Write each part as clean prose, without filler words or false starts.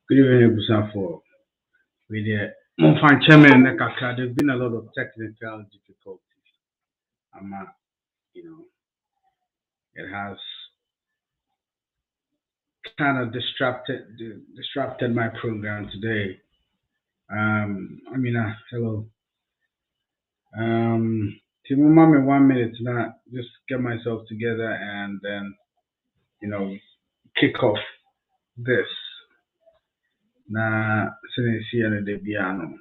Good evening, Busafo. With the Monfan Chairman Nekaka, there's been a lot of technical difficulties. You know, it has kind of disrupted my program today. Hello. Timo Mami 1 minute now, just get myself together and then, you know, kick off this. Na see the piano.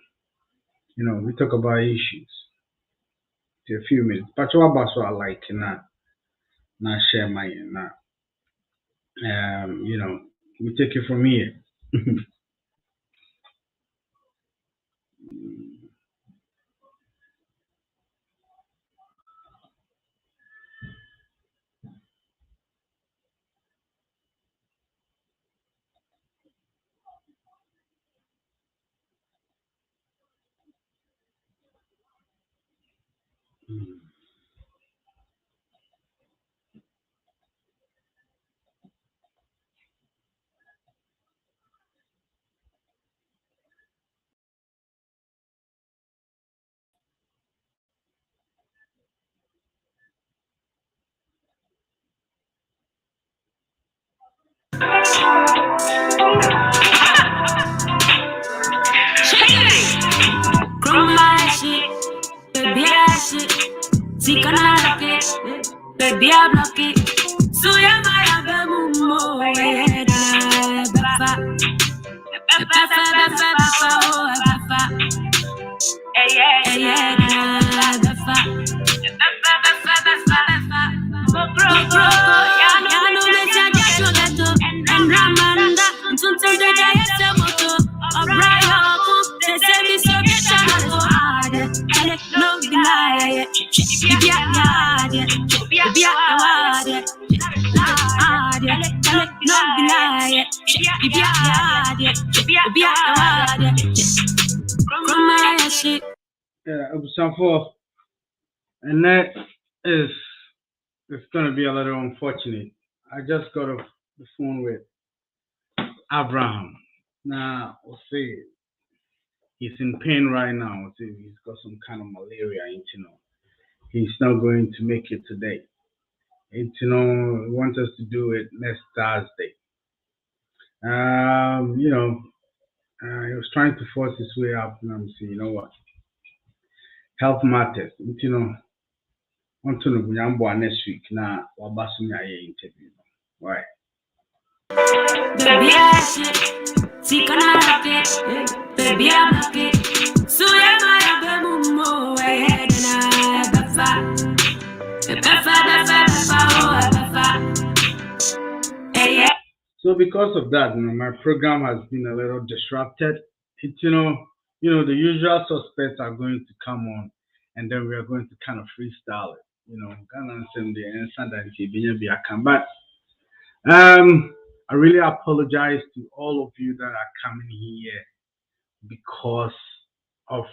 We talk about issues. To a few minutes. But what about what I like na share my na we take it from here. Baby, I block it. So yeah, my abemumo, Before, and that is it's gonna be a little unfortunate. I just got off the phone with Abraham. Now we'll see he's in pain right now. We'll see he's got some kind of malaria, he's not going to make it today. He wants us to do it next Thursday. He was trying to force his way up, and I'm saying, you know what? Health matters. Want to know next week now. Wabasumi aye interview. Why? baby, I see, can I rock it? Baby, I rock it. So yeah, my abemumo, So because of that, my program has been a little disrupted. It's the usual suspects are going to come on, and then we are going to kind of freestyle it. Ghana and the answer that be a come. But I really apologize to all of you that are coming here because of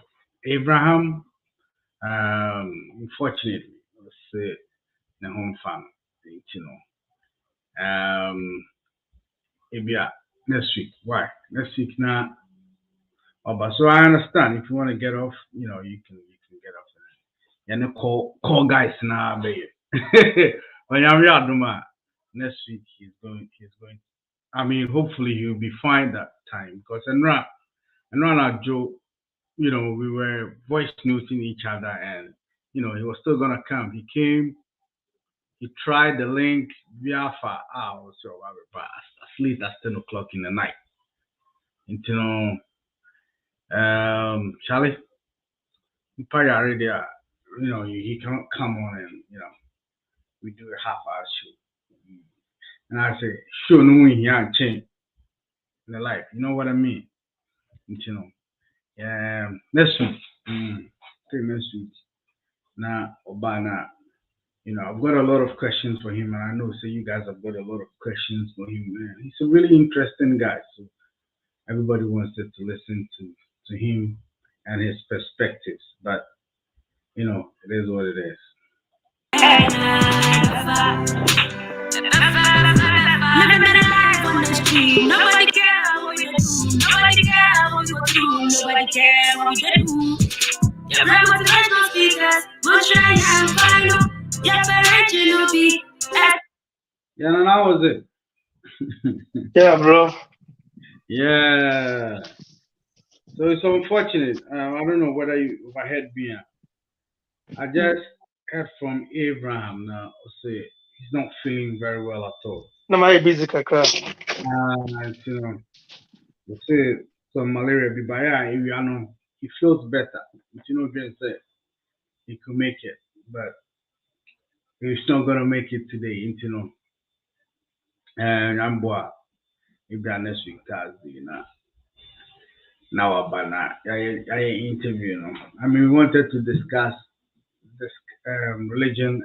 Abraham. Unfortunately, let's say the home farm, maybe next week. Why? Next week now. Oh, but so I understand if you want to get off, you can get off. And then call guys now, baby. When you're next week he's going. I mean, hopefully he'll be fine that time because and Joe, we were voice noting each other, and he was still gonna come. He came. He tried the link via for hours, so I was as late as 10 o'clock in the night. Charlie, you probably already, he can come on and we do a half-hour show. And I say, sure, no one here change in the life. You know what I mean? Next week, next week. Now, Obana, I've got a lot of questions for him, and I know, so you guys have got a lot of questions for him. Man. He's a really interesting guy. So everybody wants to listen to him and his perspectives. But it is what it is. Living that life on the street. Nobody care what you do. Nobody care what you do. Nobody care what you do. Your brain motivational speakers. We'll try and find out. Your parents, you know, be. Yeah, and that was it. Yeah, bro. Yeah. So it's unfortunate. I don't know whether you overheard me. I just heard from Abraham now. Say he's not feeling very well at all. No, my busy kakra. They say some malaria be by he feels better. Just say he could make it, but he's not gonna make it today. And I'm boy. If that next week Thursday, now about that, I interview. I mean, we wanted to discuss this religion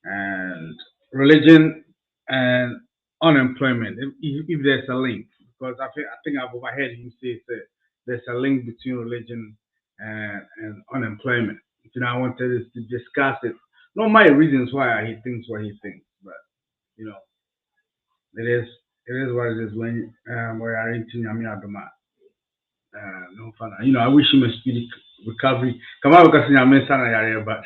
and religion and unemployment. If there's a link, because I think I've overheard him say that there's a link between religion and unemployment. I wanted us to discuss it. Not my reasons why he thinks what he thinks, but it is what it is when we are into Yami Adoma. No fun. I wish him a speedy recovery. Come on, because I'm saying but.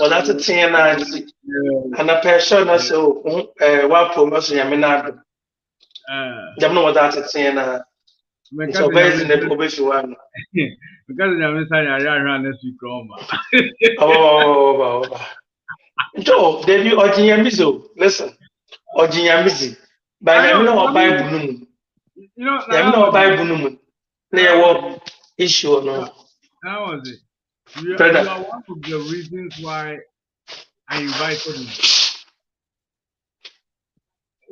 That's a thing, and a person that's what promotion I mean, don't know what that's a thing. So based in the probation one. Because I'm saying I ran this week, Oh, Joe, David Ojinyamizo, listen, Ojinyamizi, by the Bible, Bible, there was issue no. How was it? You are one of the reasons why I invited him.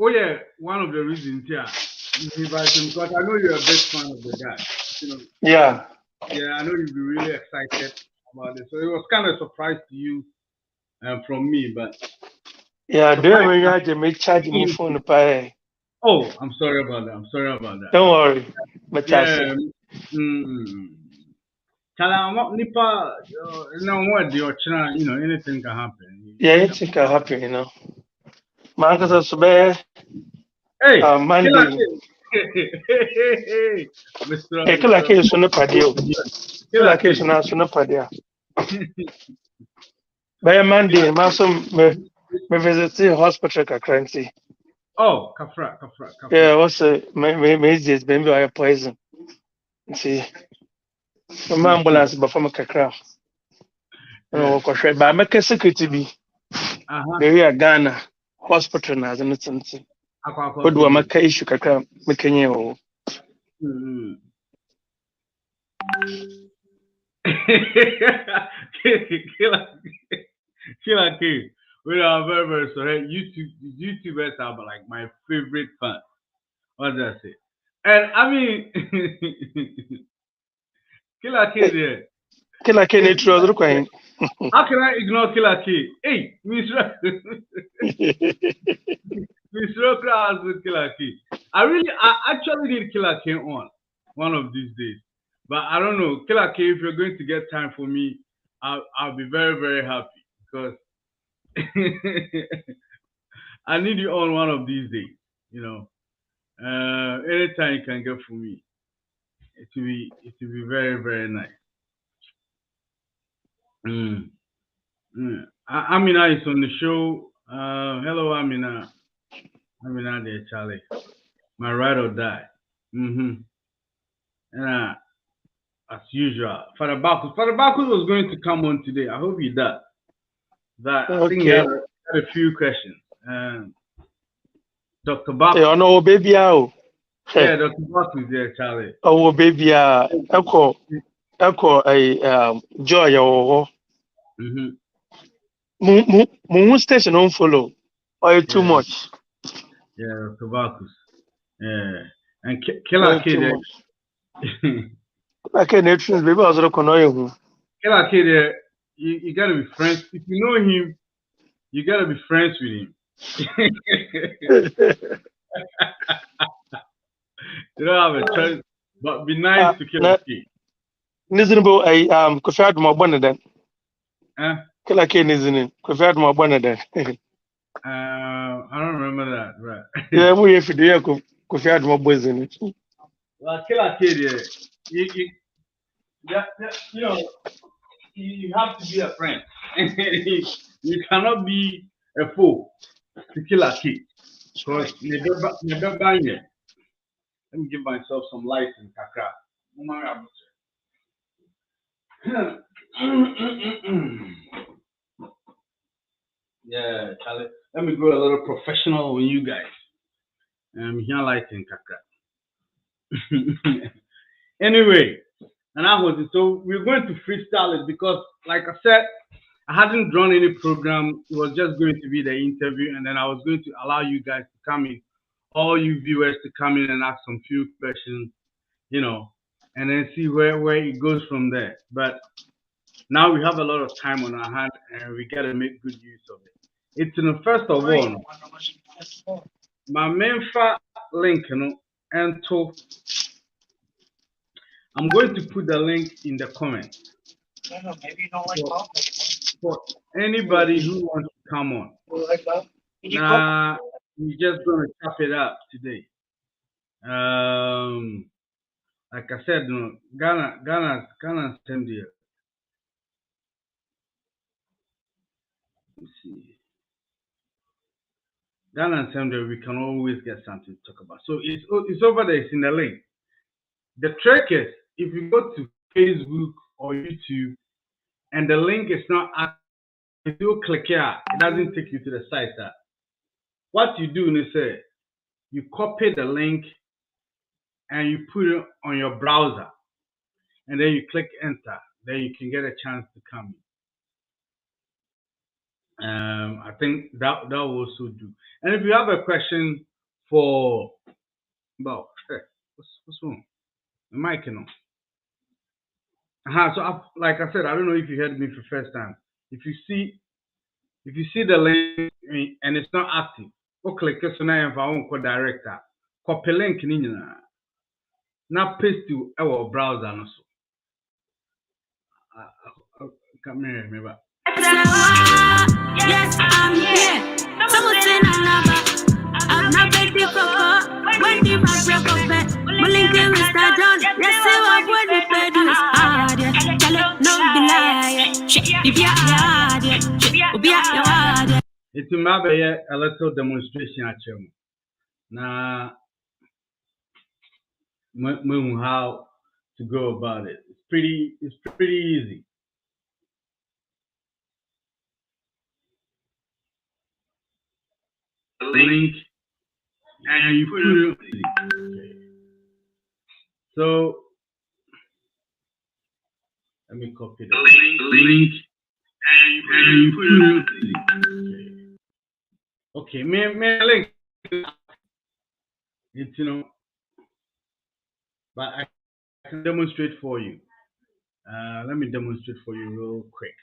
Oh yeah, one of the reasons, you invited him because I know you're a big fan of the guy. Yeah. Yeah, I know you'd be really excited about it. So it was kind of a surprise to you from me, but yeah, do you have to make charge me phone to pay? Oh, I'm sorry about that. Don't worry, but yeah. Nipa, what anything can happen. Yeah, anything can happen, My uncle says, hey, Monday. Mr. Hey, kill a case on the patio. Kill a case on the patio. By Monday, Masom me visit the hospital currently. Oh, Kafra. Yeah, what's this baby I poison. See, from ambulance, but from a cacra. Oh, but I make a security be. Very a Ghana hospital as an instance. What do I make a issue cacra making you? Killer K. We are very, very sorry. YouTubers are like my favorite fans. What did I say? And I mean, Killer K there. Killer K need to look at. How can I ignore Killer K? Hey, Mr. Cross with Killer K. I actually need Killer K on one of these days. But I don't know, Killer K, if you're going to get time for me, I'll be very, very happy because I need you on one of these days. Anytime you can get for me, it will be very, very nice. Amina is on the show. Hello, Amina. Amina there, Charlie. My ride or die. As usual, Father Bacchus was going to come on today. I hope he does. I think he had a few questions. Dr. Bacchus. Yeah, no, baby. Yeah, Dr. Bacchus is there, Charlie. Oh, baby. Echo, Joy. Moon station don't follow. Or too much. Yeah, Dr. Bacchus. Yeah. And Killer Kid. I can't nutrients, baby. I was looking on you. Killer Kid, you gotta be friends. If you know him, you gotta be friends with him. You don't have a choice, but be nice to Killer Na Kid. nizinbo ay Kofi Adum ogbonna den. Huh? Killer K nizinin. Kofi Adum ogbonna den. I don't remember that, right? Yeah, mo ye fidi ye Kofi Adum ogbozini. Well, Killer Kid, yeah, you know, you have to be a friend. You cannot be a foe to Killer Kid. Because let me give myself some light in Kakra. Yeah, Charlie. Let me go a little professional with you guys. Here light in Kakra. Anyway, and I was so we're going to freestyle it because, like I said, I hadn't drawn any program. It was just going to be the interview, and then I was going to allow you guys to come in, all you viewers to come in and ask some few questions, you know, and then see where it goes from there. But now we have a lot of time on our hand, and we gotta make good use of it. It's in the first of all, my main link, and to I'm going to put the link in the comment for anybody who wants to come on. Now we're just gonna chop it up today. Like I said, Ghana same deal. Let's see. Ghana same deal. We can always get something to talk about. So it's over there. It's in the link. The trick is if you go to Facebook or YouTube and the link is not active, if you click here, it doesn't take you to the site. What you do is you copy the link and you put it on your browser, and then you click enter. Then you can get a chance to come in. I think that will also do. And if you have a question for, well, what's wrong? The mic, So like I said, I don't know if you heard me for the first time. If you see the link and it's not active, go click it so now if I won't go director. Copy link now paste to our browser also. Come here, remember. Yes, I'm here. Someone say I'm not ready for when the rock break up bed. Malinke Mr. John. Yes, say what when the bed is hard. Tell it, no be lie. If you're hard, be hard. It's a little demonstration at you. Now, how to go about it. It's pretty easy. Link and you put it. Okay. So let me copy the link and you put it. Okay, me link. It's but I can demonstrate for you. Let me demonstrate for you real quick.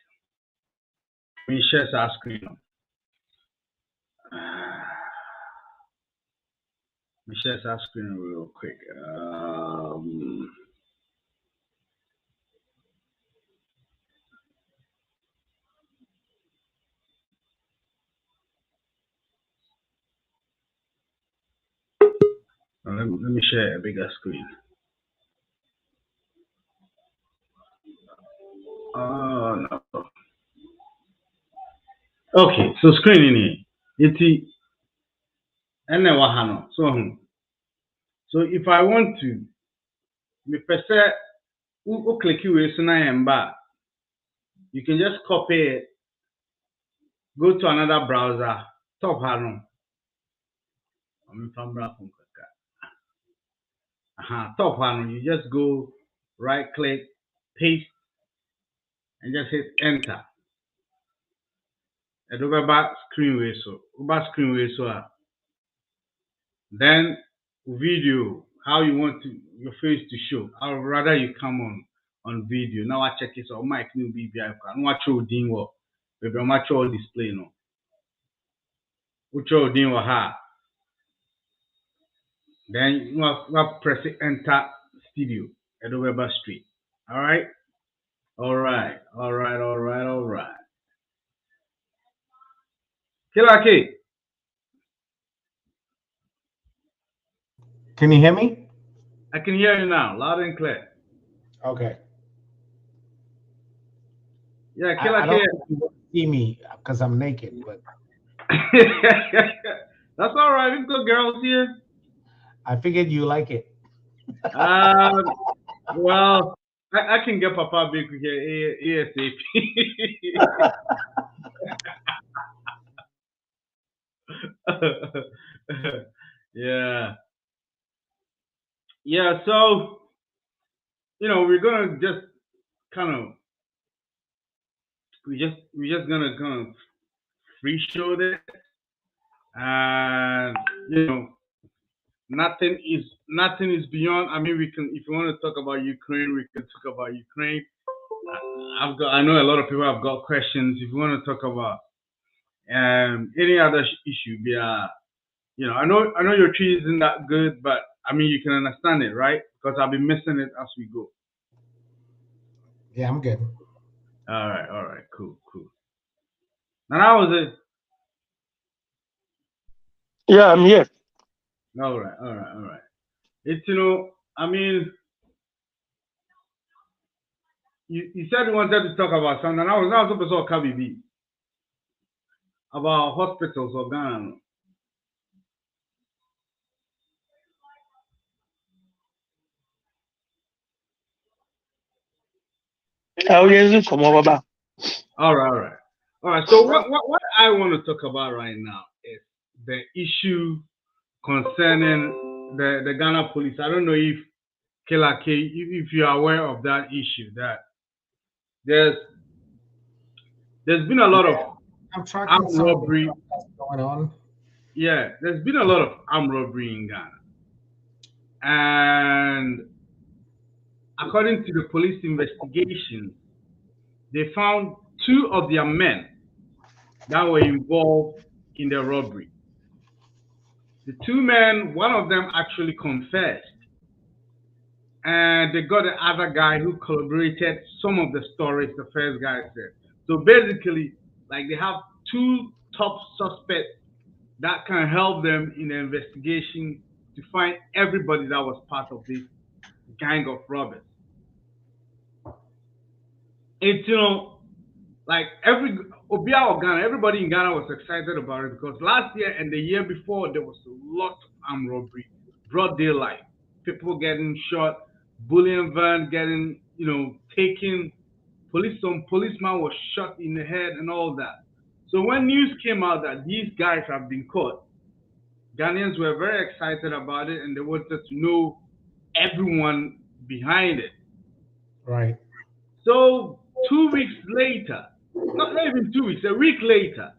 Let me share our screen. Let me share our screen real quick. Let me share a bigger screen. Oh no. Okay, so screen in here. It's so if I want to, me press click you can just copy it, go to another browser, top top you just go right click, paste, and just hit enter. And over back screen way so then video how you want your face to show. I'd rather you come on video. Now I check it on mic new BBI. No, I show Dean what. Baby, I'm actual display no. Which show Dean what ha. Then you press it enter studio at the Weber Street. All right. All right. All right. All right. All right. Killer K. Can you hear me? I can hear you now, loud and clear. Okay. Yeah, I Killer don't K. think you see me because I'm naked, but That's all right. We've got girls here. I figured you like it. Um, well, I can get Papa Big here ASAP. Yeah, yeah. So we're gonna just kind of we just gonna kind of free show this, and nothing is beyond. I mean, we can if you want to talk about Ukraine, we can talk about Ukraine. I know a lot of people have got questions. If you want to talk about any other issue, yeah, I know your tree isn't that good, but I mean you can understand it, right? Because I'll be missing it as we go. Yeah, I'm good. All right, cool, cool. Now that was it. Yeah, I'm here. All right, all right, all right. It's I mean, you said you wanted to talk about something, and I was supposed to talk about hospitals or Ghana. Oh, yes, come over back. All right, all right, all right. So what I want to talk about right now is the issue concerning the Ghana police. I don't know if Killer K, if you are aware of that issue, that there's there's been a lot of Yeah, I'm tracking armed some of the robbery. stuff that's going on. Yeah, there's been a lot of armed robbery in Ghana, and according to the police investigation, they found two of their men that were involved in the robbery. The two men, one of them actually confessed, and they got the other guy who corroborated some of the stories the first guy said. So basically, like they have two top suspects that can help them in the investigation to find everybody that was part of this gang of robbers. It's like Obia or Ghana, everybody in Ghana was excited about it because last year and the year before there was a lot of armed robbery, broad daylight, people getting shot, bullion van getting taken, some policeman was shot in the head and all that. So when news came out that these guys have been caught, Ghanaians were very excited about it and they wanted to know everyone behind it. Right. So 2 weeks later, not even 2 weeks, a week later,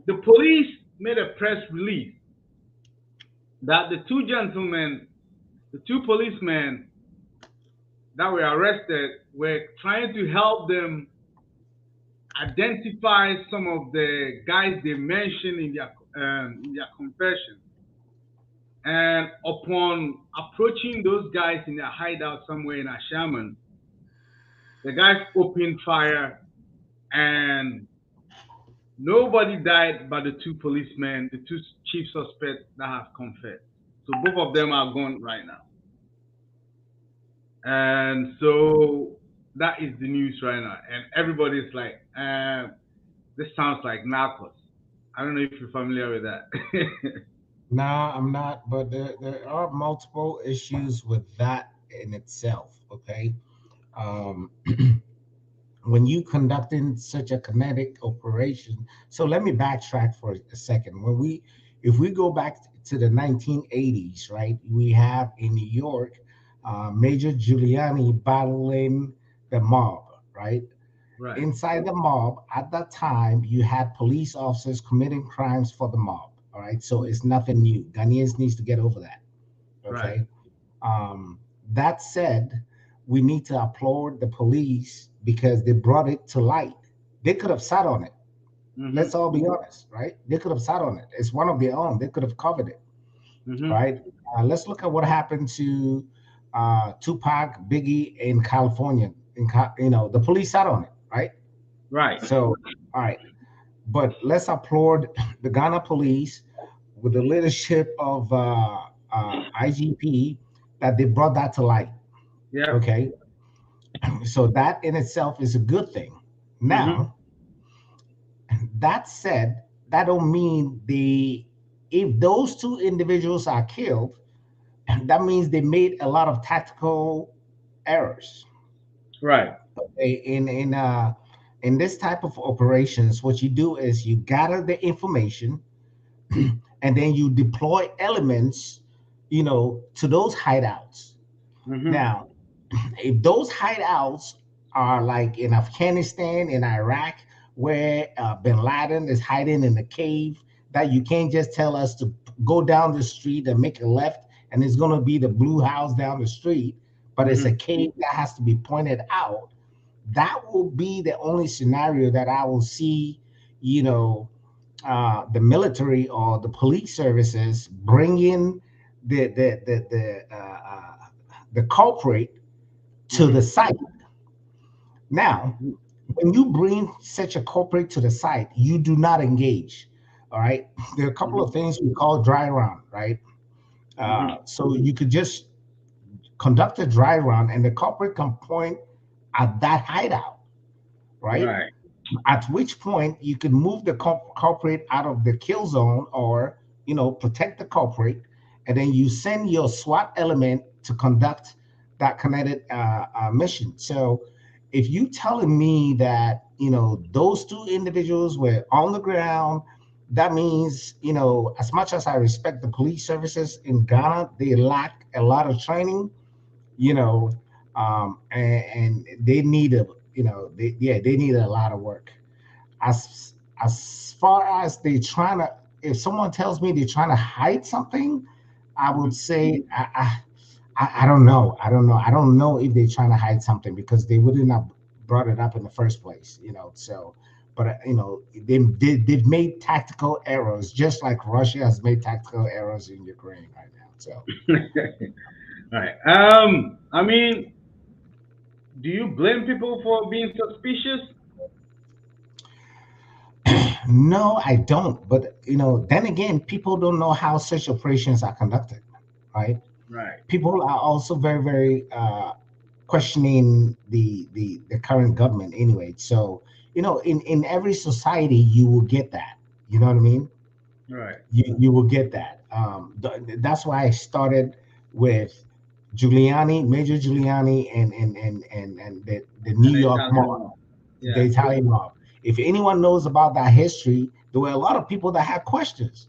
the police made a press release that the two gentlemen, the two policemen that were arrested, were trying to help them identify some of the guys they mentioned in their confession. And upon approaching those guys in their hideout somewhere in Ashaman, the guys opened fire and nobody died but the two policemen, the two chief suspects that have confessed. So both of them are gone right now. And so that is the news right now. And everybody's like, this sounds like Narcos. I don't know if you're familiar with that. Nah, I'm not, but there are multiple issues with that in itself. Okay. Um, when you conducting such a kinetic operation, so let me backtrack for a second. If we go back to the 1980s, right, we have in New York, Major Giuliani battling the mob, right? Right, Inside the mob at that time, you had police officers committing crimes for the mob. All right, so it's nothing new. Ghanaians needs to get over that. right, Okay. That said, we need to applaud the police because they brought it to light. They could have sat on it. Mm-hmm. Let's all be honest, right? They could have sat on it. It's one of their own. They could have covered it, Mm-hmm. right? Let's look at what happened to Tupac, Biggie in California. The police sat on it, right? Right. So, all right, but let's applaud the Ghana police with the leadership of IGP that they brought that to light. Yeah. Okay, so that in itself is a good thing. Mm-hmm. Now, that said, that don't mean the if those two individuals are killed, that means they made a lot of tactical errors. Right. In this type of operations, what you do is you gather the information and then you deploy elements, to those hideouts. Mm-hmm. Now, if those hideouts are like in Afghanistan, in Iraq, where Bin Laden is hiding in a cave, that you can't just tell us to go down the street and make a left, and it's going to be the blue house down the street, but it's a Mm-hmm. cave that has to be pointed out. That will be the only scenario that I will see, you know, the military or the police services bring in the culprit to the Mm-hmm. site. Now, when you bring such a culprit to the site, you do not engage. All right. There are a couple Mm-hmm. of things we call dry run, right? Mm-hmm. So you could just conduct a dry run, and the culprit can point at that hideout, right? Right. At which point you could move the culprit out of the kill zone, or protect the culprit, and then you send your SWAT element to conduct that kinetic mission. So if you telling me that those two individuals were on the ground, that means, as much as I respect the police services in Ghana, they lack a lot of training, you know and they need they need a lot of work. As far as they trying to, if someone tells me they're trying to hide something, I would Mm-hmm. say I don't know. I don't know if they're trying to hide something, because they wouldn't have brought it up in the first place. So, but they've made tactical errors, just like Russia has made tactical errors in Ukraine right now. So Right. I mean, do you blame people for being suspicious? no, I don't. But then again, people don't know how such operations are conducted, right? Right. People are also very, very questioning the current government anyway. So in every society, you will get that. You know what I mean? Right. You will get that. That's why I started with Giuliani, Major Giuliani, and the New And the York Italian mob, mob. the Yeah. Italian mob. If anyone knows about that history, there were a lot of people that had questions,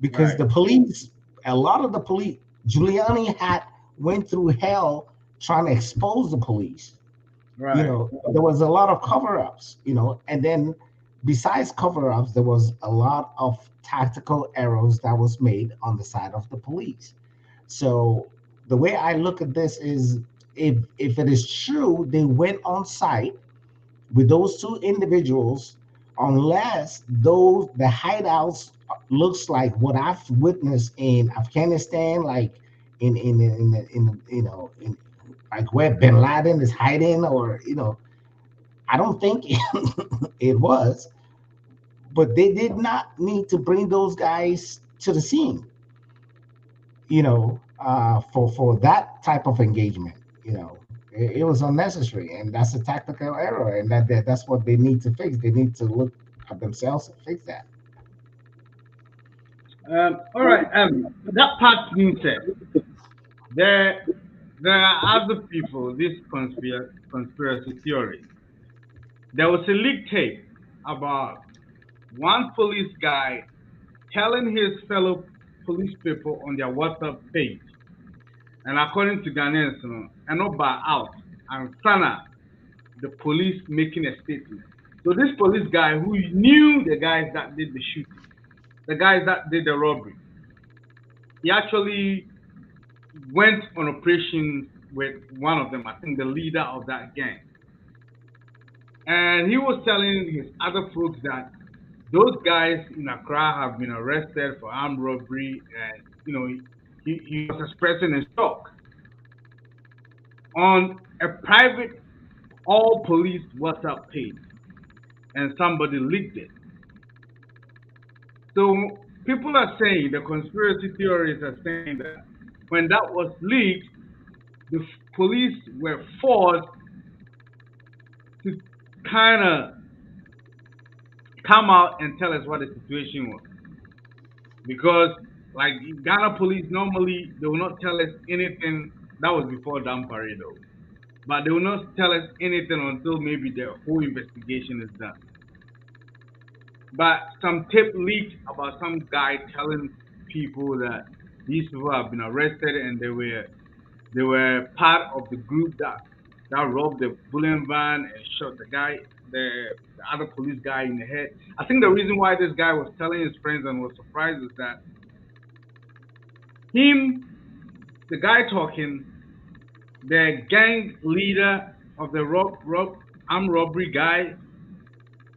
because Right. the police, a lot of the police, Giuliani had went through hell trying to expose the police. Right. There was a lot of cover-ups, and then besides cover-ups, there was a lot of tactical errors that was made on the side of the police. So the way I look at this is, if it is true they went on site with those two individuals, unless those the hideouts looks like what I've witnessed in Afghanistan, like in like where Bin Laden is hiding, or I don't think it was, but they did not need to bring those guys to the scene, for that type of engagement. It was unnecessary, and that's a tactical error, and that's what they need to fix. They need to look at themselves and fix that. All right. That part being said, there there are other people. This conspiracy theory. There was a leaked tape about one police guy telling his fellow police people on their WhatsApp page, and according to Ghanaians, and not by out and Sana, the police making a statement. So this police guy who knew the guys that did the shooting, the guys that did the robbery, he actually went on operations with one of them. I think the leader of that gang, and he was telling his other folks that those guys in Accra have been arrested for armed robbery, and he was expressing his shock on a private all police WhatsApp page, and somebody leaked it. So people are saying, the conspiracy theorists are saying that when that was leaked, the police were forced to kind of come out and tell us what the situation was. Because, like, Ghana police, normally they will not tell us anything. That was before Dampare, though. But they will not tell us anything until maybe the whole investigation is done. But some tape leaked about some guy telling people that these people have been arrested and they were part of the group that robbed the bullion van and shot the other police guy in the head. I think the reason why this guy was telling his friends and was surprised is that him, the guy talking, the gang leader of the armed robbery guy,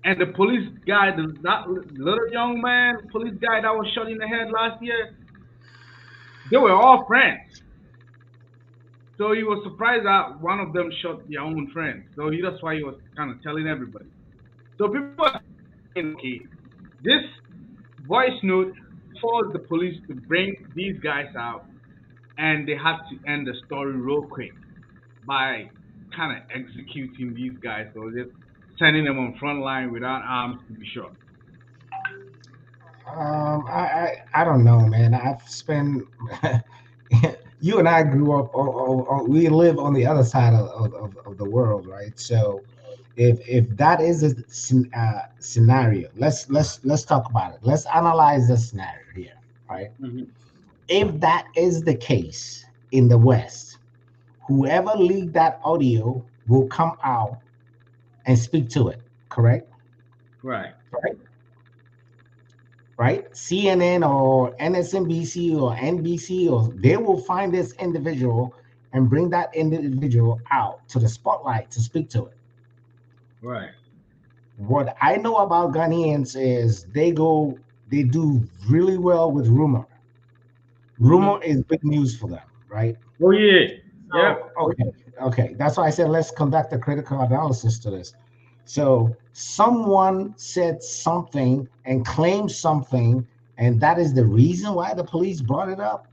and the police guy, that little young man, police guy that was shot in the head last year, they were all friends. So he was surprised that one of them shot their own friend. So that's why he was kind of telling everybody. So people are saying, okay, this voice note forced the police to bring these guys out, and they had to end the story real quick by kind of executing these guys, or just sending them on front line without arms to be shot. I don't know, man. I've spent. You and I grew up. We live on the other side of the world, right? So, if that is a scenario, let's talk about it. Let's analyze the scenario here, right? Hmm. If that is the case in the West, whoever leaked that audio will come out and speak to it. Correct? Right. Right. Right? CNN or NSNBC or NBC, or they will find this individual and bring that individual out to the spotlight to speak to it. Right. What I know about Ghanaians is they do really well with rumor. Hmm. Rumor is big news for them, right? Oh yeah. Yep. So, okay. That's why I said let's conduct a critical analysis to this. So, someone said something and claimed something, and that is the reason why the police brought it up.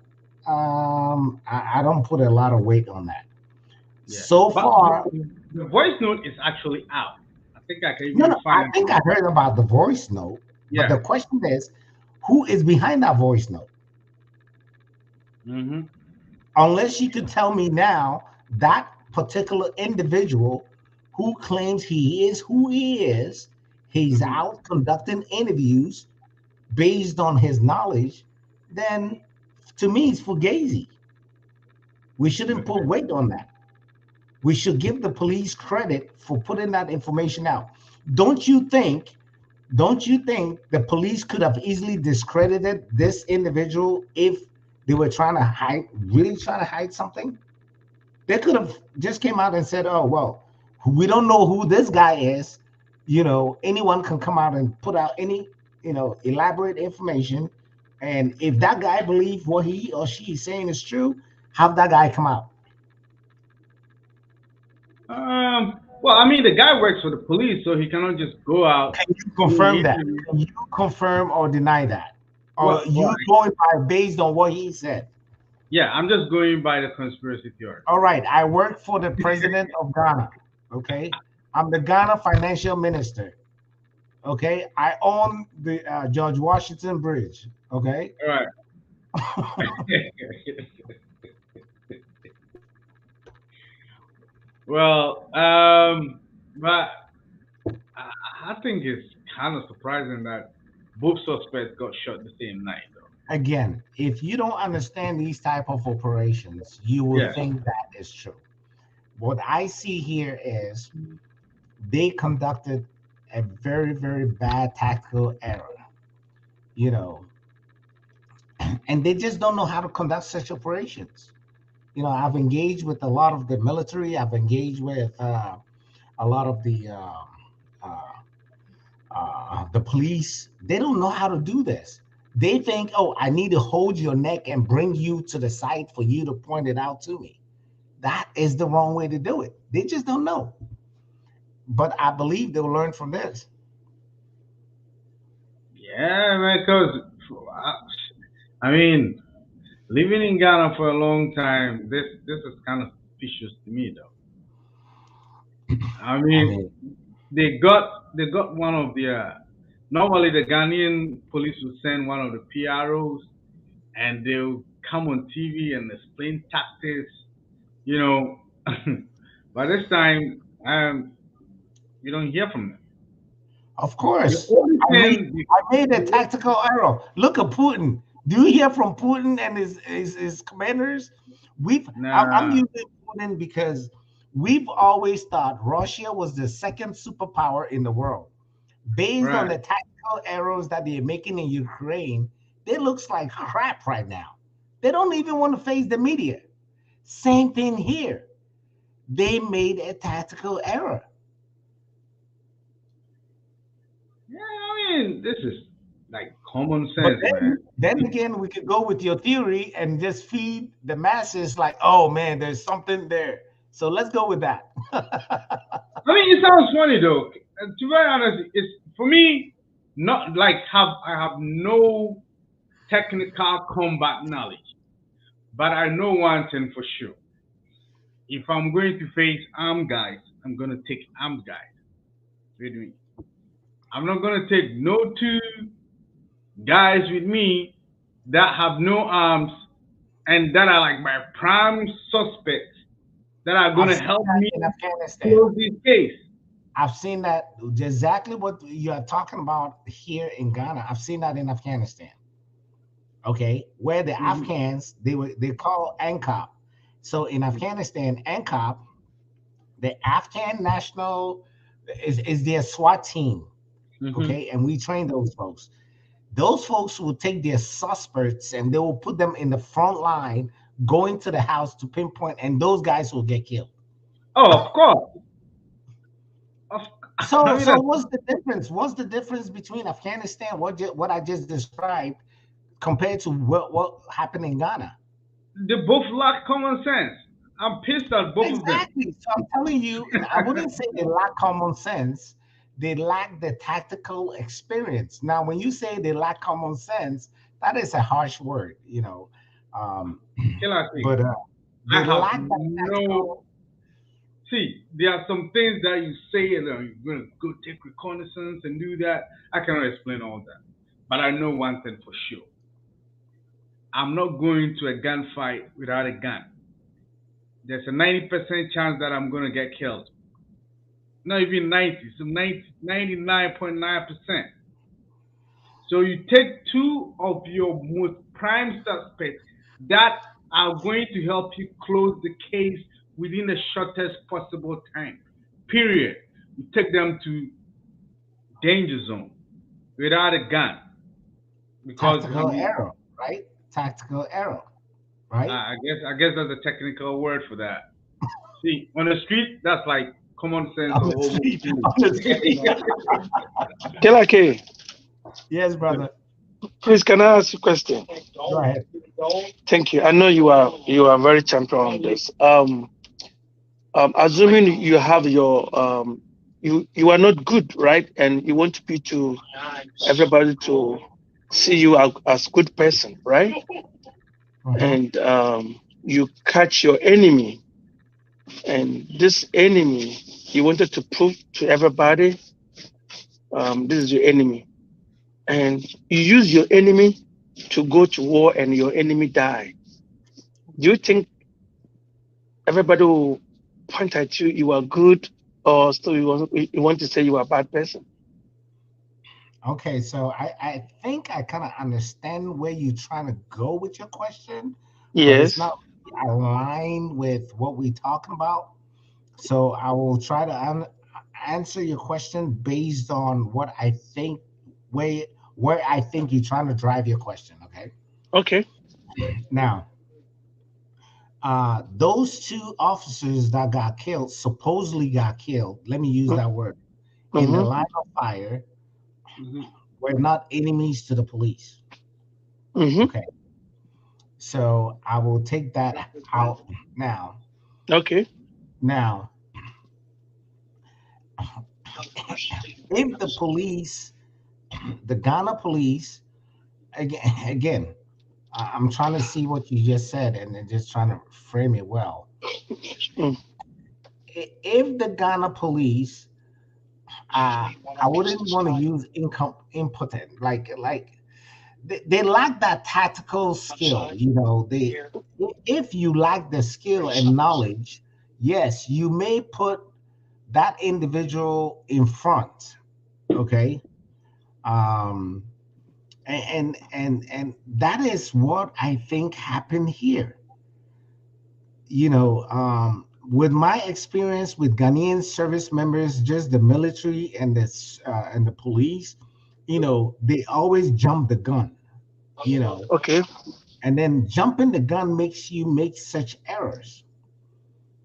I don't put a lot of weight on that. Yeah. So But far, the voice note is actually out. I think I can no, even no, I find think I heard about the voice note, but Yeah. the question is, who is behind that voice note? Hmm. Unless you could tell me now that particular individual who claims he is who he is, he's Hmm. out conducting interviews based on his knowledge, then to me it's fugazi. We shouldn't put weight on that. We should give the police credit for putting that information out. Don't you think? Don't you think the police could have easily discredited this individual if they were trying to hide, really trying to hide something? They could have just came out and said, "Oh well, we don't know who this guy is. Anyone can come out and put out any, elaborate information, and if that guy believes what he or she is saying is true, have that guy come out." Well, I mean, the guy works for the police, so he cannot just go out Can you doing confirm that? interviews. Can you confirm or deny that? Or Well, you going by based on what he said? yeah, I'm just going by the conspiracy theory. All right, I work for the president of Ghana. Okay, I'm the Ghana financial minister. Okay, I own the George Washington Bridge. Okay. All right. Well, but I, I think it's kind of surprising that both suspects got shot the same night, though. Again, if you don't understand these type of operations, you will Yeah. think that is true. What I see here is they conducted a very, very bad tactical error, you know, and they just don't know how to conduct such operations. I've engaged with a lot of the military. I've engaged with a lot of uh, the police. They don't know how to do this. They think, oh, I need to hold your neck and bring you to the site for you to point it out to me. That is the wrong way to do it. They just don't know. But I believe they'll learn from this. Yeah, man. Because I mean, living in Ghana for a long time, this is kind of suspicious to me, though. I I mean, mean, they got one of their. Normally, the Ghanaian police will send one of the PROs, and they'll come on TV and explain tactics. You know, by this time, you don't hear from them. of The course, only I made thing, I made a the, tactical error. Look at Putin. Do you hear from Putin and his commanders? I'm nah, using Putin because we've always thought Russia was the second superpower in the world. Based on right. the tactical errors that they're making in Ukraine, it looks like crap right now. They don't even want to face the media. Same thing here. They made a tactical error. Yeah, I mean, this is like common But sense, man. then again, we could go with your theory and just feed the masses like, oh man, there's something there. So let's go with that. I mean, it sounds funny though. To be very honest, it's for me not like I have no technical combat knowledge, but I know one thing for sure. If I'm going to face armed guys, I'm gonna take armed guys with me. I'm not gonna take no two guys with me that have no arms and that are like my prime suspects that are I've gonna seen help that me in Afghanistan. close this case. I've seen that exactly what you are talking about here in Ghana. I've seen that in Afghanistan. Okay, where the Hmm. Afghans they call ANCOP. So in Afghanistan, ANCOP, the Afghan national is their SWAT team. Hmm. Okay, and we train those folks. Those folks will take their suspects and they will put them in the front line, going to the house to pinpoint, and those guys will get killed. Oh, of course. Of, I So, mean, so what's the difference? What's the difference between Afghanistan, what I just described, compared to what happened in Ghana? they both lack common sense. I'm pissed at both of them. Exactly. So I'm telling you, I wouldn't say they lack common sense. They lack the tactical experience. Now, when you say they lack common sense, that is a harsh word, Um, Killer thing. but I they have lack that no. tactical. See, there are some things that you say and you're going to go take reconnaissance and do that. I cannot explain all that. But I know one thing for sure. I'm not going to a gunfight without a gun. There's a 90% chance that I'm going to get killed. Not even 90, so 99.9%. So you take two of your most prime suspects that are going to help you close the case within the shortest possible time. Period. You take them to danger zone without a gun because I Tactical mean error, right? Tactical error, right? I guess that's a technical word for that. See, on the street, that's like common sense On or the almost street, foolish. on the street. Killer K, Yes, brother. please can I ask you a question? Go ahead. Thank you. I know you are very champion on this. Assuming you have you are not good, right? And you want to everybody to see you as good person, right? Hmm. And you catch your enemy, and this enemy you wanted to prove to everybody this is your enemy, and you use your enemy to go to war, and your enemy die. Do you think everybody will point at you? You are good, or still you want to say you are a bad person? Okay, so I think I kind of understand where you're trying to go with your question, but it's Yes. not aligned with what we're talking about. So I will try to answer your question based on what I think, where where I think you're trying to drive your question. Okay. Okay. Now, Those two officers that got killed, supposedly got killed, let me use that word, in the Mm-hmm. line of fire, Mhm. were not enemies to the police. Mm-hmm. Okay. So I will take that out now. Okay. Now, if the police, the Ghana police, again, I'm trying to see what you just said and then just trying to frame it well. Mm. If the Ghana police, I wouldn't want to use income impotent, like they lack that tactical skill. If you lack the skill and knowledge, yes, you may put that individual in front. Okay. Um, and that is what I think happened here. With my experience with Ghanaian service members, just the military and the police, they always jump the gun. You know, Okay. and then jumping the gun makes you make such errors.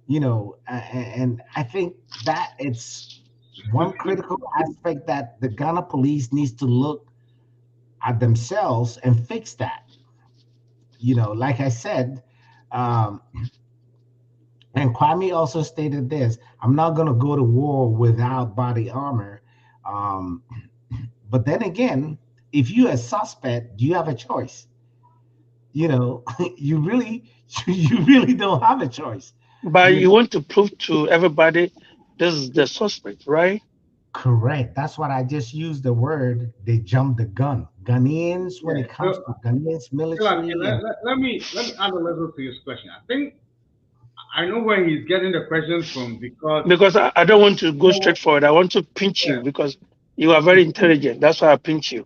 And I think that it's one critical aspect that the Ghana police needs to look at themselves and fix that. Like I said, um, and Kwame also stated this: I'm not going to go to war without body armor. Um, but then again, if you're a suspect, do you have a choice? You really, you really don't have a choice. But You you know, want to prove to everybody this is the suspect, right? correct. That's what I just used the word. They jumped the gun. Ghanaians, when Yeah. it comes So, to Ghanaians Lucky, military, and let me add a little to his question. I think I know where he's getting the question from because Because I don't want to go there was, straight forward. I want to pinch yeah, you because you are very intelligent. That's why I pinch you.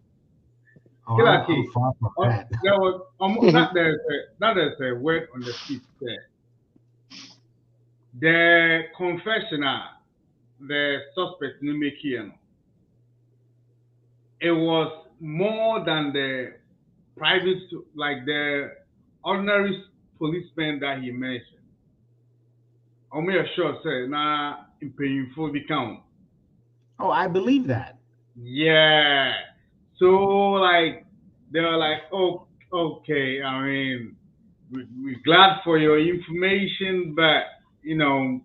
oh, I'm Lucky. far from that. There was Mhm. that there's a word on the sheet there. The confessional, the suspect Nimeki, it was more than the private, like the ordinary policeman that he mentioned. I'm sure say na mpanyinfo bi count. Oh, I believe that. Yeah. So like they were like, oh, okay. I mean, we're glad for your information, but you know,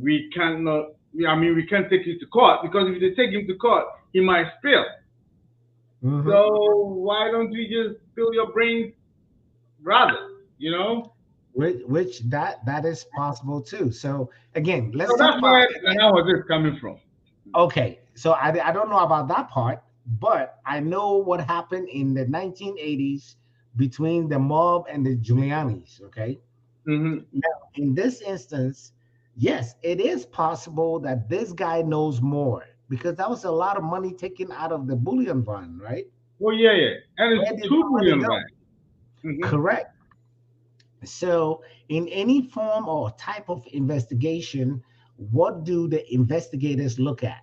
we cannot. I mean, we can't take you to court because if they take him to court, he might spill. Hmm. So why don't we just spill your brains rather? You know. Which that is possible too. So again, let's So talk that's about. where Nana was just coming from. Okay, so I don't know about that part, but I know what happened in the 1980s between the mob and the Giulianis. Okay, Hmm. now in this instance, yes, it is possible that this guy knows more because that was a lot of money taken out of the bullion fund, right? Oh yeah, yeah, and Where it's did two that money billion go? back. Hmm. Correct. So, in any form or type of investigation, what do the investigators look at?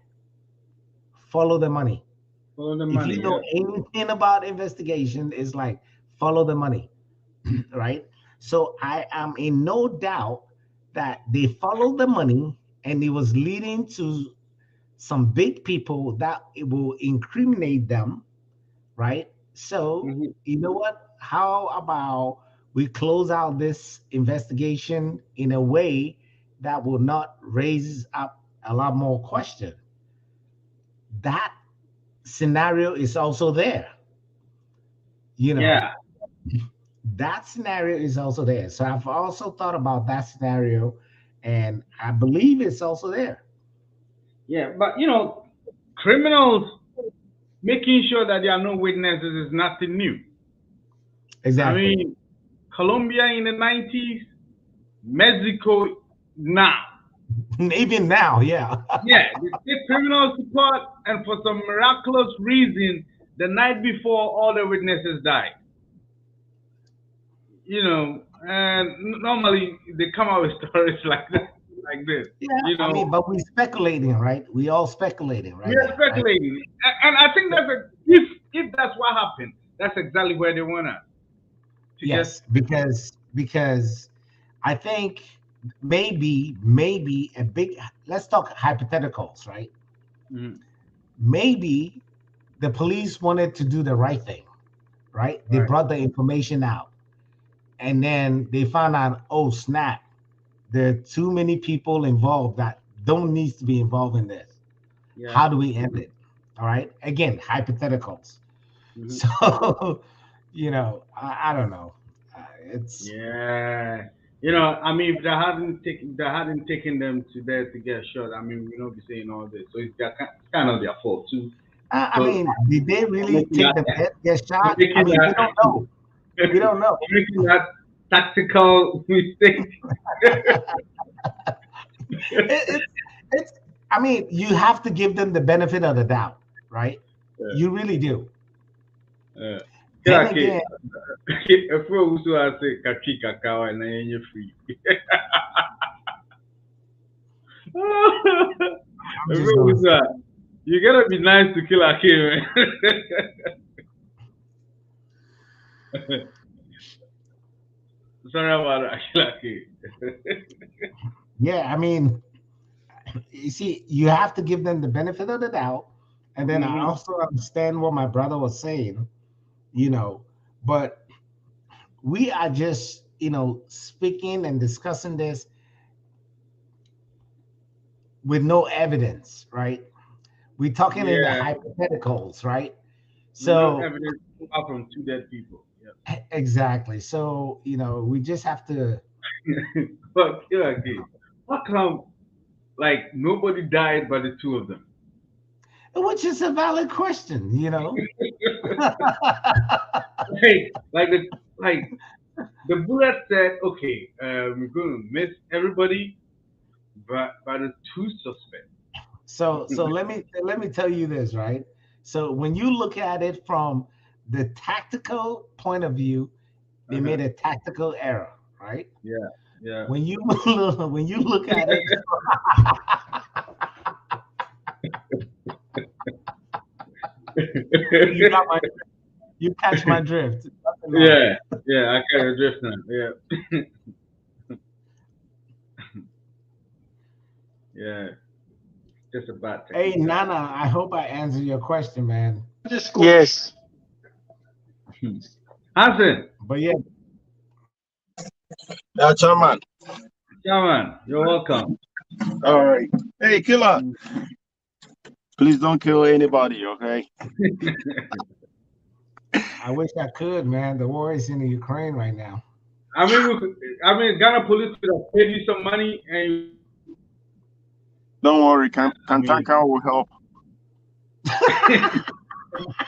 Follow the money. Follow the If you money. know Yeah. anything about investigation, it's like follow the money, right? So I am in no doubt that they followed the money and it was leading to some big people that it will incriminate them, right? So, Hmm. you know what? How about we close out this investigation in a way that will not raise up a lot more question? That scenario is also there. You know, Yeah. that scenario is also there. So I've also thought about that scenario and I believe it's also there. Yeah. But criminals making sure that there are no witnesses is nothing new. I Exactly. mean, Colombia in the 90s, Mexico now. Even now, yeah. Yeah, they take criminals to court, and for some miraculous reason, the night before, all the witnesses died. And normally they come out with stories like that, like this. Yeah, You I know, mean, but we speculating, right? We all speculating we right are here, right? speculating, and I think if that's what happened, that's exactly where they want to just Yes, because I think maybe a big. Let's talk hypotheticals, right? Mhm. Maybe the police wanted to do the right thing, right? They Right. brought the information out, and then they found out, oh snap, there are too many people involved that don't need to be involved in this. Yeah. How do we end it? All right. Again, hypotheticals. Hmm. So, I don't know. It's Yeah. You know, I mean, if they hadn't taken them to there to get shot, I mean, we don't be saying all this. So it's kind of their fault too. I So mean, did they for really making take that, the pit, get for shot? I making mean, we that, don't know. We don't know. for making that tactical mistake. It's it's. I mean, you have to give them the benefit of the doubt, right? Yeah. You really do. Yeah. Then Kila ke, again, efo usu ase kachi kakawa na yenye free. I'm Efo just gonna usu you gotta be nice to kill a kid, man. Sorry about that, kill a kid. yeah. I mean, you see, you have to give them the benefit of the doubt, and then I Hmm. also understand what my brother was saying, you know, but we are just, speaking and discussing this with no evidence, right? We're talking in the Yeah, hypotheticals, right? with no So evidence apart from two dead people. exactly. So, we just have to, Yeah. But kill a kid. How come like nobody died but the two of them? which is a valid question. Like the like the bullet said, okay, we're gonna miss everybody, but the two suspects. So let me tell you this, right? So when you look at it from the tactical point of view, they Uh-huh. made a tactical error, right? Yeah, yeah. When you when you look at it, you got my you catch my drift. Nothing else. Yeah, yeah, I carry a drift now. Yeah, yeah, just a bad Hey technicality. Nana, I hope I answered your question, man. Yes. Hmm. Hanson, But yeah, Yeah, Chairman. Chairman, you're welcome. All right. Hey, killer, Mm. please don't kill anybody, okay? I wish I could, man. The war is in the Ukraine right now. I mean, I mean, Ghana police could have paid you some money, and you would have been fine. Don't worry, I mean, Kantanka will help.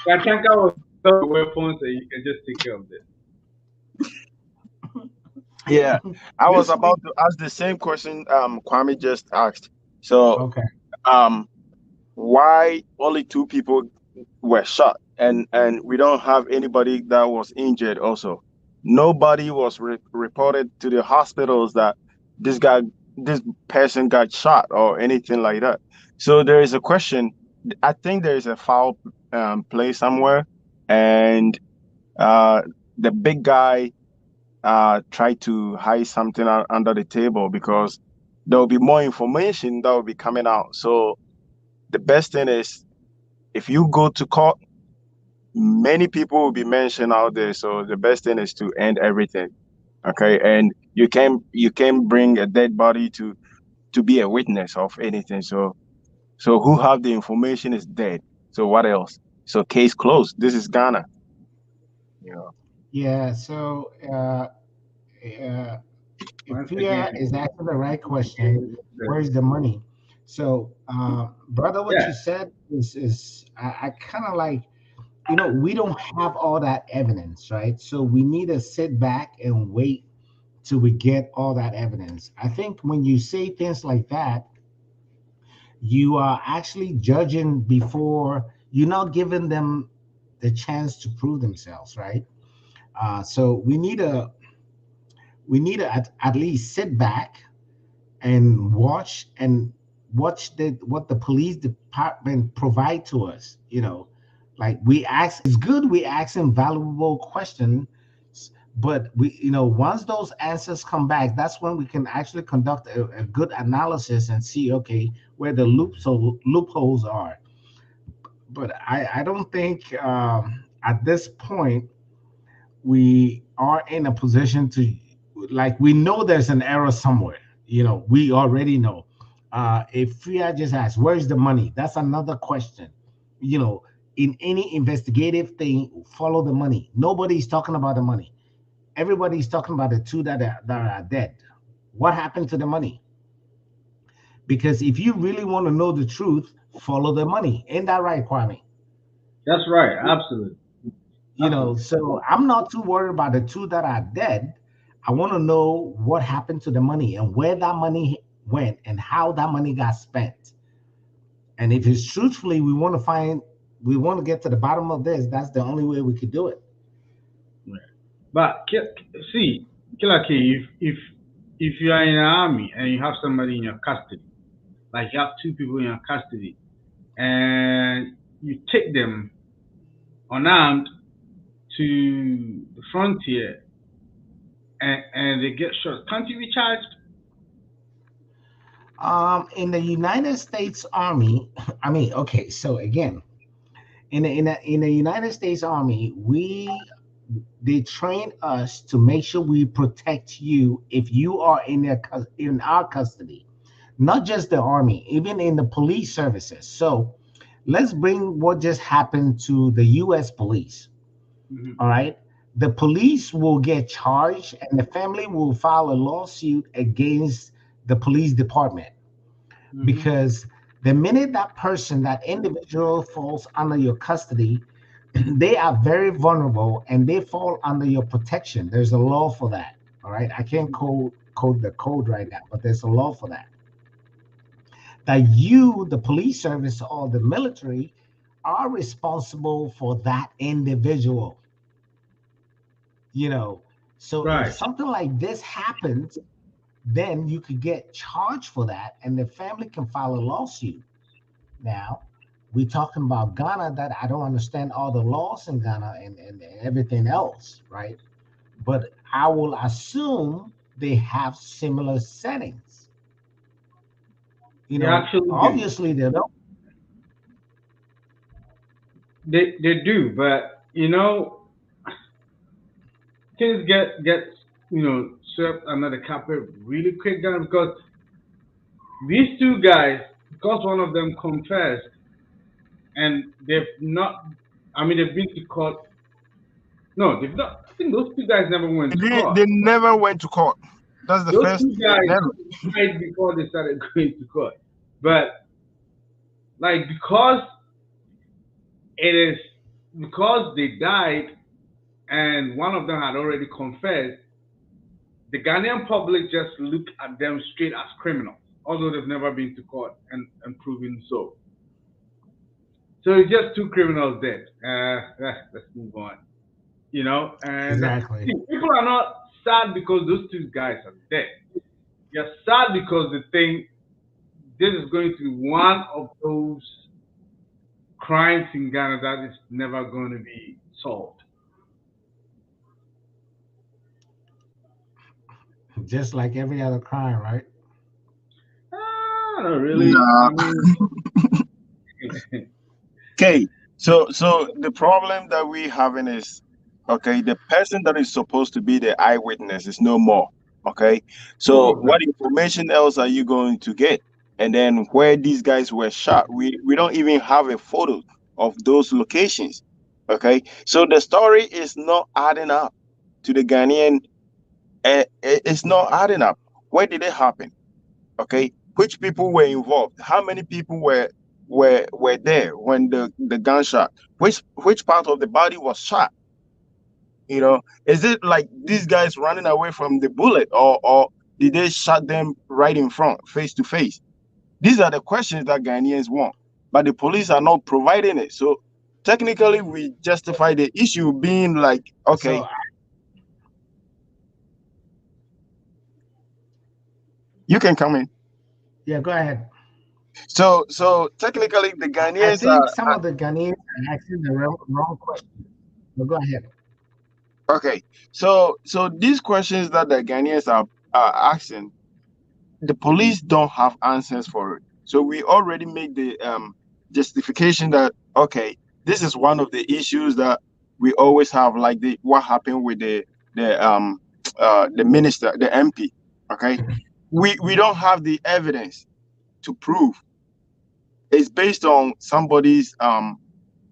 Katanka will sell the weapons, and you can just take care of this. Yeah, I was This week, about to ask the same question Kwame just asked. So, okay. um, why only two people were shot, and we don't have anybody that was injured also? Nobody was reported to the hospitals that this guy, this person got shot or anything like that. So there is a question. I think there is a foul play somewhere, and uh, the big guy tried to hide something under the table because there will be more information that will be coming out. So the best thing is if you go to court, many people will be mentioned out there. So the best thing is to end everything. Okay, and you can bring a dead body to be a witness of anything. So who have the information is dead. So what else? So case closed. This is Ghana. You Yeah, so uh, Once Ifia again, is asking the right question. Where's the money? So, brother, what yeah, you said is I kind of like, we don't have all that evidence, right? So we need to sit back and wait till we get all that evidence. I think when you say things like that, you are actually judging before you're not giving them the chance to prove themselves, right? So we need to at least sit back and watch what the police department provide to us. Like we ask, it's good we ask them valuable questions, But once those answers come back, that's when we can actually conduct a good analysis and see, okay, where the loopholes are. But I don't think at this point we are in a position to, like, we know there's an error somewhere. We already know. If Fia just asks, where's the money? That's another question. You know, in any investigative thing, follow the money. Nobody's talking about the money. Everybody's talking about the two that are dead. What happened to the money? Because if you really want to know the truth, follow the money. Ain't that right, Kwame? That's right. Absolutely. Absolutely. So I'm not too worried about the two that are dead. I want to know what happened to the money and where that money went and how that money got spent. And if it's truthfully, we want to get to the bottom of this. That's the only way we could do it. Right. But see, Killer K, if you are in an army and you have somebody in your custody, like you have two people in your custody, and you take them unarmed to the frontier and they get shot, can't you be charged? In the United States Army, I mean, okay, so again, in the United States Army, they train us to make sure we protect you if you are in our custody, not just the Army, even in the police services. So let's bring what just happened to the U.S. police. Hmm. All right. The police will get charged and the family will file a lawsuit against the police department, Hmm. because the minute that individual falls under your custody, they are very vulnerable and they fall under your protection. There's a law for that. All right. I can't code the code right now, but there's a law for that. That you, the police service or the military, are responsible for that individual. You know, so if Right. something like this happens, then you could get charged for that, and the family can file a lawsuit. Now, we're talking about Ghana, that I don't understand all the laws in Ghana and everything else, right? But I will assume they have similar settings. They actually do. Obviously they don't. They do, but things get swept under the carpet really quick now because these two guys, because one of them confessed and they've not, I mean, they've been to court. No, they've not. I think those two guys never went to court. They never went to court. That's the Those first two thing. They guys never. died before they started going to court. But like it is because they died and one of them had already confessed, the Ghanaian public just look at them straight as criminals, although they've never been to court and proven so. So it's just two criminals dead. Let's move on. And Exactly. people are not sad because those two guys are dead. You're sad because they think this is going to be one of those crimes in Ghana that is never going to be solved. Just like every other crime, right? Not really. Nah. I mean, Okay. So the problem that we having is, okay, the person that is supposed to be the eyewitness is no more. Okay. two So of them. what information else are you going to get? And then where these guys were shot, we don't even have a photo of those locations. Okay. So the story is not adding up to the Ghanaian. It's not adding up. Where did it happen? Okay, which people were involved? How many people were there when the gunshot? Which part of the body was shot? Is it like these guys running away from the bullet, or did they shot them right in front, face to face? These are the questions that Ghanaians want, but the police are not providing it. So technically, we justify the issue being like, okay, So you can come in. yeah, go ahead. So technically, the I Ghanaians think are. some of the Ghanaians are asking the wrong question. But go ahead. Okay, so these questions that the Ghanaians are asking, the police don't have answers for it. So we already make the justification that okay, this is one of the issues that we always have, like the what happened with the minister, the MP. Okay, we don't have the evidence to prove. It's based on somebody's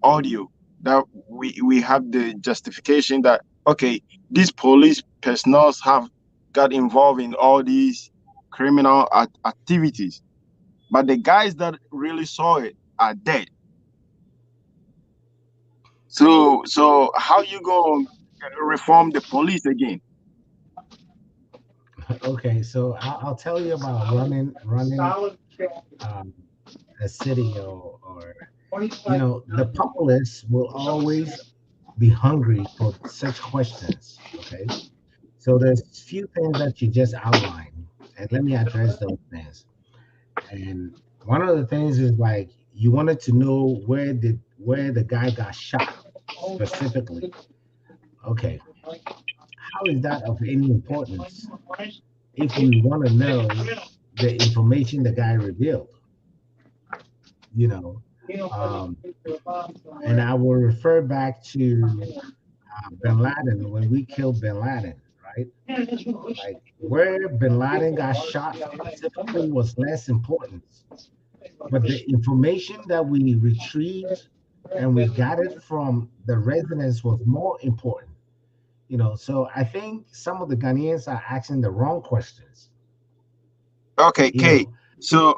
audio that we have the justification that okay, these police personnel have got involved in all these criminal activities, but the guys that really saw it are dead. So how you going to reform the police again? Okay, so I'll tell you about running um, a city, or the populace will always be hungry for such questions. Okay, so there's few things that you just outlined, and let me address those things. And one of the things is like you wanted to know where the guy got shot specifically. Okay, how is that of any importance if we want to know the information the guy revealed? You know, um, and I will refer back to Bin Laden when we killed Bin Laden, right? Like where Bin Laden got shot specifically was less important, but the information that we retrieved and we got it from the residents was more important. So I think some of the Ghanaians are asking the wrong questions. Okay, You Kate. know, So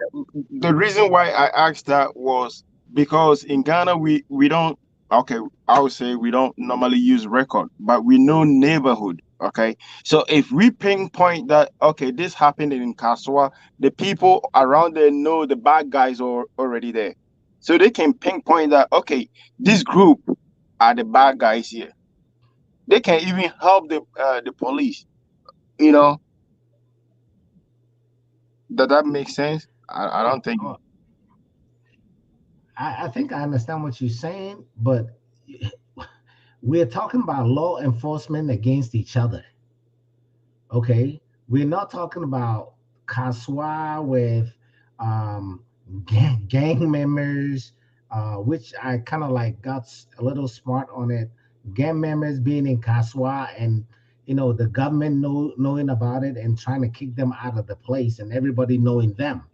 the reason why I asked that was because in Ghana we don't, okay, I would say we don't normally use record, but we know neighborhood. Okay. So if we pinpoint that okay, this happened in Kaswa, the people around there know the bad guys are already there. So they can pinpoint that okay, this group are the bad guys here. They can even help the police, you know. Does that make sense? I don't think. uh, I think I understand what you're saying, but we're talking about law enforcement against each other. Okay, we're not talking about Kaswa with um, gang members, which I kind of like got a little smart on it. Gang members being in Kaswa and the government knowing about it and trying to kick them out of the place and everybody knowing them.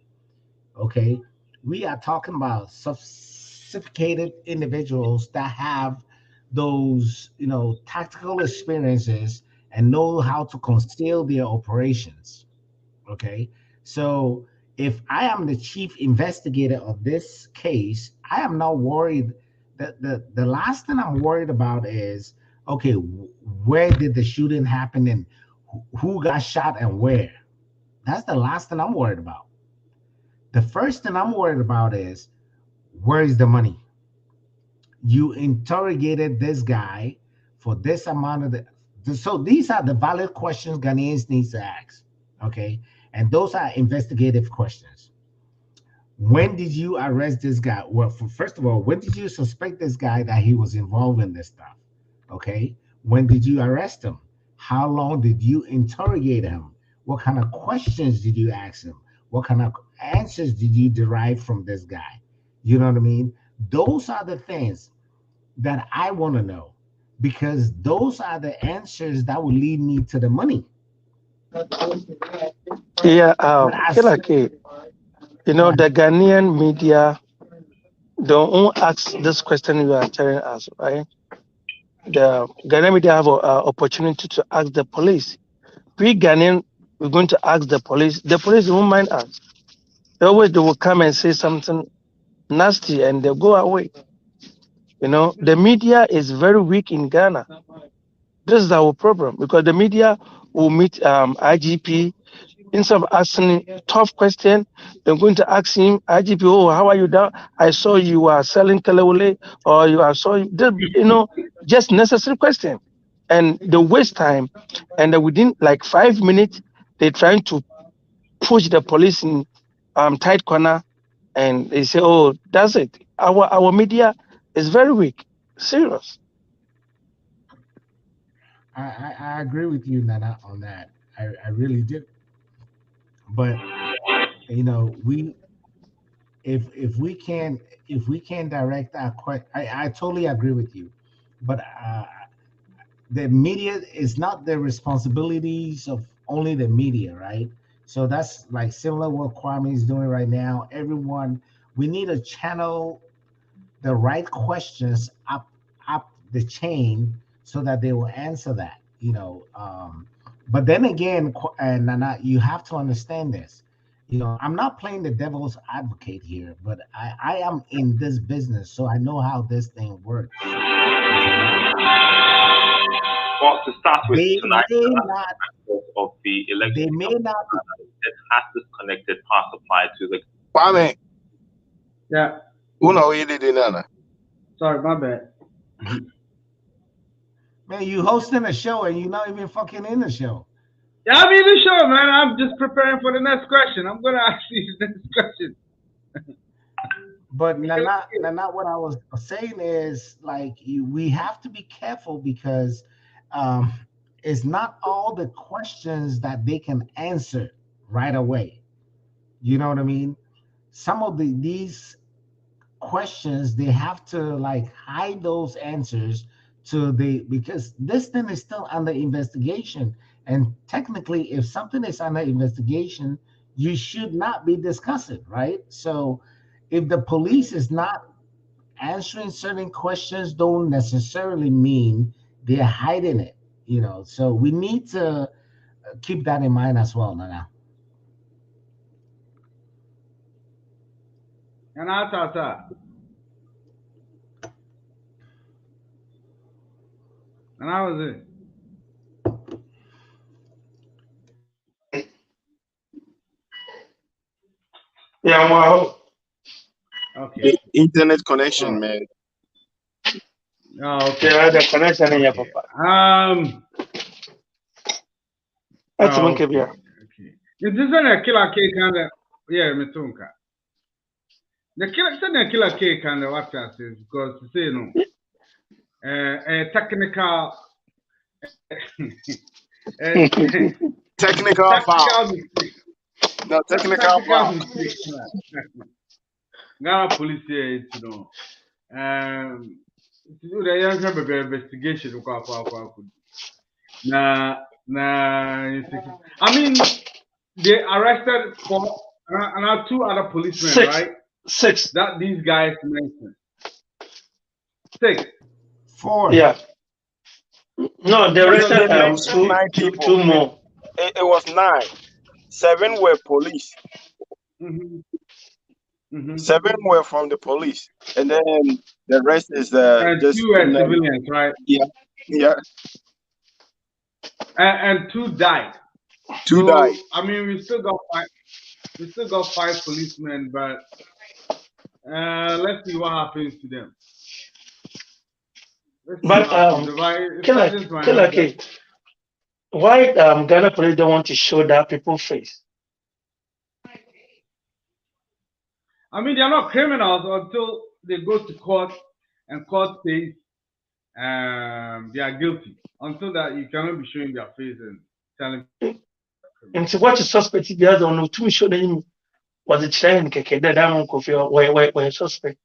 Okay, we are talking about sophisticated individuals that have those tactical experiences and know how to conceal their operations. Okay, so if I am the chief investigator of this case, I am not worried. The last thing I'm worried about is okay, where did the shooting happen and who got shot and where. That's the last thing I'm worried about. The first thing I'm worried about is where is the money? You interrogated this guy for this amount of so these are the valid questions Ghanaians need to ask. Okay. And those are investigative questions. When did you arrest this guy? Well, first of all, when did you suspect this guy that he was involved in this stuff? Okay. When did you arrest him? How long did you interrogate him? What kind of questions did you ask him? What kind of answers did you derive from this guy? You know what I mean? Those are the things that I want to know because those are the answers that will lead me to the money. Yeah, But Killer K, the Ghanaian media don't ask this question you are telling us, right? The Ghanaian media have an opportunity to ask the police. We Ghanaian, we're going to ask the police. The police won't mind us. They will come and say something nasty and they go away. The media is very weak in Ghana. This is our problem because the media will meet IGP. Instead of asking tough question, they're going to ask him, IGP, oh, how are you down? I saw you are selling Kalewale, or you are so just necessary question. And they waste time. And then within like 5 minutes, they're trying to push the police in tight corner and they say, oh, that's it. Our media is very weak. Serious. I agree with you, Nana, on that. I really do. But we if we can direct our question, I totally agree with you. But the media is not the responsibilities of only the media, right? So that's like similar what Kwame is doing right now. Everyone, we need to channel the right questions up the chain so that they will answer that. But then again, and Nana, you have to understand this. I'm not playing the devil's advocate here, but I am in this business, so I know how this thing works. Okay, Well, to start with they tonight, may not of the they electricity may of not be, it has disconnected power supply to the Kwame, Yeah. uno ili dinana. Sorry, my bad. man, you hosting a show and you're not even fucking in the show. Yeah, I'm in the show, man. I'm just preparing for the next question. I'm gonna ask you the next question. But not what I was saying is like we have to be careful because um, it's not all the questions that they can answer right away. You know what I mean? Some of these questions they have to like hide those answers to the because this thing is still under investigation, and technically if something is under investigation you should not be discussing, right? So if the police is not answering certain questions don't necessarily mean they're hiding it, so we need to keep that in mind as well, Nana. And I thought that. And I was it. Yeah, well, Okay. The internet All connection, right. man. Oh, okay. yeah, the connection in your Okay. papa. That's Oh, one okay. kebia. Okay. This is a killer cake and yeah, me too. The killer cake and what that is because you say no. A technical a Technical foul. tactical mistake. No, technical Tactical foul. mistake. Ghana police here, the young have investigation. Na I mean, they arrested for another two other policemen, Six. right? Six. That these guys mentioned. Six. Four. Yeah. No, they They arrested mentioned two, 9 two, people. two more. It was 9. 7 were police. Mm-hmm. Mm-hmm. 7 were from the police, and then the rest is And just two were men. civilians, right? Yeah, yeah. And two died. 2 died. So I mean, we still got five. We still got five policemen, but let's see what happens to them. Let's see what But happens. If Killer sergeants might Killer have that. K, why Ghana police don't want to show that people face? I mean, they're not criminals until they go to court and court says they are guilty. Until that, you cannot be showing their face and telling. And so what is suspect if there's no two show them was it trying to that down coffee or where suspect?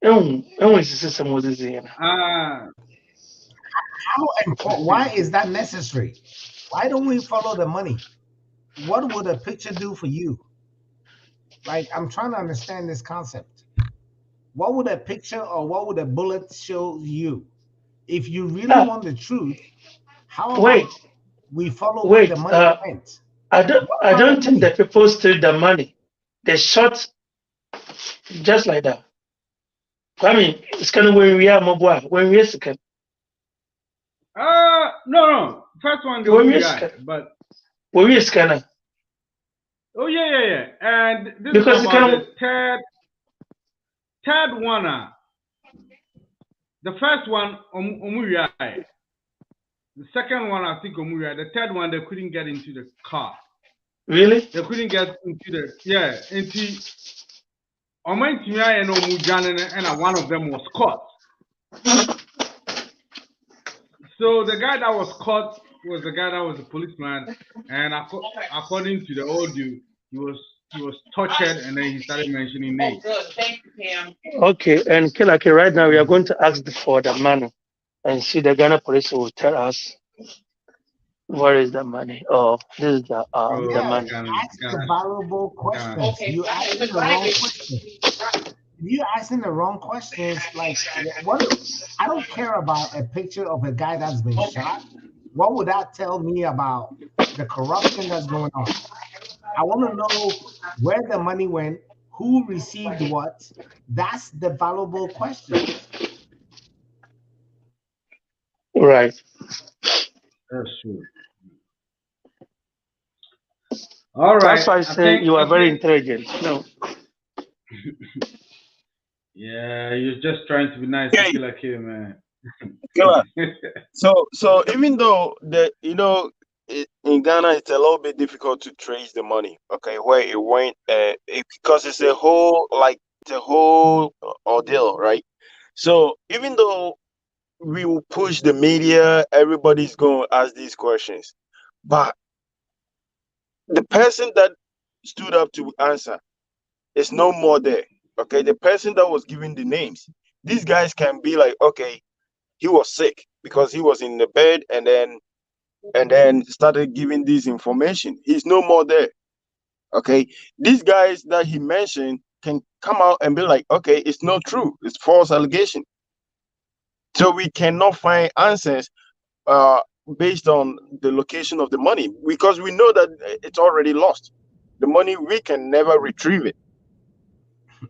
And is the system was this Ah, How and why is that necessary? Why don't we follow the money? What would a picture do for you? Like, I'm trying to understand this concept. What would a picture or what would a bullet show you? If you really want the truth, how wait, about we follow where the wait, money went? What I about the don't think money? that people steal the money. They shot just like that. I mean, it's kind of when we are mobile, when we are second. no. First one they When will we are die, second. but When we are scanner. oh yeah. And this Because is you about can the third one. The first one Omuya. The second one I think Omuya. The third one they couldn't get into the car. really? They couldn't get into into Omantimia and Omujan and one of them was caught. So the guy that was caught was the guy that was a policeman, and according to the audio, he was he was tortured, and then he started mentioning names. Okay, and Kilaki, right now we are going to ask for the money and see the Ghana police will tell us where is the money. Oh, this is the Oh, Yeah, money. ask the valuable Ghana. questions. You asking the wrong questions. You asking the wrong questions. Like what? I don't care about a picture of a guy that's been shot. What would that tell me about the corruption that's going on? I want to know where the money went, who received what. That's the valuable questions. Right. That's true. All That's right. why I I say think you are I very think intelligent. No. yeah, you're just trying to be nice to Okay, kill a kid, man. killer. So even though in Ghana it's a little bit difficult to trace the money, okay, where it went, because it's a whole ordeal, right? So even though we will push the media, everybody's going to ask these questions, but the person that stood up to answer is no more there. Okay, the person that was giving the names, these guys can be like, okay, he was sick because he was in the bed, and then started giving this information. He's no more there. Okay, these guys that he mentioned can come out and be like, okay, it's not true, it's false allegation. So we cannot find answers uh, based on the location of the money because we know that it's already lost. The money, we can never retrieve it.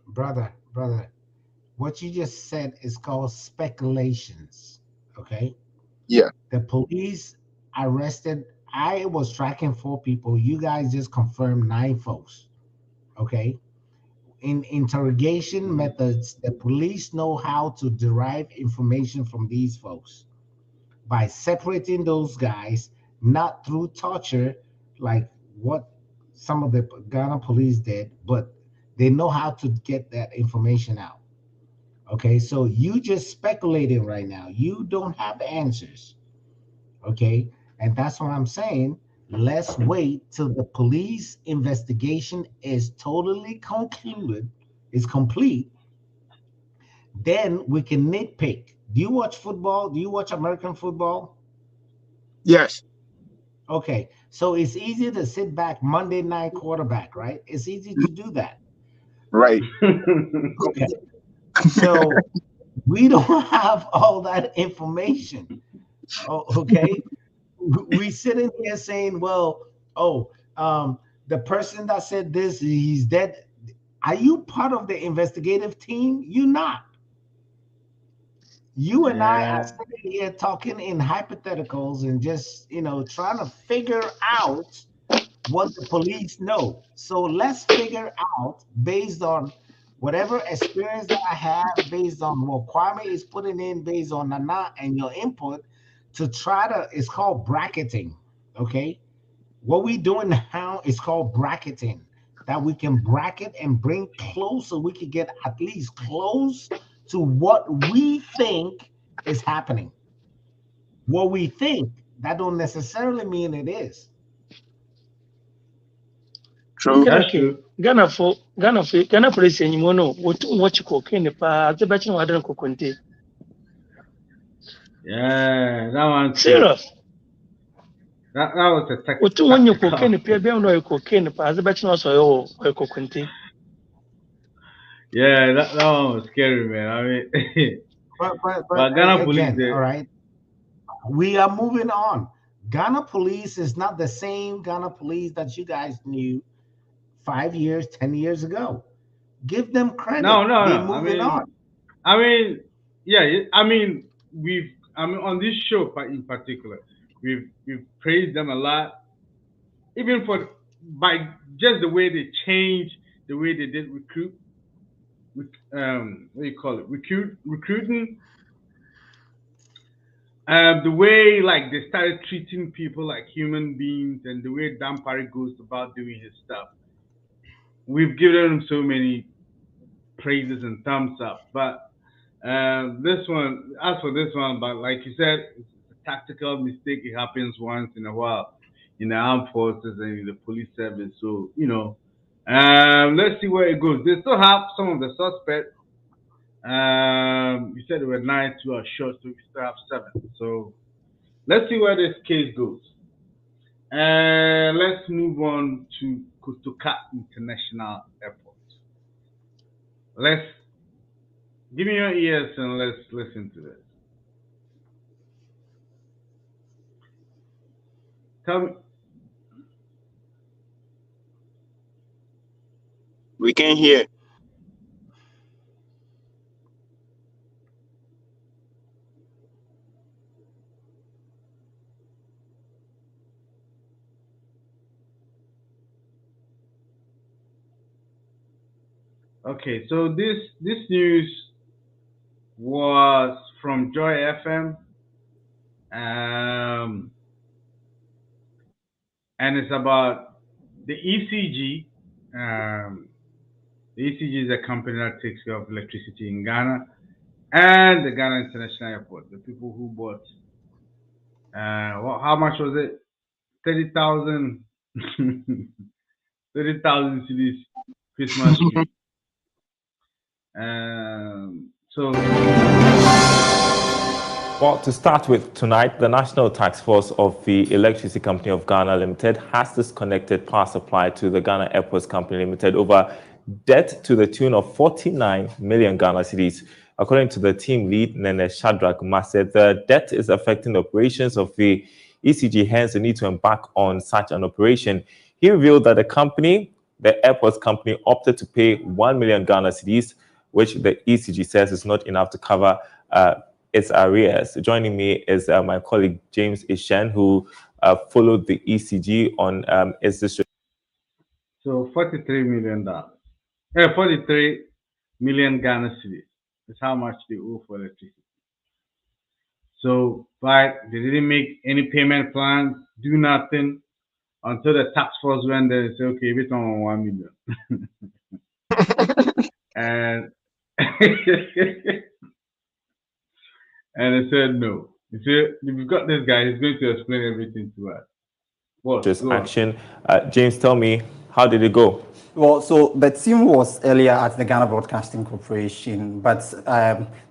Brother, what you just said is called speculations. Okay. Yeah. The police arrested, I was tracking 4 people. You guys just confirmed 9 folks. Okay. In interrogation methods, the police know how to derive information from these folks by separating those guys, not through torture, like what some of the Ghana police did, but they know how to get that information out. Okay, so you just speculating right now. You don't have the answers. Okay, and that's what I'm saying. Let's wait till the police investigation is totally concluded, is complete. Then we can nitpick. Do you watch football? Do you watch American football? Yes. Okay, so it's easy to sit back Monday night quarterback, right? It's easy to do that. Right. Okay, so we don't have all that information. Oh, okay, we sitting here saying, well, oh, the person that said this, he's dead. Are you part of the investigative team? You're not. You and I are Yeah. sitting here talking in hypotheticals and just, trying to figure out what the police know. So let's figure out based on whatever experience that I have, based on what Kwame is putting in, based on Nana and your input, to try to, it's called bracketing. Okay. What we doing now is called bracketing. That we can bracket and bring close so we can get at least close to what we think is happening. What we think, that don't necessarily mean it is. True. That's Kilaki, true. Ghana police and you know what you cocaine pa the betting water coconte. Yeah, that one too. Serious. That was a What you want your tactical. cocaine, pay be on your cocaine pa the betting also your coconte. Yeah, that one was scary, man. I mean, But but Ghana police, again, all right, we are moving on. Ghana police is not the same Ghana police that you guys knew 5 years, 10 years ago. Give them no, credit. no, They no. moving on. I mean, yeah. I mean, I mean, on this show in particular, we've praised them a lot, even for by just the way they changed the way they did what do you call it, recruiting, the way like they started treating people like human beings, and the way Dan Parry goes about doing his stuff. We've given him so many praises and thumbs up, but this one, as for this one, but like you said, it's tactical mistake. It happens once in a while in the armed forces and in the police service. So let's see where it goes. They still have some of the suspects. You said there were 9, 2 are shot, so we still have 7. So let's see where this case goes. Let's move on to Kotoka International Airport. Let's give me your ears and let's listen to this. Tell me. We can hear. Okay, so this news was from Joy FM, and it's about the ECG. The ECG is a company that takes care of electricity in Ghana, and the Ghana International Airport. The people who bought, how much was it? 30,000, 30,000 cities Christmas tree. So Well, to start with, tonight, the National Task Force of the Electricity Company of Ghana Limited has disconnected power supply to the Ghana Airports Company Limited over debt to the tune of 49 million Ghana cedis. According to the team lead, Nene Shadrach Maset, the debt is affecting the operations of the ECG, hence the need to embark on such an operation. He revealed that the airports company, opted to pay 1 million Ghana cedis, which the ECG says is not enough to cover its arrears. Joining me is my colleague James Ishen, who followed the ECG on its district. So $43 million. 43 million Ghana cedis is how much they owe for electricity. So, but they didn't make any payment plans, do nothing until the task force went there and said, okay, we don't want 1 million. And and they said no. He said, we've got this guy, he's going to explain everything to us. What? Just action. James, tell me, how did it go? Well, so the team was earlier at the Ghana Broadcasting Corporation, but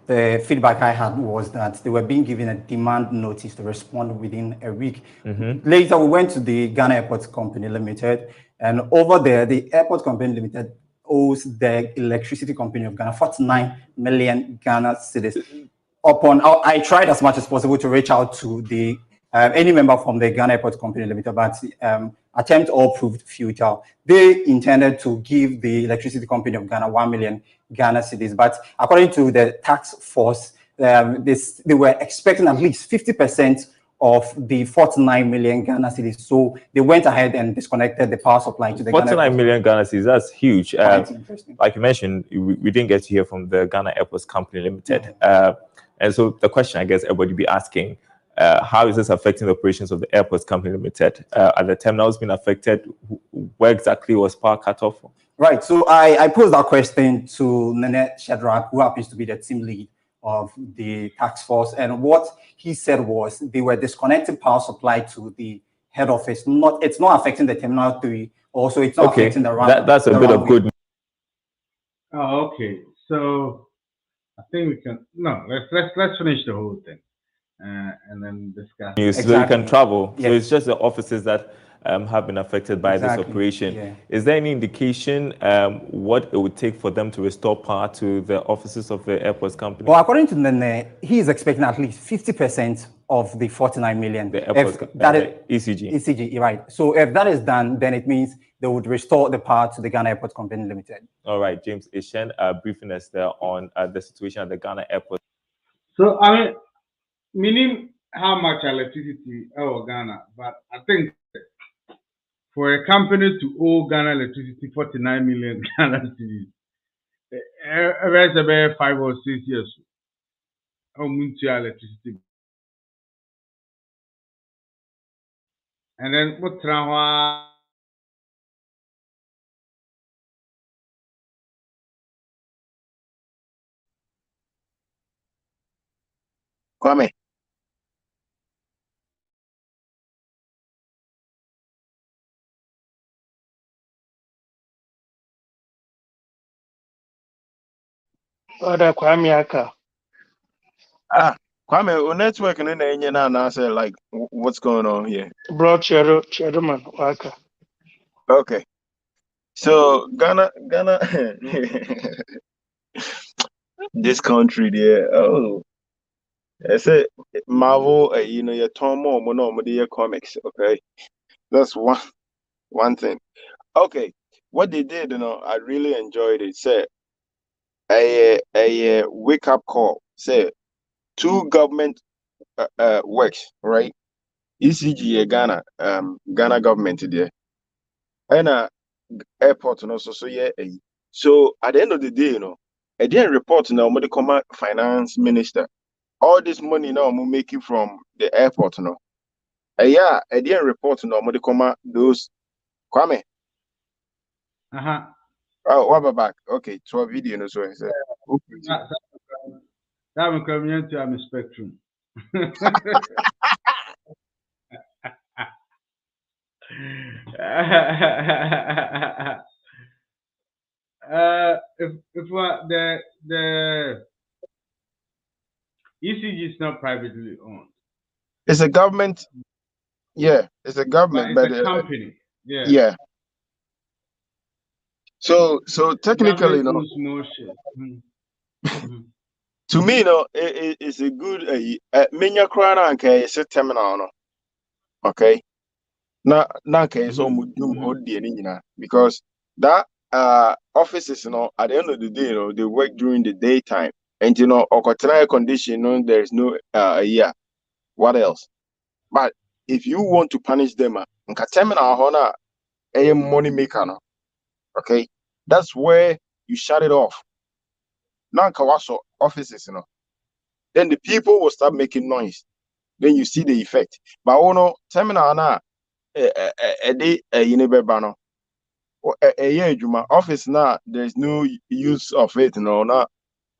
the feedback I had was that they were being given a demand notice to respond within a week. Later, we went to the Ghana Airports Company Limited, and over there, the Airport Company Limited owes the Electricity Company of Ghana 49 million Ghana cedis. I tried as much as possible to reach out to the any member from the Ghana Airport Company Limited, but attempt all proved futile. They intended to give the Electricity Company of Ghana 1 million Ghana cedis, but according to the tax force, they were expecting at least 50% of the 49 million Ghana cedis. So they went ahead and disconnected the power supply to the 49 million Ghana cedis, that's huge. Interesting. Like you mentioned, we didn't get to hear from the Ghana Airports Company Limited. And so the question I guess everybody be asking, how is this affecting the operations of the Airports Company Limited? Are the terminals being affected? Where exactly was power cut off? Right. So I posed that question to Nene Shadrach, who happens to be the team lead of the task force. And what he said was they were disconnecting power supply to the head office. It's not affecting the terminal 3. Also, it's not affecting the run. That's a bit of good news. Oh, okay. So I think we can let's finish the whole thing. And then discuss. Exactly. So you can travel. Yes. So it's just the offices that have been affected by this operation. Yeah. Is there any indication what it would take for them to restore power to the offices of the airports company? Well, according to Nene, he is expecting at least 50% of the 49 million. The airports, ECG. ECG, right. So if that is done, then it means they would restore the power to the Ghana Airport Company Limited. All right, James Ishen, briefing us there on the situation at the Ghana Airport. So, I mean, meaning how much electricity owe Ghana, but I think for a company to owe Ghana electricity 49 million Ghana cedis, it's about 5 or 6 years. Electricity. And then what Kwame. Other Kwame Aka. Kwame, your network and then I say like what's going on here? Bro Cheruman Waka. Okay. So Ghana this country there. Oh, I say Marvel, your Tom more no comics, okay? That's one thing. Okay. What they did, I really enjoyed it. Say a wake up call. Say two government works, right? ECG Ghana, Ghana government there. And airport and also so yeah. So at the end of the day, I didn't report now what the finance minister. All this money now I'm making from the airport, yeah, I didn't report now what the those Kwame. Oh, what about back? Okay, 12 video no so I said. That will come into a spectrum. If what the ECG is not privately owned, It's a government, yeah, it's a but government, it's but a company. Yeah. yeah. So The technically, government owns more shares. to me, it's a good minya krana and it's a terminal, okay. Na okay, so mudum because that offices, at the end of the day, they work during the daytime, and or condition, there's no yeah. What else? But if you want to punish them, nka terminal hona a money maker, okay, that's where you shut it off. Now, kawaso offices, then the people will start making noise. Then you see the effect. But terminal na office now there's no use of it, na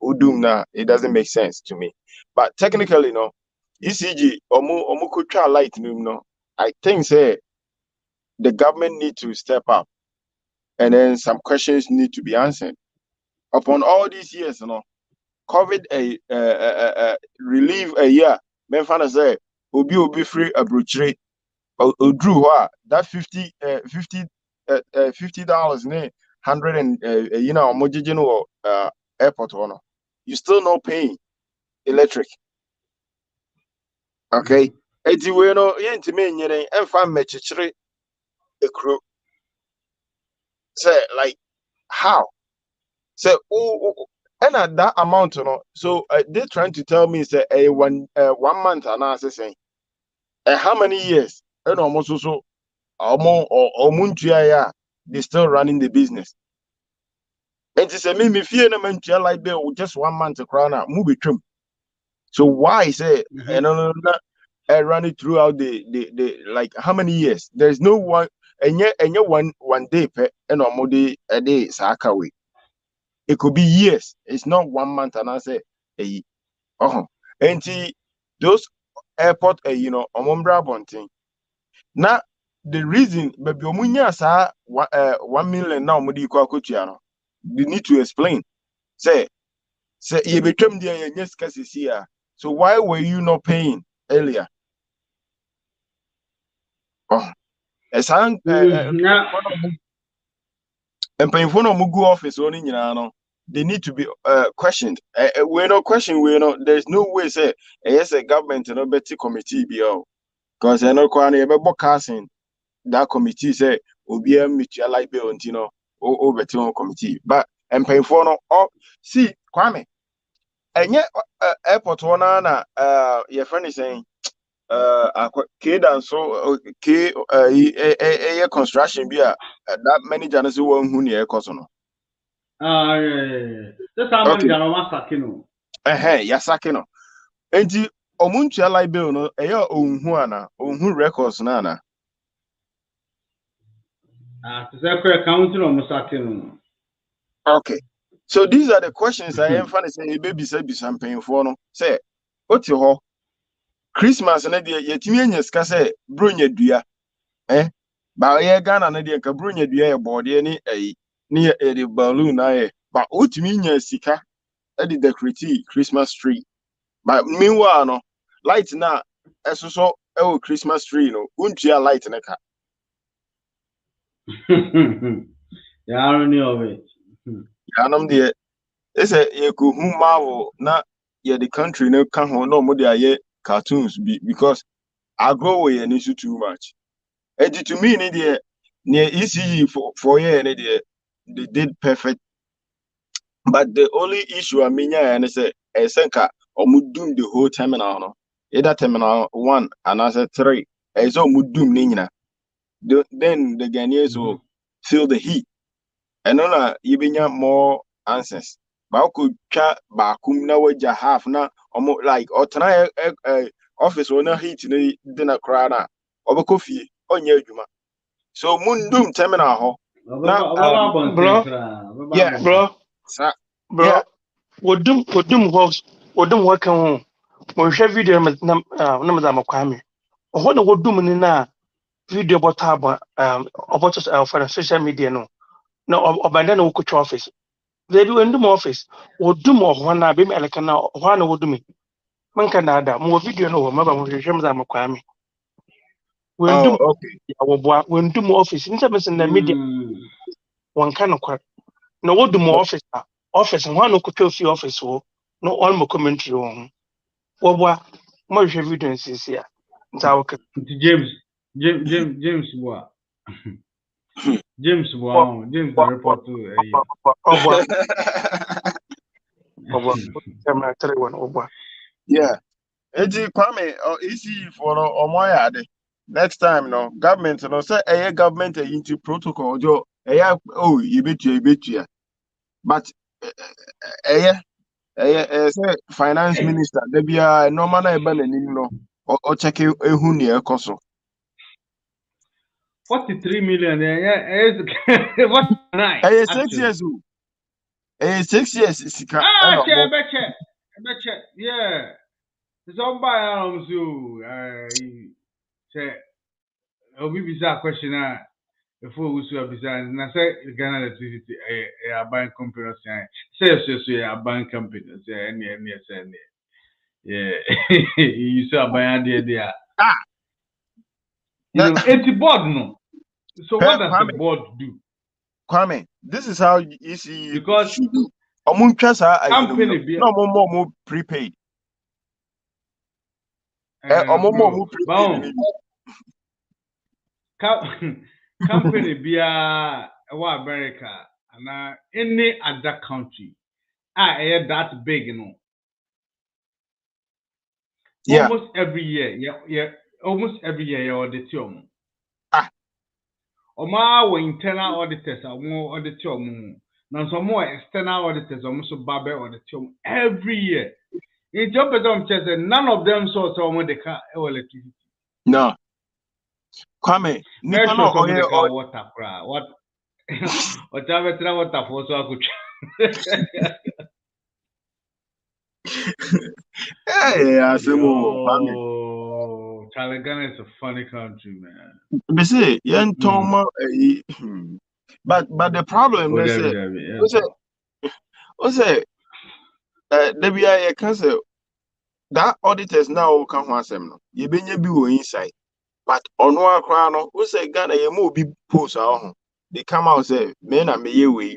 udum na it doesn't make sense to me. But technically, ECG omu could try light, I think say the government need to step up, and then some questions need to be answered. Upon all these years, COVID relieve a year. Men fan say obi free abrochire drew that $50 ne 100 and airport one. You still not paying electric. Okay. Eti we no yenti me nyere emfa mechichire ekro. Say like how? Say and at that amount, so they trying to tell me say a 1 month and I say how many years? And almost so they still running the business. And say me fear na man like bill just 1 month to crown out move it. So why say and run it throughout the like how many years? There's no one and yet one day and a day saka way. It could be years. It's not 1 month and I say and those airport omombra bonting. Now the reason baby omunya sa 1 million now mudi kwa kotua they need to explain. Say you betwem there yes here. So why were you not paying earlier? And paying no mugu office only they need to be questioned. We're not questioning. There's no way say yes a government no better committee be all because I know quite a casting that committee say obi mutual like bill or better committee. But and paying for no see Kwame and yet airport one your friend is saying K and so K construction be that many janus one who near Cosono. Yeah. That's how many Janoma Sakino. Yasakino. And the Omuntia like bill no own records nana. To say counting on Musakino. Okay. So these are the questions I am funny saying baby said be some paying for no. Say, what's your Christmas and yetimian scase brunya dua. But yeah, Ghana and the Cabrunya dua board any near the balloon. But what mean sika the decorate Christmas tree. But meanwhile, no light na so Christmas tree no untia light na ka. The irony of it. Yanam de it's a you could marvel na yeah the country no can no more there cartoons because I grow away and issue too much. And to me near ECE for year they did perfect. But the only issue I mean and it's a senka or mudum the whole terminal no. Either terminal 1 and as a 3 as all mudum nina. Then the Ghanaians will feel the heat. And no you be more answers. But could chat bakum na waja half na almost like or try office owner heat in dinner crana or coffee on your juma. So mundum terminal Bro, yeah, bro, sir. bro. Wodum work home. When share video na madam Kwame. Oh no wodum ni na video about about social media no. No obanda na wokuch office. They do endum office. Wodum ho na be me alaka na ho na wodum. Man kan ada mo video no maba mo share madam Kwame. Oh, Wendum okay. ya woboa wendum office. Nta be na media one kind of no wodum office ho na wokuch fi office wo. No all mo commentary on. Woboa mo share video nsisi a. Nta wo James Boa. James Boa. James the reporter. Yeah. Kwame easy for Omoya. Next time, no government, no say a government into protocol, Joe. Oh, you bet you. But say finance minister, there be a no man no or check who near Koso. 43 million. What night? 6 years old. 6 years, Sika. Check. Yeah. It's on by say, we be a question before we saw bizarre. And I say, Ghana electricity, a buying company, say, a buying company, say, any, yeah, you saw a buying idea. You know, it's a board, no. So what does the board do? Kwame, this is how you see because company no more prepaid. More prepaid. Company be America and any other country. That big, you know. Yeah. Almost every year, almost every year you audit your Oma internal auditors are more audit your now some more external auditors almost barber audit every year. In job none of them saw someone they can electricity. No. Kwame, water what whatever water for so I could yeah, Ghana is a funny country, man. They say, but the problem is, cancel that auditors now can want them. You be inside, but on one crown, who say Ghana, you move be post they come out say, men are me way.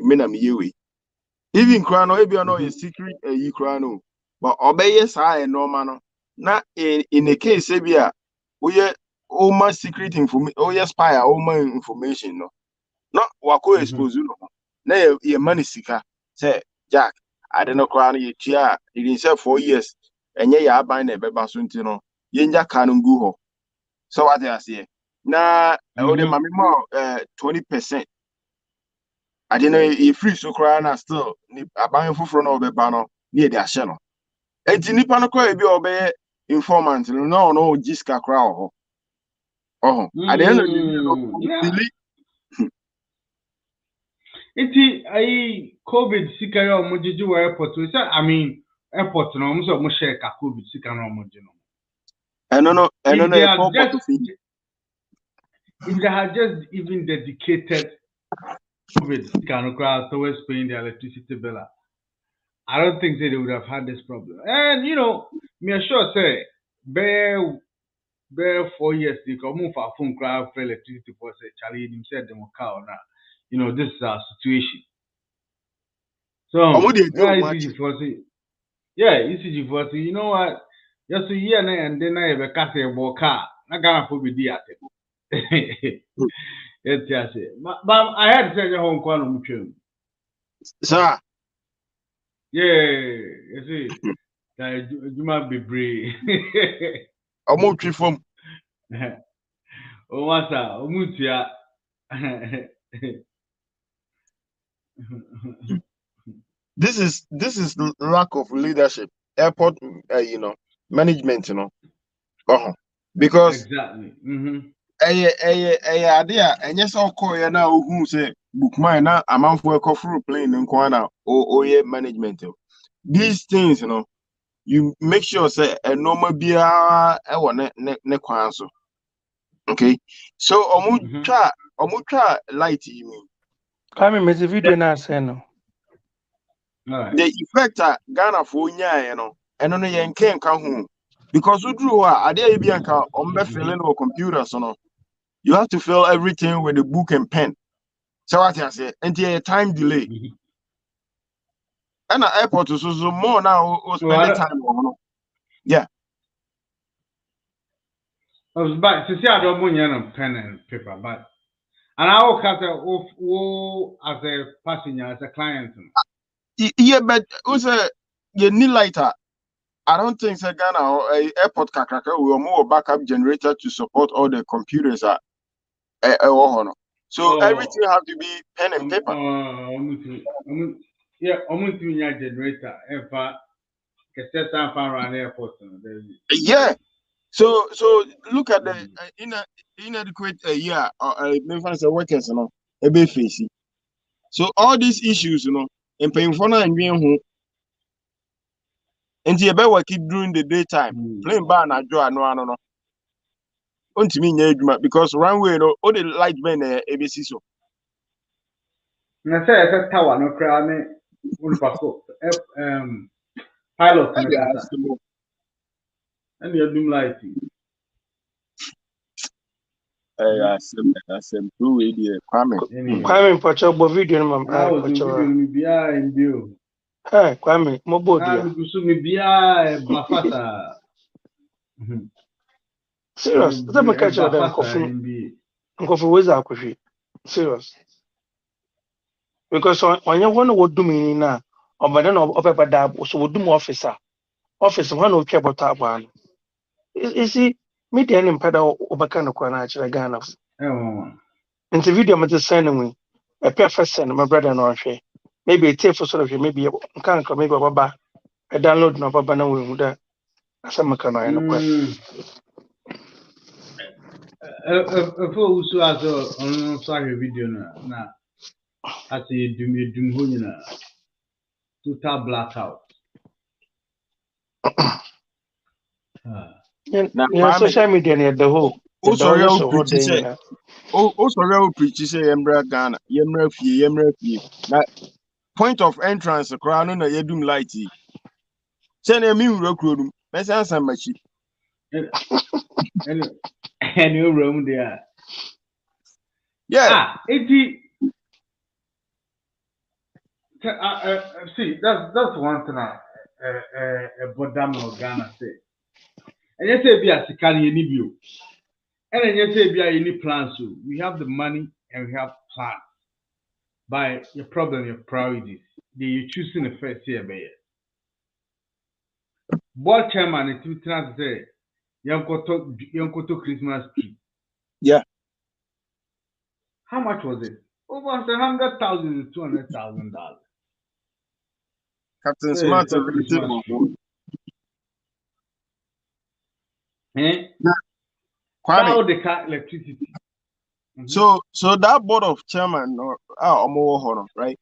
Even crown, if you know a secret, you crown, but obey yes, I no man. Not in a case, Sabia, we are all my secret information, oh, yes, spy all my information, no. Not wako expose you, no. Nay, your money seeker, say, Jack, I don't know, crown you, chia, it is 4 years, and ye are buying a baby soon, you know, Yenja can't go. So what I say, now, I owe them 20%. I didn't know if free so crying still, a buying for front of the banner near their channel. And Tinipano could be obey informant, no, Jiska crowd. Oh, at the end of the day, it's COVID sikaya omojiju airport. I mean, airport no almost almost share COVID sikana omojino. If they had just even dedicated COVID sikana crowd towards paying the electricity bill, I don't think they would have had this problem. And you know, me sure say bear 4 years they come move for phone crowd for electricity for say Charlie him said them cow now. You know, this is our situation. Omo So dey do yeah, omo achi. ECG for say yeah, ECG for say, you know what? Just a year and then I have a car say car. I gotta put with the at it. It's just it. But I had to send you home quantum. Sir, Yeah, you see. You might be brave. omo twi from. Oh, what's that? Oh, Mutia. This is lack of leadership. Airport, you know, management, you know. Because Exactly. Mm-hmm. ade a enye se okoye na ohu se bookman na amanfo ekofuru plane nko na oye management. These things, you know, you make sure say a normal bia e wo ne kwan so. Okay? So Mm-hmm. omu twa light you mean. Kwame, me the video na say no. All right. The effect Ghana for nyae no eno no yen ken ka ho because udru a ade a bi anka ombe filling or computer so no you have to fill everything with a book and pen. So what I say until a time delay. Mm-hmm. And at airport so more now or Well, spending time on no. Yeah. I was back to see I don't want pen and paper, but and I will cut as a passenger, as a client. Yeah, but also you need lighter. I don't think say Ghana or airport kakraka will more backup generator to support all the computers so Oh, everything have to be pen and paper. yeah, almost doing your generator. In fact, get set up around airport. Yeah. So look at the inadequate yeah workers, you know, a bit facing. So all these issues, you know, in paying for and being and you better work it during the daytime. Playing bar and draw no. Untimi nya adwuma because runway no all the light men ABC so. Na say ese tower no kra ne unipa ko pilot I no be kasa. ask you. And you doom light. Asem two way there Kwame. Anyway, Kwame Pocho bo video no mam I was doing video Pocho. mi bia in bio. Hey, Kwame, mo bo Na dia. mi kusu mi bia bafasa. Serious. That me catch them Bafasa kofu in bi. kofu weza akwafi. Serious. Because on your one would do me na obada na opepa da so would do officer. Office one no care about that one. You see, me the any pada obaka no kwa na achira Ghana. Eh Nti video me just send me. A perfect send my brother no hwe. Maybe a tape for sort of maybe can maybe baba a download no baba na we that asama kana no kwa. if usu aso on so ahwe video na ati dum ho nyina total blackout. Na Yeah, Kwame social media near the whole. o The sorry just o a whole preach day. say o sorry o preach say yemra Ghana yemra fie na point of entrance kra no na yedum light yi. Say na mi wura kro dum. Mesa ansam machi. And you room there. Yeah. Iti. See, that's one thing Bodam or Ghana say. And you say be a sikani any view. And you say be a any plans. So we have the money and we have plans. By your problem, your priorities. You choosing the first year, baby. Board chairman, it's two things say. Yankoto Christmas tree. Yeah. How much was it? Over 100,000 to $200,000. Captain So you Smart talk Christmas tree. Eh? Kwame. How the car electricity. So that board of chairman right?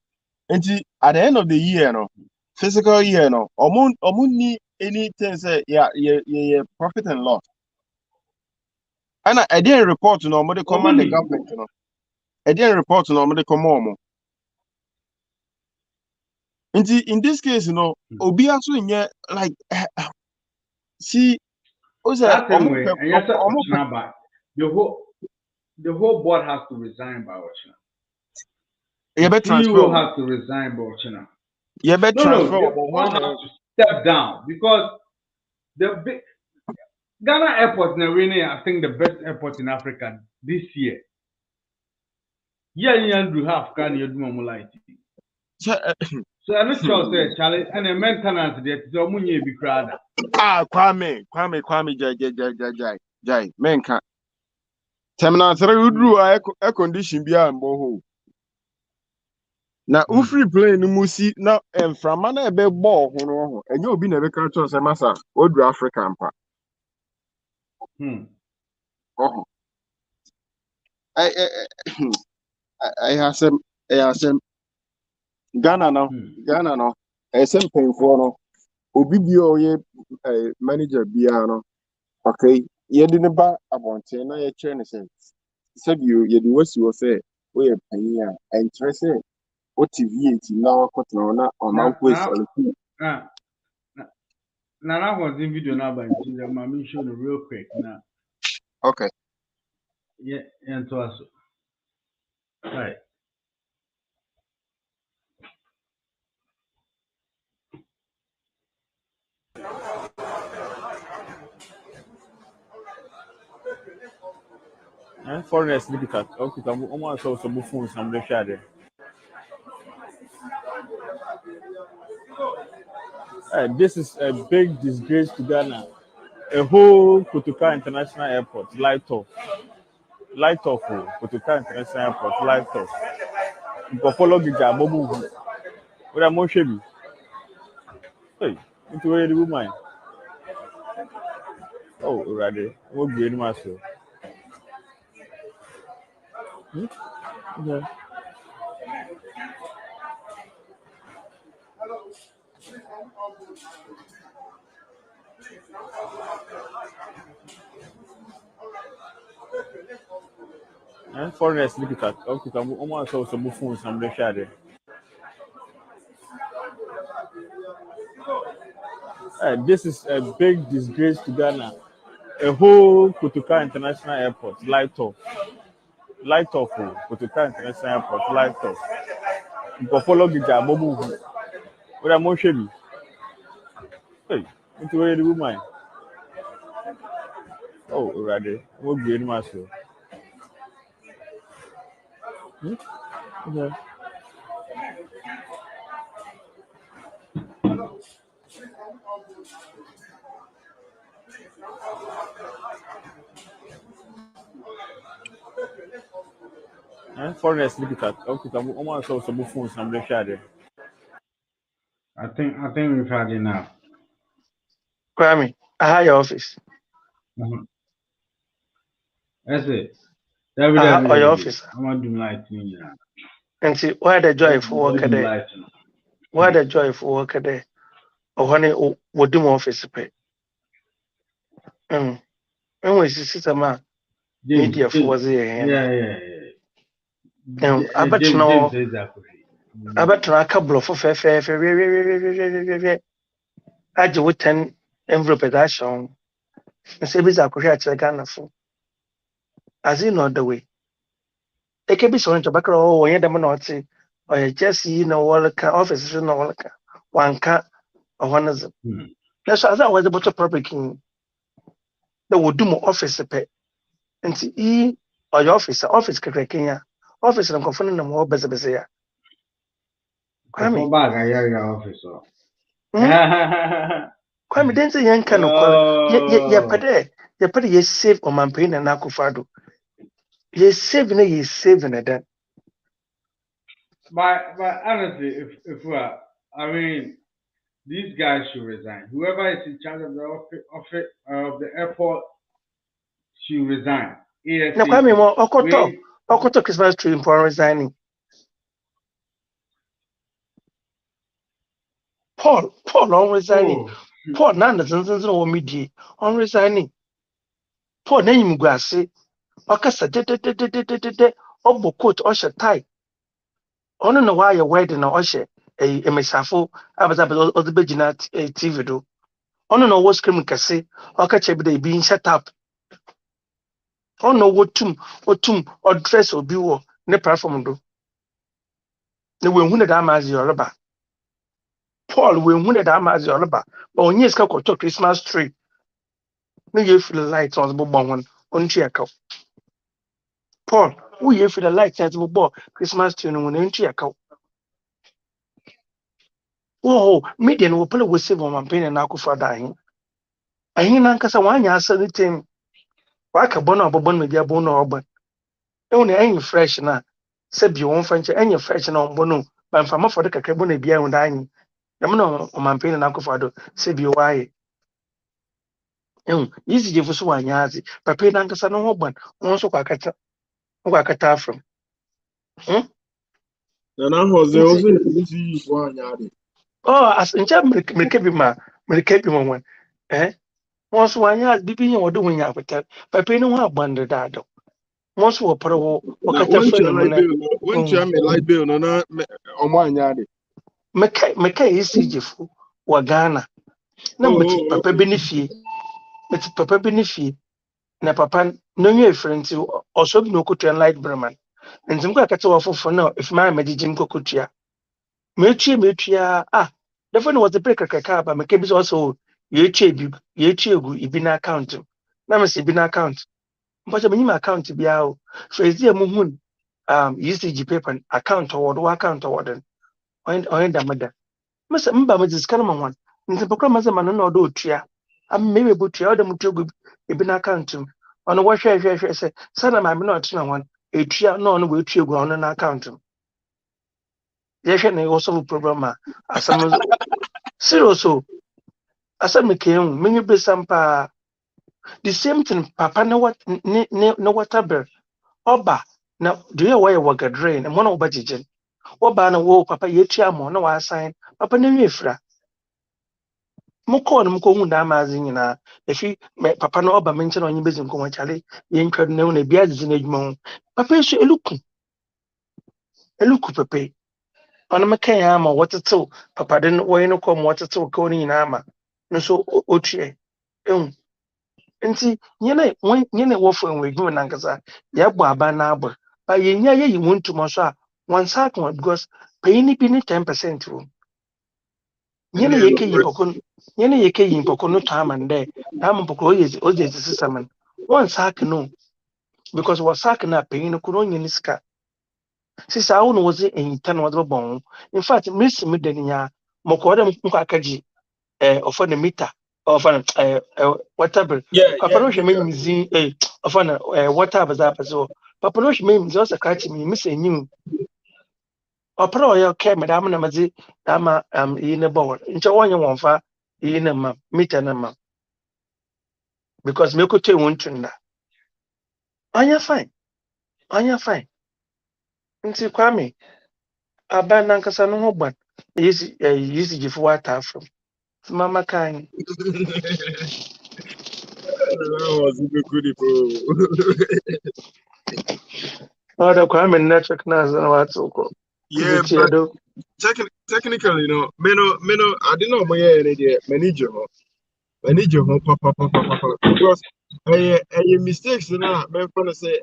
And at the end of the year, no, fiscal year, no, need anything say yeah, profit and loss. And I didn't report to nobody command the government, you know. I didn't report to nobody come on. In this case, Obi also in like see what's that? That same way, and yes, but the whole board has to resign by Ochina. You The better transfer. CEO has to resign by Ochina. You better transfer. The board has to step down because the big Ghana airport in Arena, I think the best airport in Africa this year. Yeah, you have can you do more like so I'm not sure say Charlie and the maintenance there to munye bi krada. Kwame, jai. Menka. Terminal 3 udru air condition bi am boho. Na ufree plane no musi na emframa na ebe ball ho no ho. Enye obi na ebe ka cho say masa odru Africa mpa. Oh. I have some Ghana no. Some painful no. Obi bi oye manager bia no. Okay, ye didn't ba abonte na ye chere ne say said you ye do what you say we are paying and interest what TV na wakotna na on quiz Now was in video now by the mommy show the real quick now. Okay. Yeah, and to us. Right. Foreigners look at okay, I'm almost also buffoon some shade. This is a big disgrace to Ghana. A whole Kotoka International Airport, light off, Kotoka International Airport, light off. You follow the job, what I'm more hey, into where the woman. Oh, rather, what grade master? Okay. Foreigners look at okay, I'm almost also buffoon some shade. This is a big disgrace to Ghana. A whole Kotoka International Airport, light off, Kotoka International Airport, light off. You follow the job, what I'm more hey, into where the woman. Oh, rather, what grade master? Okay. Foreigners look at okay, I'm almost also buffoon some shade. I think we've had enough. Kwame, I have your office. That's it. Or your office. I'm not doing light. And see why the joy for work there. Why the joy for work there? Or when it would do office pay. And when she sits a man, media for was here. Yeah. I bet no. I bet no a couple of fair. I do with 10 envelope that shown. And say, Biz, I could hear Ghana for. As in not the way. It can be so in tobacco or any them not say, or just what office is no one cat or one is. That's as I was about to property king. They would do more office pay. And see, or your office Kenya. Office and confirming them more business here. Kwame bag I hear your officer. Kwame didn't say young can call ye put ye save on my pain and Nakufado. Ye saving it, ye saving it then. But honestly, if we are, I mean, these guys should resign. Whoever is in charge of the office of the airport should resign. Now, Kwame, Okoto Christmas tree for resigning. Paul on resigning. Paul Nanders or media on resigning. Paul name grassy. Okasa de obo coat osha tie. On no why your wedding or osha. a mesafo abazaba o de begina TV do ono no wo screen kase o ka che be bi shut up ono wotum o dress obi wo ne platform do ne we hu ne da amazi yoruba Paul we hu ne da amazi yoruba but onye ska ko to Christmas tree ne ye feel light on bo bon on tia ka Paul who ye feel light on bo Christmas tree no on tia ka oh media no pele we save on campaign na akufo da ahin na nkasa wanya asa ne tem waka bono obobon me bia bono oban e wona enyi fresh na se bi won fanche enyi fresh na ombono ba mfama fo de kakra bono bia hu da anyi dem no o campaign na akufo do se bi waye yisi je fusu wanya azi papa na nkasa no ho ban won so kwa kata from na hoze also you for anyade oh as ncha mereke bi mo wan won so wanya bibi nya wodo hu nya kwata papa no ho agbande da do won so wo pro wo na kata one friend chair mu light na bill no one chair me light bill no na omo anyade meka yisi je fu wa Ghana na meti oh papa bi ne fie meti papa bi ne fie na papa no nwe efrenti oso bi no kutua light breman ntim kwa kata wafofo na if my magigim kokutua metua the phone was the break kaka ba meka bi so also ye tue gu ibi na account na me se bi na account mpacha me nyima account bia o so ezi mu hun UCG paper account award on damada mese mba me diskana ma wan nti pokra ma se ma no do otua am me be botua o de mutua gu ebi na account m ono wo hwe se sana ma me na otena wan etua na ono we etua gu ono na account m ye hwe na wo solve problem a asam serious o asam me kan me nyi besampa the same thing papa na what ne water bill oba na do you why wa gadre na mo na obajeje oba na wo papa ye tua mo na wa assign papa na nwi efra mukọ no mukọ hu da maazi nyina efi papa no oba menche na onye bezi nko chale ye ntwa no na bia zizi na adwuma ho papa eso eluku pepe ona meka ya ama wotetew papa de no wo no kom wotetew ka oni nyina ama no so otue ehun nti nyene wo fo enwe adwuma na nkasa ya gbo aba na abo ba ye nya ye yi wontum so a one second because pay ni bi ni 10% wo nyene yeke yi mpoko no tama nde na mpoko oje system one sack no because was sack na pay no kuno nyene ska sisa awu no was in tan was bon in fact miss me den nya moko dem mko akaji ofo na meter ofo whatever papa no hwe me mzi ofo na water baza bazo papa no hwe me mzi o sakati me miss enyim opera oya ke madam na mazi dama yi ne bawo nche wonye wonfa yi ne ma meter na ma because me ko te won tunda anya fine nti kwame aba na nkasa no ho gban yisi jifu wata from mama kan that was super good bro oda kwame network na zana watu ko yeah but technically me no I didn't know my manager papa because mistakes na me gonna say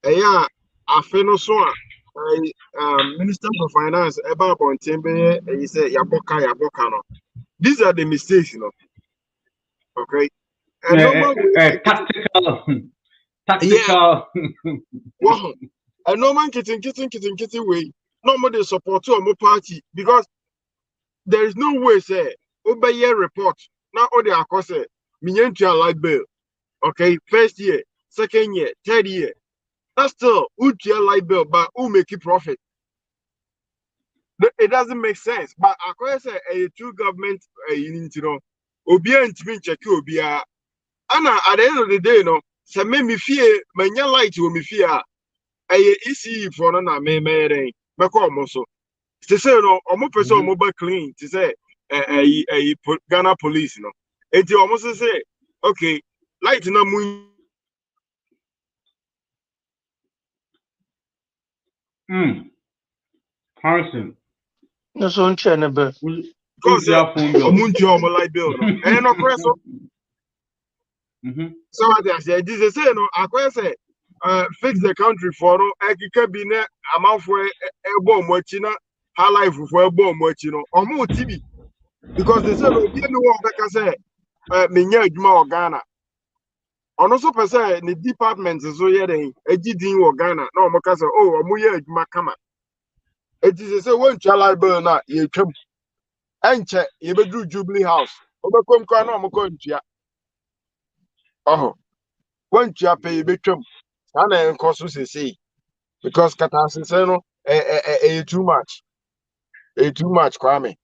I feel no so minister for finance about Bontembe he said yaboka no these are the mistakes okay and normal tactical wow and normal kitten way nobody support to a party because there is no way say obey your report now all the across minyentua light bill okay first year second year third year that's still utia light bill but who make it profit it doesn't make sense but according to a two government obia ntimi check obia and at the end of the day say me fear manya light wo me fear ECE for no na me me call mo so say omo person omo ba clean to say Ghana police enti omo say okay light na mu Harrison No, so on channel. Because omunti light bill no. No question. So what I say, this say no, I say fix the country for no ekike bi na amafo ebo mochi na high life for ebo mochi no. Omo tibi because they say no bi no one beka say menya adwuma o Ghana. Ono so pese ni department so ye den agidin wo Ghana na omo ka say oh omo ye adwuma kama. It is say when chala bill na ye twam. Enche ye bedru Jubilee House. Obekom kwa na omo ko ntua. Oh, when tua pay ye betwam. Ana enko so say because katase say no too much. Too much Kwame.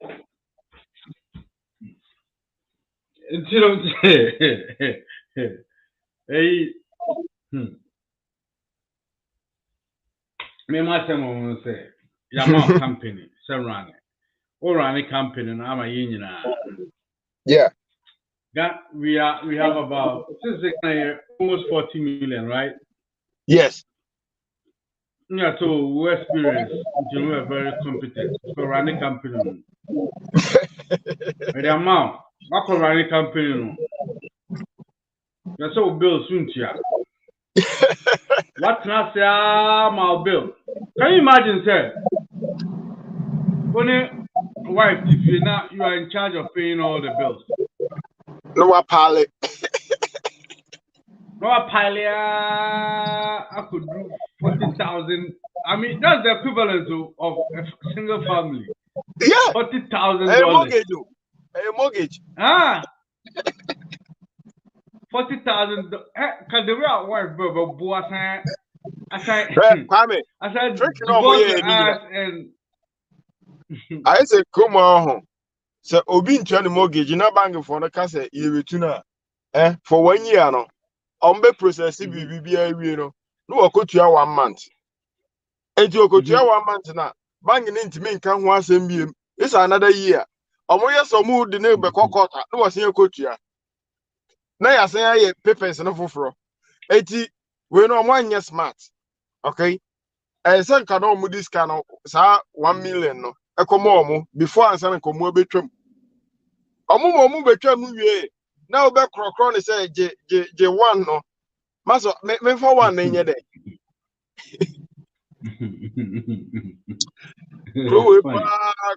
Until hey, me myself say, Yama company, Serrani. Or any company, and I'm a union. Yeah. We have about almost 40 million, right? Yes. Yeah, so we experience, we are very competent. So running company. The amount, what for running company? That's all bill soon to you. What can I say? My bill. Can you imagine, sir? When your wife, if you are in charge of paying all the bills. No pilot. No, I could do 40,000. I mean, that's the equivalent of a single family. Yeah. $40,000. Mortgage. Mortgage. Ah. 40,000. Can the real wife go I said, divorce your ass and. I said, come on. So, Obi in mortgage, na bank for the casse, you return. For 1 year, no. Ombe process BBBI, no. No, I could you 1 month. And you go to 1 month now. Banging into me can once and it's another year. Omoya so mood the neighbor cockota. No, was here coach ya. Now I say I papers and for 80. We know 1 year smart. Okay. I said, can all this can 1 million no. I come on before I send a come between. Omo between you. Now back crown say J1 no. Maso me for one in your day.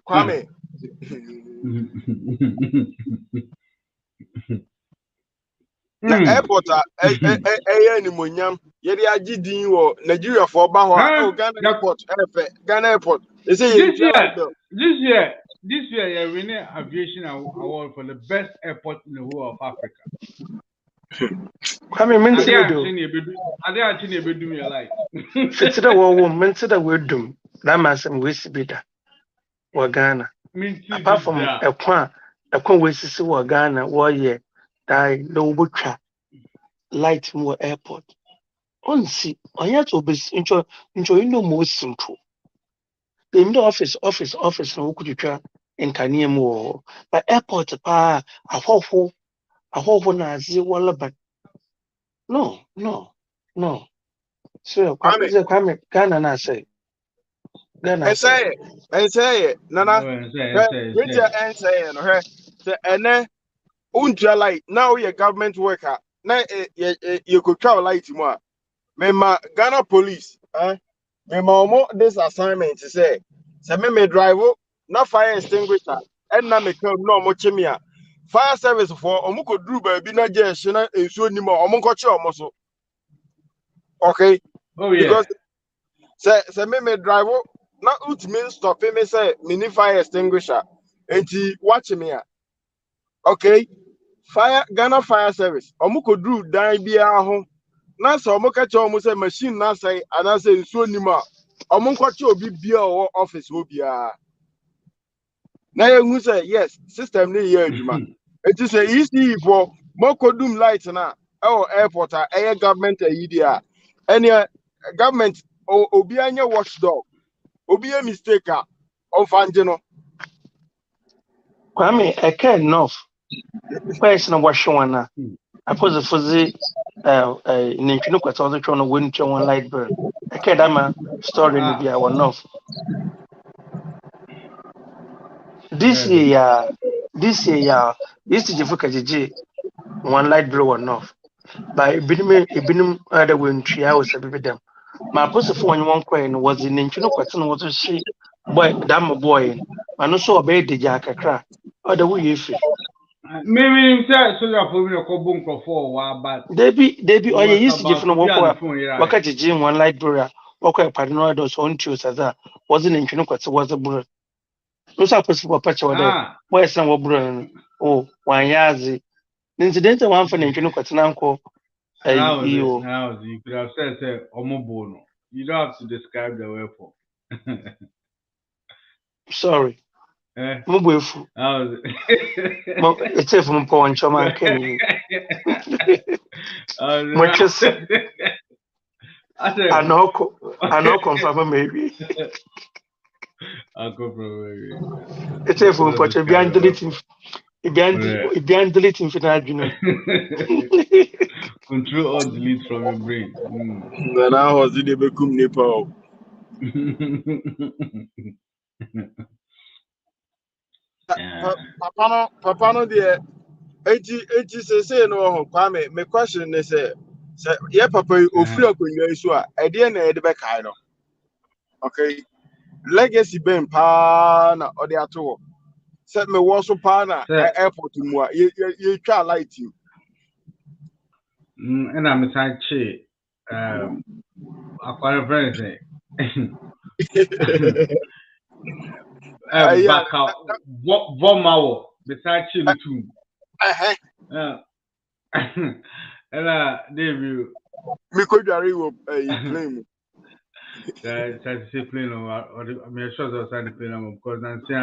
Kwame. Na airport any munyam ye dey agidin wo Nigeria for ba ho Ghana airport Ghana airport they say this year you're winning aviation award for the best airport in the whole of Africa. Kwame mention do ade actually be do me like fitira wo mention that we dum that man we be da wa Ghana apart from ekwa we sisi wa Ghana wo ye dai no butwa light mo airport on see onya to be intro you know mo simple in the office no kutwa nkanie mo but airport pa ahofo na azi wala but no so Kwame Ghana na say Ghana say nana say no he say ene unja light now your government worker na you could travel light mo a me ma Ghana police me ma omo this assignment say me drive na fire extinguisher and na me come no omo chimia fire service for omo ko duru ba bi na je hye na ensuo ni mo omo ko che omo so okay oh yeah because say me drive na ultimate stop me say mini fire extinguisher enti watch me a okay fire Ghana fire service omo ko duru dan bia ho na so omo ka che omo say machine na say ana say ensuo ni mo a omo ko che obi bia o office wo bia na you say yes system ni ye adwuma enti say ECE for mokodum light na airport a government idea any government obi anya watchdog obi a mistake on fanje no Kwame enough question wash one apose fozi nintwino kwata ozo twa no won twa one light bill dama story ni bia one off This year, this is the one light blue one off. By Binum other win 3 hours every them. My post for one coin was in Inchino question was a she boy, damn boy, and also obey the jack a crack. Other way if Maybe so you for me ko bunko for wa but Debbie, or you used to about different to be on the walk. phone here. Work at the gym one light brewer, walk a partner those on Tuesday as that wasn't in Chinoquet was a brewer. Those are possible patch over there. Where some were brewing. Oh, one yazi. The incidental one for the Chinoquet and uncle. Now you could have said omobono. You don't have to describe the weapon. Sorry. Mubufu. It's a from Pawn Chaman Kenny. I know confirm maybe. I'll go for it's a from Potter behind deleting. Behind deleting for that, you know. Control or delete from your brain. Then I was in the Bekum Nepal. Papa no dear. Eti say no Kwame. My question is yeah, Papa, ofri akonwa isu a e de na e de be kai no. Okay. Legacy ben pa na ode ato. Say me wo so pa na airport mu a ye twa light you. And I'm saying che aqua friends back out Vomawo beside Chile too. And David me could jare wo plane. That's a plane or me sure that I plane because Nancy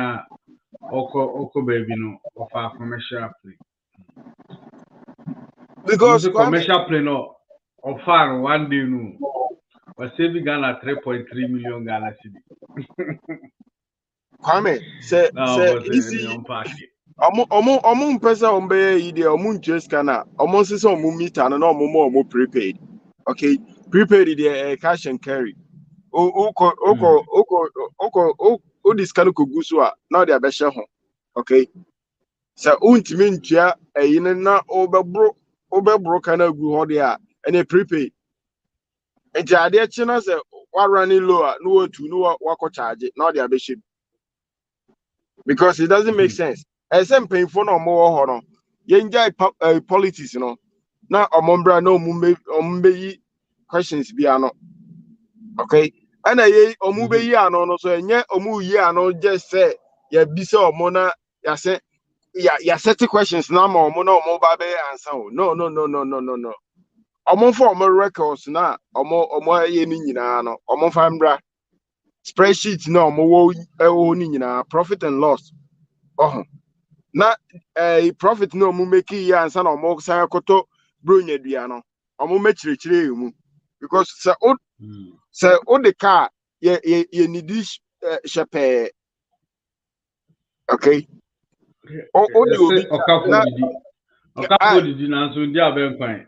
Oko baby no of our commercial plane. Because commercial plane of far one day no was saving Ghana 3.3 million Ghana cedi. Kwame say easy omo mpesa ombe yi de omo nche scanner omo sese omo meter no omo prepaid. Okay, prepaid the cash and carry. O discount ko guso a na de abehye ho. Okay. So untimi ntua eyine na obebro kana gu ho de a ene prepaid. Enti ade chi na se wa running low a no otu no wa charge na de abehye. Because it doesn't make sense. SM painful no more horror. Yenja politics, you know. Now omombra no mumbe questions be ano. Okay. And I omube yi ano no so enye omu yi ano just say ya bisa omona ya say ya set questions na ma omo na omo ba be answer. No. Omo for omo records na omo ye ni nyina no. Omo famra spreadsheet na omo wo ni nyina profit and loss. Oh, na profit no mu make ya ansa na omo sa koto bronya dua no omo mechirechire emu because say o the car ye need this shepe. Okay, o the obi okafo didi na so ndi abenkwan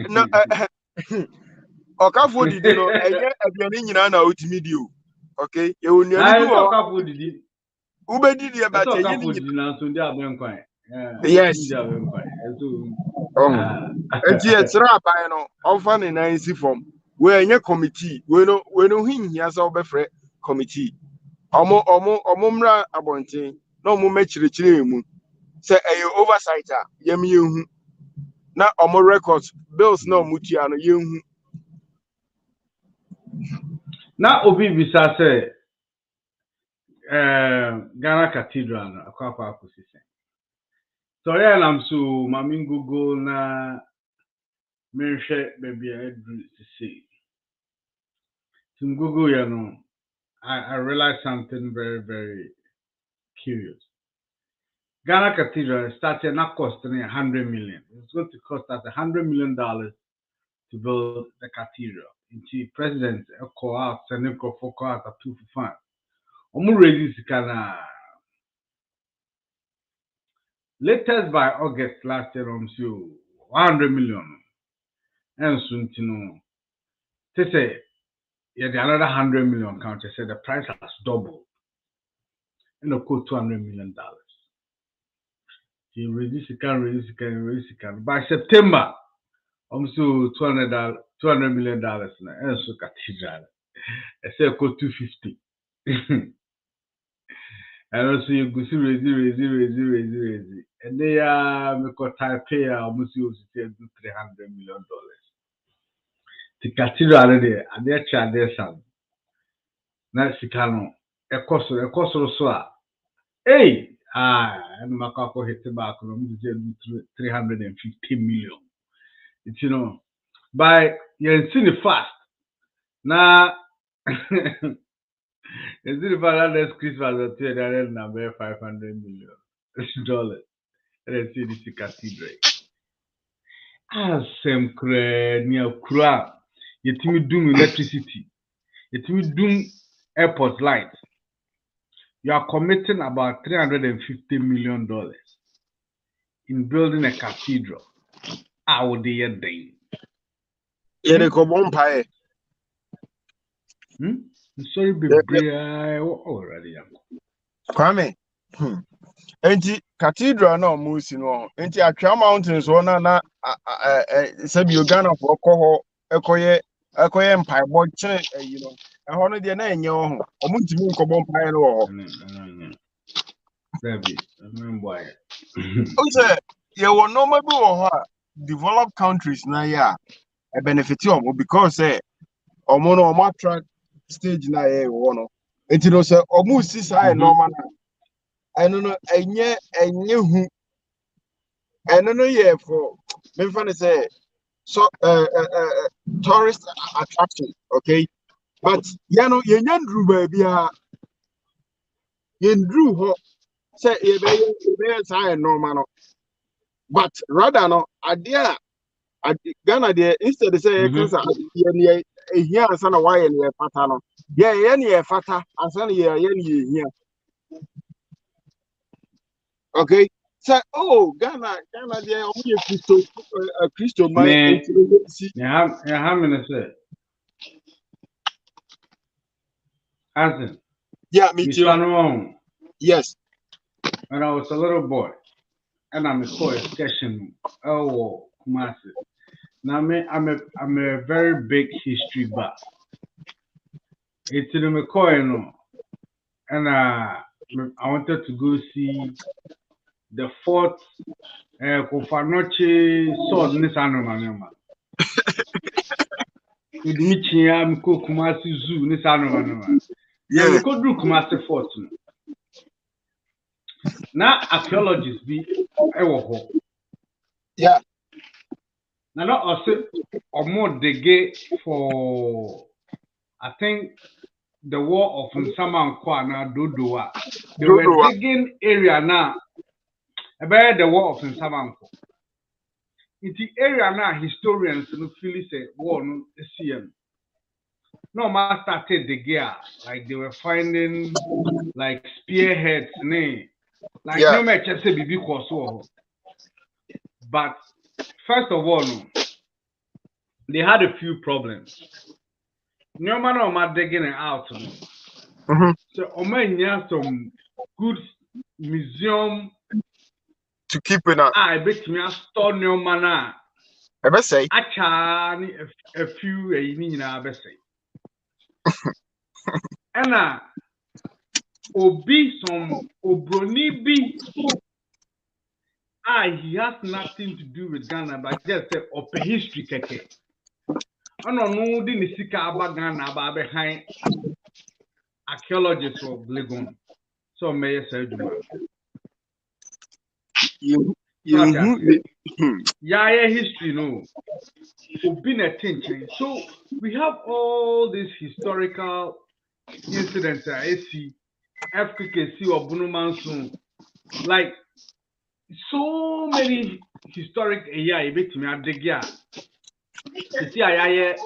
na okafo didi no enye aduane nyina na otimi di o. Okay, ye onuane bi o okafo didi ubedi di about ye ni nyina na so ndi abenkwan. Yes. Enti etra aban no offer ne nan si form we enye committee we no hinhia so obefre committee omo mra abonten na omo mechirechire emu say oversight a yem yehu na omo records bills na omo tua no yehu na obi bisa say Ghana Cathedral no akwa akusise. So yeah, I'm so mami Google na menhwe baby edu say. To Google, you know, I realized something very, very curious. Ghana Cathedral started not costing $100 million. It's going to cost us $100 million to build the cathedral. The president call out, Senator for call out a 2 for fund. Already latest by August last year, so 100 million. And soon to know, they say, yeah, the another 100 million count. They said the price has doubled. and a quote $200 million. He released by September. Almost $200 million now. And so cathedral. I say quote 250. And also you go see raise. And they make a Taipei almost use $300 million. The cathedral there, and their child there son. Na sikano ekoso so hey and makako hit back no 350 million. It's by you see the fast na you see the fast that's Christmas at the number $500 million. And I see this cathedral asem kra ni akura yetimi dum electricity yetimi dum airport lights. You are committing about $350 million in building a cathedral. How would they day? Yeah, they come on pie. Sorry, baby. Already. Kwame. Enti cathedral no musi no. Enti Atwa Mountains one na sabi Uganda for ekoye mpaebọ kire Eho no de na enye ho. Omo ntimi nkọbọ mpae no ho. Baby, remember. Say you will normal be developed countries na ya a benefit omo because omo no omo track stage na ya no. Enti no say omo si sai normal na. Eno no enye hu. Eno no ye for me fan say so tourist attraction, okay? But you know ye nyandru ba bia ye ndru ho say ye be sai normal no. But rather no idea Ghana there instead they say cancer here here and sana why and fata no yeah near fata and sana here okay so Ghana there only a Christo man How many say Asin yeah me too yes when I was a little boy and I'm a excursion Kumasi. Now I'm a very big history buff. It's in the McCoy, and I wanted to go see the fourth Kofanoche sword in this animal. With Michiam Kumasi Zoo in this animal. Yeah, we could do Kumasi Fort. Now archaeologists be yeah. Now not also or more the gate for I think the war of Nsama Nkwana Dodoa. They were digging area now about the war of Nsama Nkwa. In the area now, historians no feel say war no CM. No man started the gear like they were finding like spearheads, like no match say bibi koso. But first of all, no, they had a few problems. No man no digging it out. No. So Oman has some good museum to keep it up. I bet me a store no man. I bet say a few I bet say. And Obi some Obroni B. He has nothing to do with Ghana, but just say open history keke. I don't know the Nisika about Ghana about behind archaeologists of Legon. So may I say yeah, history no. Been attention. So we have all these historical incidents I see FKKC or Bunumansun, like so many historic a bit me at the gear. To see a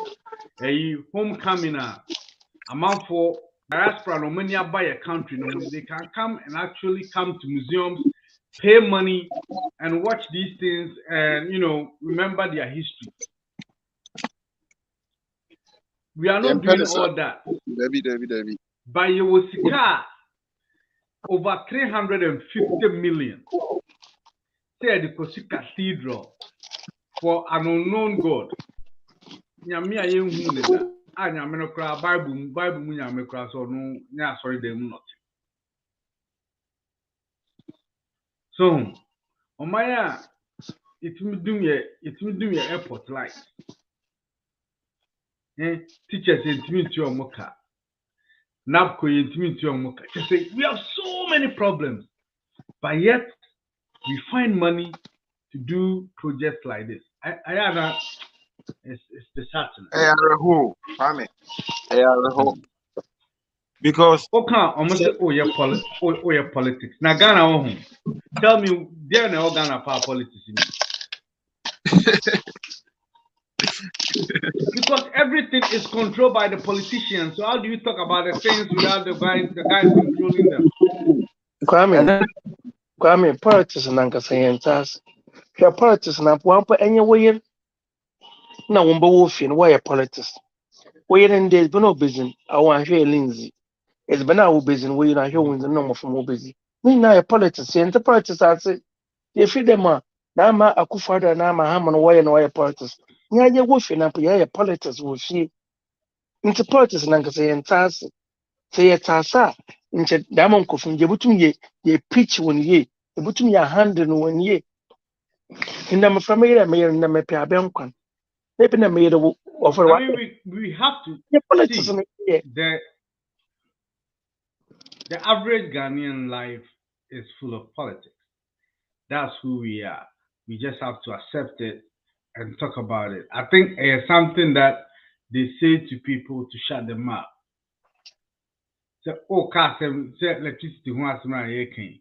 homecoming amount for diaspora no many buy a country no they can come and actually come to museums, pay money and watch these things and remember their history. We are not doing all that. Debbie. But you will see car over 350 million. Say the Kosi Cathedral for an unknown God. Nyame a yenhu ne da. A nyame no kra Bible mu nyame kra so no nya sorry dem not. So, omaya it me do me airport light. Teachers intimi to omoka. NAPCO intimi to omoka. Just say we have so many problems, but yet we find money to do projects like this. I it's disheartening. Because Okay, almost oh yeah politics. Now Ghana tell me there na Ghana power politics in because everything is controlled by the politicians. So how do you talk about the things without the guys controlling them? Kwame, politics nankasa yentas. Your politics na wampa enye woyen na womba wofi no why politics. Woyen ndez beno bezin awan hwe linzi. It's been our business woyen ahwe wonzi no mo from busy. Ni na your politics yenta politics ase. Ye fi dem a na ma akufado na ma ha mo no why politics. Nya ye wofi na po ye politics wo fi. Nti politics nankasa yentas. Say ye tasa nche damon kofun je butum ye pitch won ye. Ye butum ye hand no won ye. In the family, na me pay abenkwan. Maybe na me the offer I what mean we have to politics see yeah. the average Ghanaian life is full of politics. That's who we are. We just have to accept it and talk about it. I think it's something that they say to people to shut them up. So, oh, Kassem, say electricity, who has my king.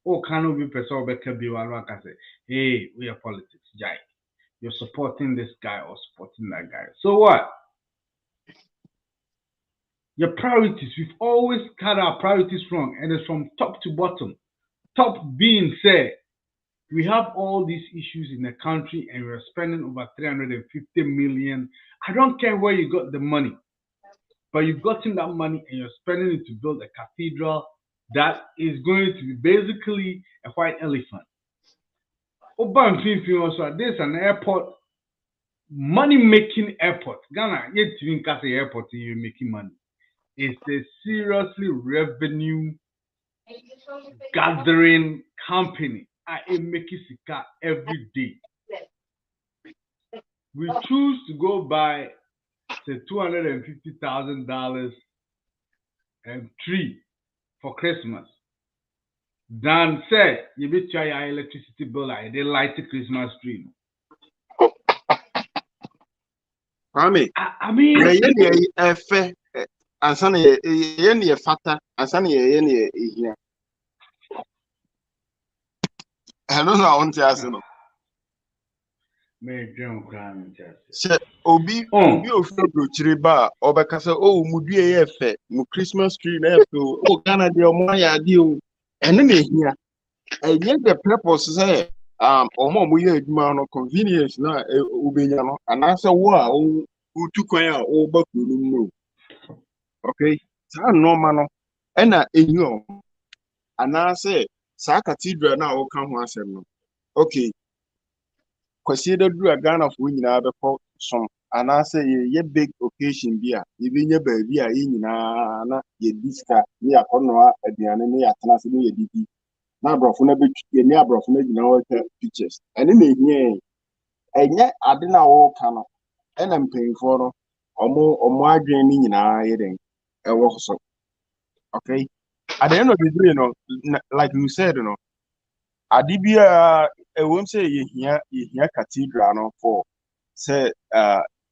Oh, cannot be person be one say, hey, we are politics, Jai. You're supporting this guy or supporting that guy. So what? Your priorities, we've always had our priorities wrong, and it's from top to bottom. Top being said, we have all these issues in the country and we're spending over 350 million. I don't care where you got the money, but you've gotten that money and you're spending it to build a cathedral that is going to be basically a white elephant. Also, there's an airport, money making airport. Ghana, yet you can say airport, you're making money. It's a seriously revenue gathering company. I make it every day. We choose to go buy say $250,000 and tree for Christmas. Dan said you bet your electricity bill like they light the Christmas tree. I mean ansana ye ne fata ansana ye ne ehia hello na won ti ase no me drum crime se obi ofuro brochire ba obekasa o mudue ye fe mu Christmas tree na fe o Ghana de omo ya ade o ene na ehia enye the purpose say omo ye adwuma no convenience na obenya no anase wo a utu kwan a o ba kunu no. Okay, sa normal no ena ehio anase sa cathedral na o kan ho asem no. Okay, kwasi da duru Ghana fo nyina be ko som anase ye big occasion bi a ye bi nya ba bi a ye nyina na ye diska ni akono aduane ni atena se ni ye didi na abrofo na be twi ni abrofo na nyina o ta pictures ene na ehia enye ade na wo kan no ena mpanyinfo no omo adwen ni nyina ye den so. Okay, at the end of the day, you know, like you said, you know, Adibia, I won't say you hear cathedral no, for say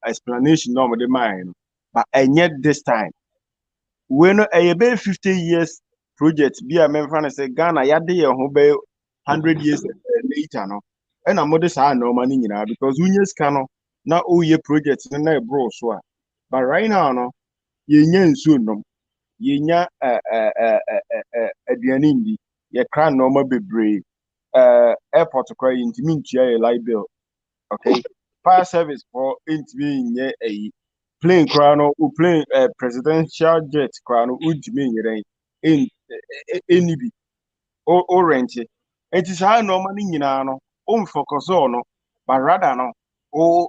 explanation no the mind, but and yet this time, when a 50 years project be a member say Ghana yade who be 100 years later no, and I'm modest no money because we just cannot now all your projects na bro so, but right now no, you soon no. Yenya aduane ndi ye kra normal bebre airport kwa intimi ntua ye light bill. Okay, fire service for intimi nye plane kra no plane presidential jet kra no intimi nyeren in any bi o rent it is how no money nyina no o focus on but rather no o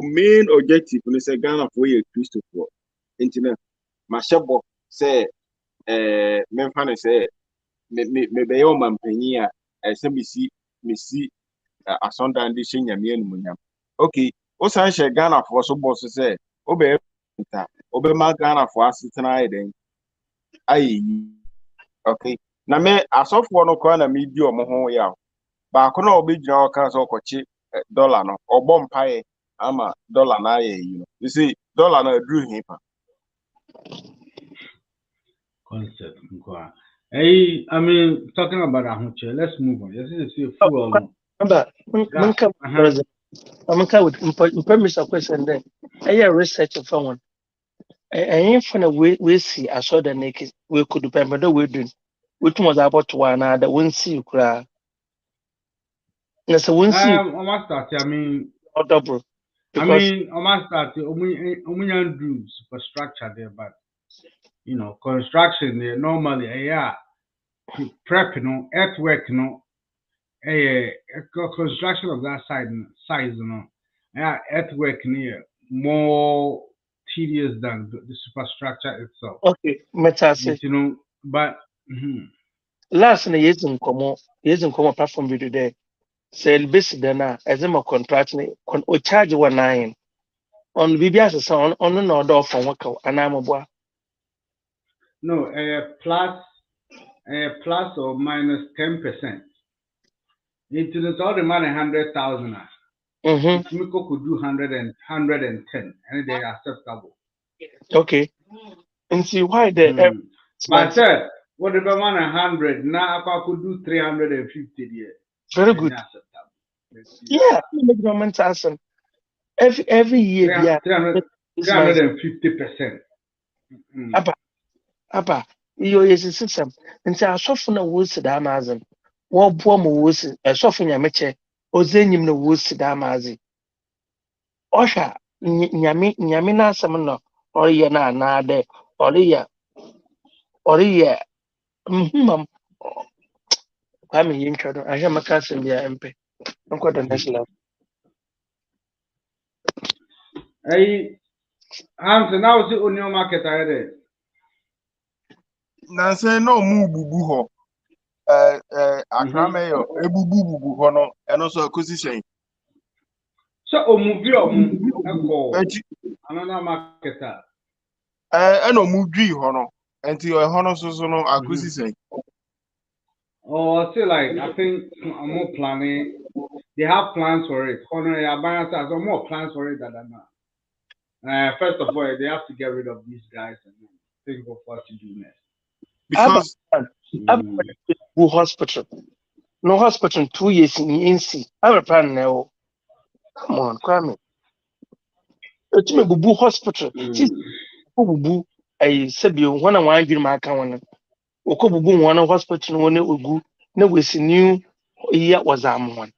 main objective no say Ghana for ye Christopher internet ma shebo say me fa say me be yo mampanyi a say me si asonda ndi hye nyame anumunyam okay o san hye Ghana for so boss say o be ta o be ma Ghana for asetena ayden ayi okay na me asofo no kwa na me di omo ho ya baako na obegyina ọka so ọkọchi dollar no ọgbọ mpae ama dollar na aye yi no you see dollar na drew him pa concept. Hey, I mean, talking about Ahuche, let's move on. Yes, it's a fuel. No. Remember, I'm with Mr. Question then. I research of someone. I ain't from a we see. I saw the naked. We could do, but the we doing. Which was about one that won't see you cry. Yes, I won't see you I must start. I mean, or double. I Because must start. Omunyan do superstructure there, but you know, construction there normally, yeah, prep, you know, earthwork, you know, construction of that size, you know, yeah, earthwork near more tedious than the superstructure itself. okay, metase. You know, but. Mm-hmm. Last na years in common platform video there. Say base dana as a contract o charge 19 on BBS so on no order from work and I'm a No, plus or minus 10%. It is all the money 100,000. If Miko could do 110, and they are acceptable. Okay. And see why the But sir, what if I'm 100? Now I could do 350 there. very good. Acceptable. Yeah, government awesome. Every year, yeah, 350%. Abba, you is a system. And say, I soften a woods to Amazon. What poor woods, a soften your meche, or zenim the woods to Damazi. Osha, Yamina Samano, or ye na de, or ye, mum. I'm in trouble. I am a cousin, yeah, MP. I'm quite the next level. Hey, I'm now the only market I read. na say no mu bubu ho akrame yo ebubu ho no eno so acquisition So omuvi eko another marketer. eno mu dwi ho no enti ho no so no acquisition Oh, see, like I think I'm more planning. They have plans for it. So more plans for it than that. First of all, they have to get rid of these guys and think of what to do next. because Hospital. No hospital 2 years in NC. I'm a plan now. Come on, Kwame. It's me bubu hospital. See, bubu. I said you one and one dream my account. Oko bubu one hospital one ugu. No we see new year was one.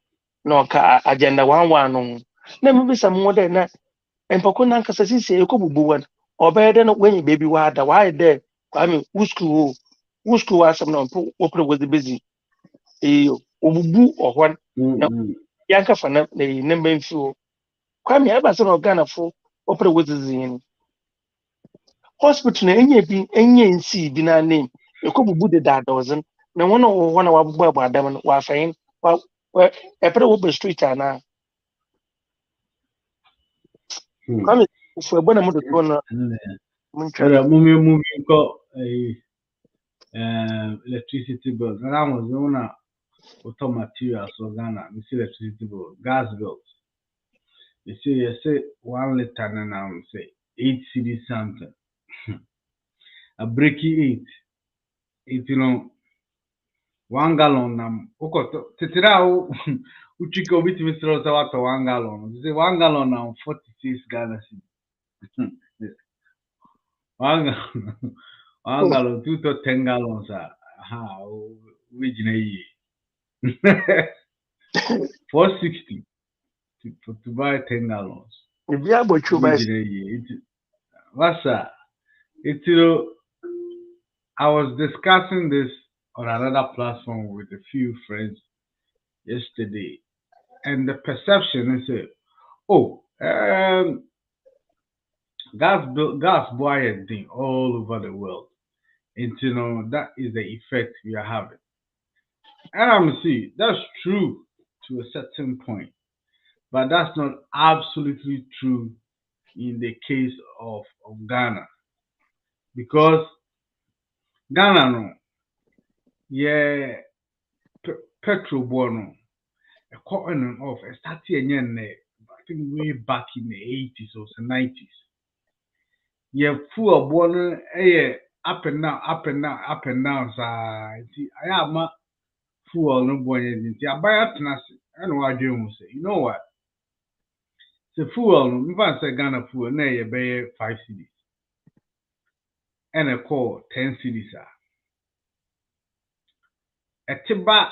No ka agenda one no. Na maybe some more than that. And poko na nkasa sisi eko bubu one. Obey then when you baby wada why there. Kwame who school was some no open was busy. Obubu or one. Yanka for the number in few. Kwame Abasan of Ghana for opera with the hospital any NC be na name. You could be that dozen. No one of our boy about them were fine. Well, a pretty open street are now. Come for a bonnet to corner. Moving got electricity bill. And I was one auto materials for Ghana. You see electricity bill, gas bills. You say 1 liter and I will say 8 cedi something. A breaky 8. You know, 1 gallon nam. Titira uchiko bit Mr. Otawato 1 gallon. You say 1 gallon now 46 Ghana cedi. 1 gallon. 1 gallon, 2 to 10 gallons. Which 460 to buy 10 gallons. If you are but you buy What's that? It's I was discussing this on another platform with a few friends yesterday, and the perception is, oh, gas boy thing all over the world. And that is the effect we are having. And I'm see that's true to a certain point, but that's not absolutely true in the case of Ghana. Because Ghana no, yeah, petrol bono, a cotton and off, a starting I think way back in the 80s or the 90s. Yeah, full bono, up and down, up and down, up and down. So I am a fuel no boy. I buy a tenacity. I know what I do. You know what? The fuel, no, if I say Ghana fuel, na you pay 5 cedis, and a call 10 cedis. A tiba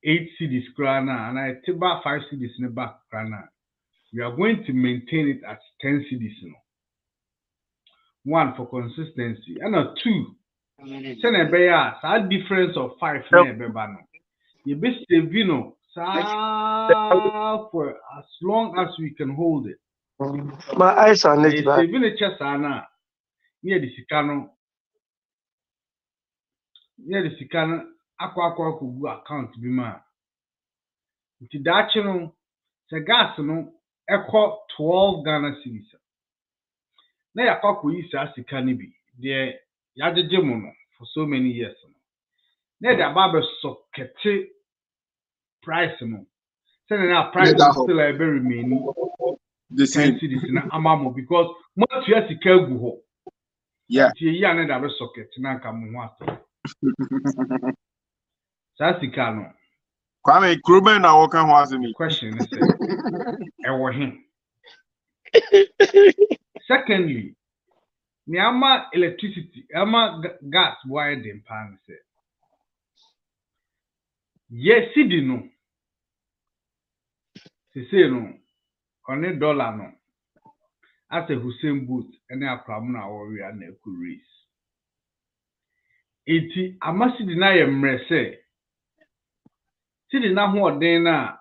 8 cedis krana, and a tiba 5 cedis in the back krana. We are going to maintain it at 10 cedis. No. One for consistency, and two. Send a bear, that difference of 5 na beba no. You be saving for as long as we can hold it. My eyes are not bad. Saving a chest near the Sicano. Near the Sicano, aqua account be man. Nti dachi no, se gas no, echo 12 Ghana cedis. Na yakwa ko yi sa sika ni bi, de yajeje mo no for so many years no. Na de aba sockete price no. Say na price is still a very many. The same. 10 cedis na amamo because mo tua sika gu ho. Yeah. Ti yi na da be socket na ka mo ho ato. Sa sika no. Kwame Kruben na wokan ho asemi. Question is ewo him. Secondly, niama electricity, ama gas wired in pan say. Yes, cedi no. Say no. On dollar no. As a Hussein boot, and a cramna warrior and a race. 80 amasi deny mrese. Cedi na ho den na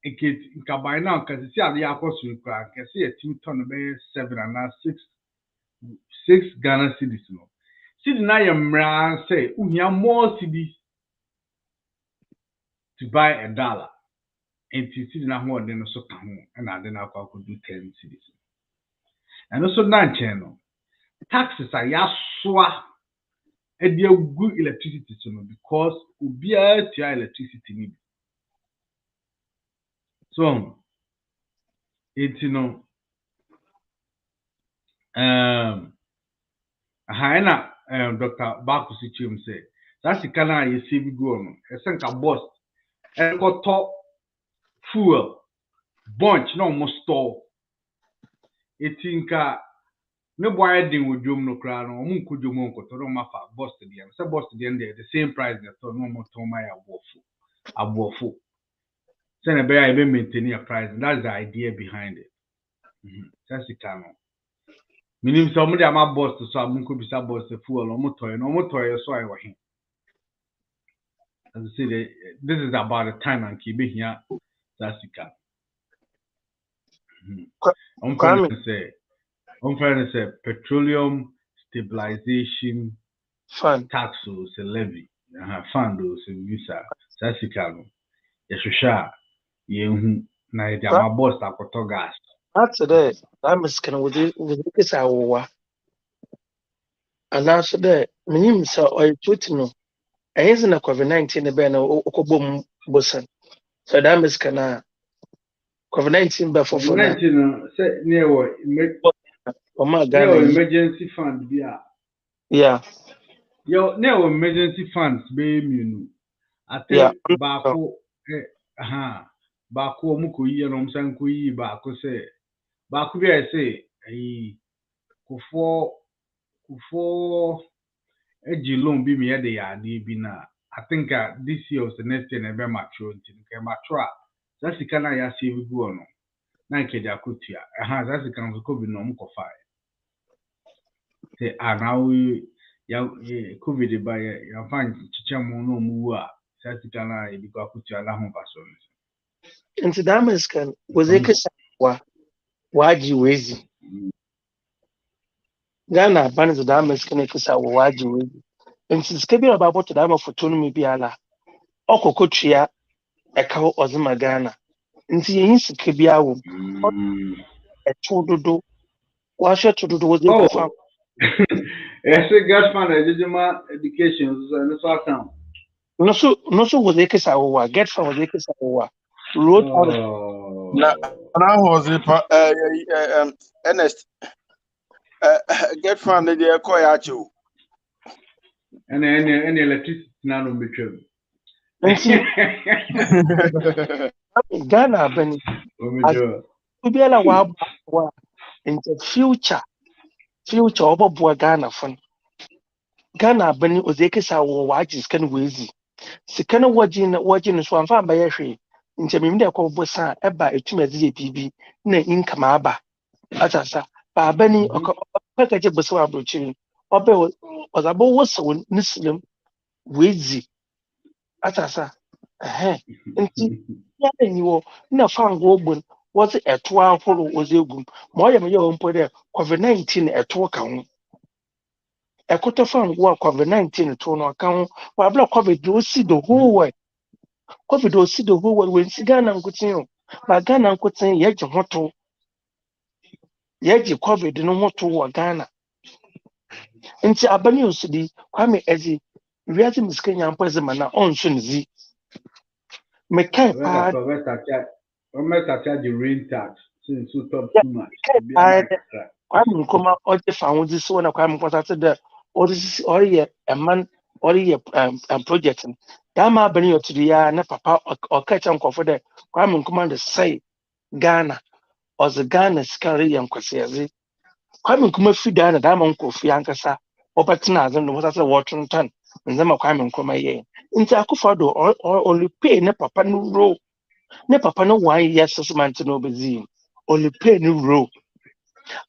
nka by now kasi si ade akoso kwa kasi a 2 ton be 7 and 6 Ghana cedis no. Cedi na mra say uhia more cedis to buy a dollar. And cedi na ho den so ka ho and ade na akwa do 10 cedis. And also nan channel taxes are yaswa e dey good electricity so no because ubia tia electricity ni. So it's Dr. Bakusi Chim say that's the kind of you see we go on. Esenka boss and got top fuel bunch no almost store. Etinka no boy din with drum no crown or munku drum ko to ma fa boss to the end. So boss to the end the same price that no more to my abofo. Send a bear even maintaining a price, and that's the idea behind it. That's the kind of. Meaning somebody am a boss to so I'm could be some boss the fuel no more toy so I was him. As I say, this is about the time and keep here. That's the kind. I'm trying to say petroleum stabilization Fun. tax or levy. Fund or visa. That's the kind. Yes, na ide ama boss akoto gas. That's it. I'm scared with this hour. And after that, minim so or twitino. And isn't a COVID-19 the ban or okobom bosan. So that is kana COVID-19 before for that. Say near Oh my God. Emergency fund Yeah. Yo near emergency funds be you. I think bako bako muko yi no msan ko yi bako say bako bi I say kufo eji loan bi me de ya bi na I think this year was the next year na be mature nke mature that's the kind ya save go no na nke ja kotua that's the kind of ko bi no mko fa say now COVID by ya find chichamo no muwa. Sasikana ibiko akutu ala hon paso. Into Damas can was a kiss waji wezi. Ghana ban the Damas can kiss our waji wezi. And since Kabi about the Dama for Tony Biala, Oko Kotria, a cow Ozima Ghana. Into Yins Kabiawo, a Tudo, wash to do was the farm. Yes, gas fund education and the sort town. No, so was a kiss our get from was a kiss our road out of Now was it Ernest get from the Koyachu. And any electricity now on between. Ghana, Benny. Biala wa in the future obo Ghana fun. Ghana Benny Ozekisa wo wajis kan wezi. Sikana wajin so amfa ba ye hwe. Nche mim de ko bosa eba etumezi bibi na income aba. Atasa ba Benny okakaje bosa wa brochiri. Obe ozabo woso nislim wezi. Atasa nti ya niwo na fango ogbon was eto ahoro was egum ma oyem ye ompo de COVID-19 eto ka ho ekoto fango COVID-19 to no ka ho wa bla COVID do see the whole world COVID do see the whole world when Ghana nkutin o ba Ghana nkutin ye je hoto ye je COVID no hoto wa Ghana nti abani osidi kwame ezi wiazi miskenya mpeze mana onso nzi mekai pa the rain tax since so top too much. Kwame Nkrumah oje found this one Kwame Nkrumah said the or ye a man or ye project that ma bani yo to the na papa or catch uncle for the Kwame Nkrumah the say Ghana or the Ghana scary young kwasiazi Kwame Nkrumah fi Ghana that man ko fi ankasa obatina azan no say water ton nzema Kwame Nkrumah ye nti akufado or only pay na papa no ro na papa no 1 year 6 months no bezim only pay no ro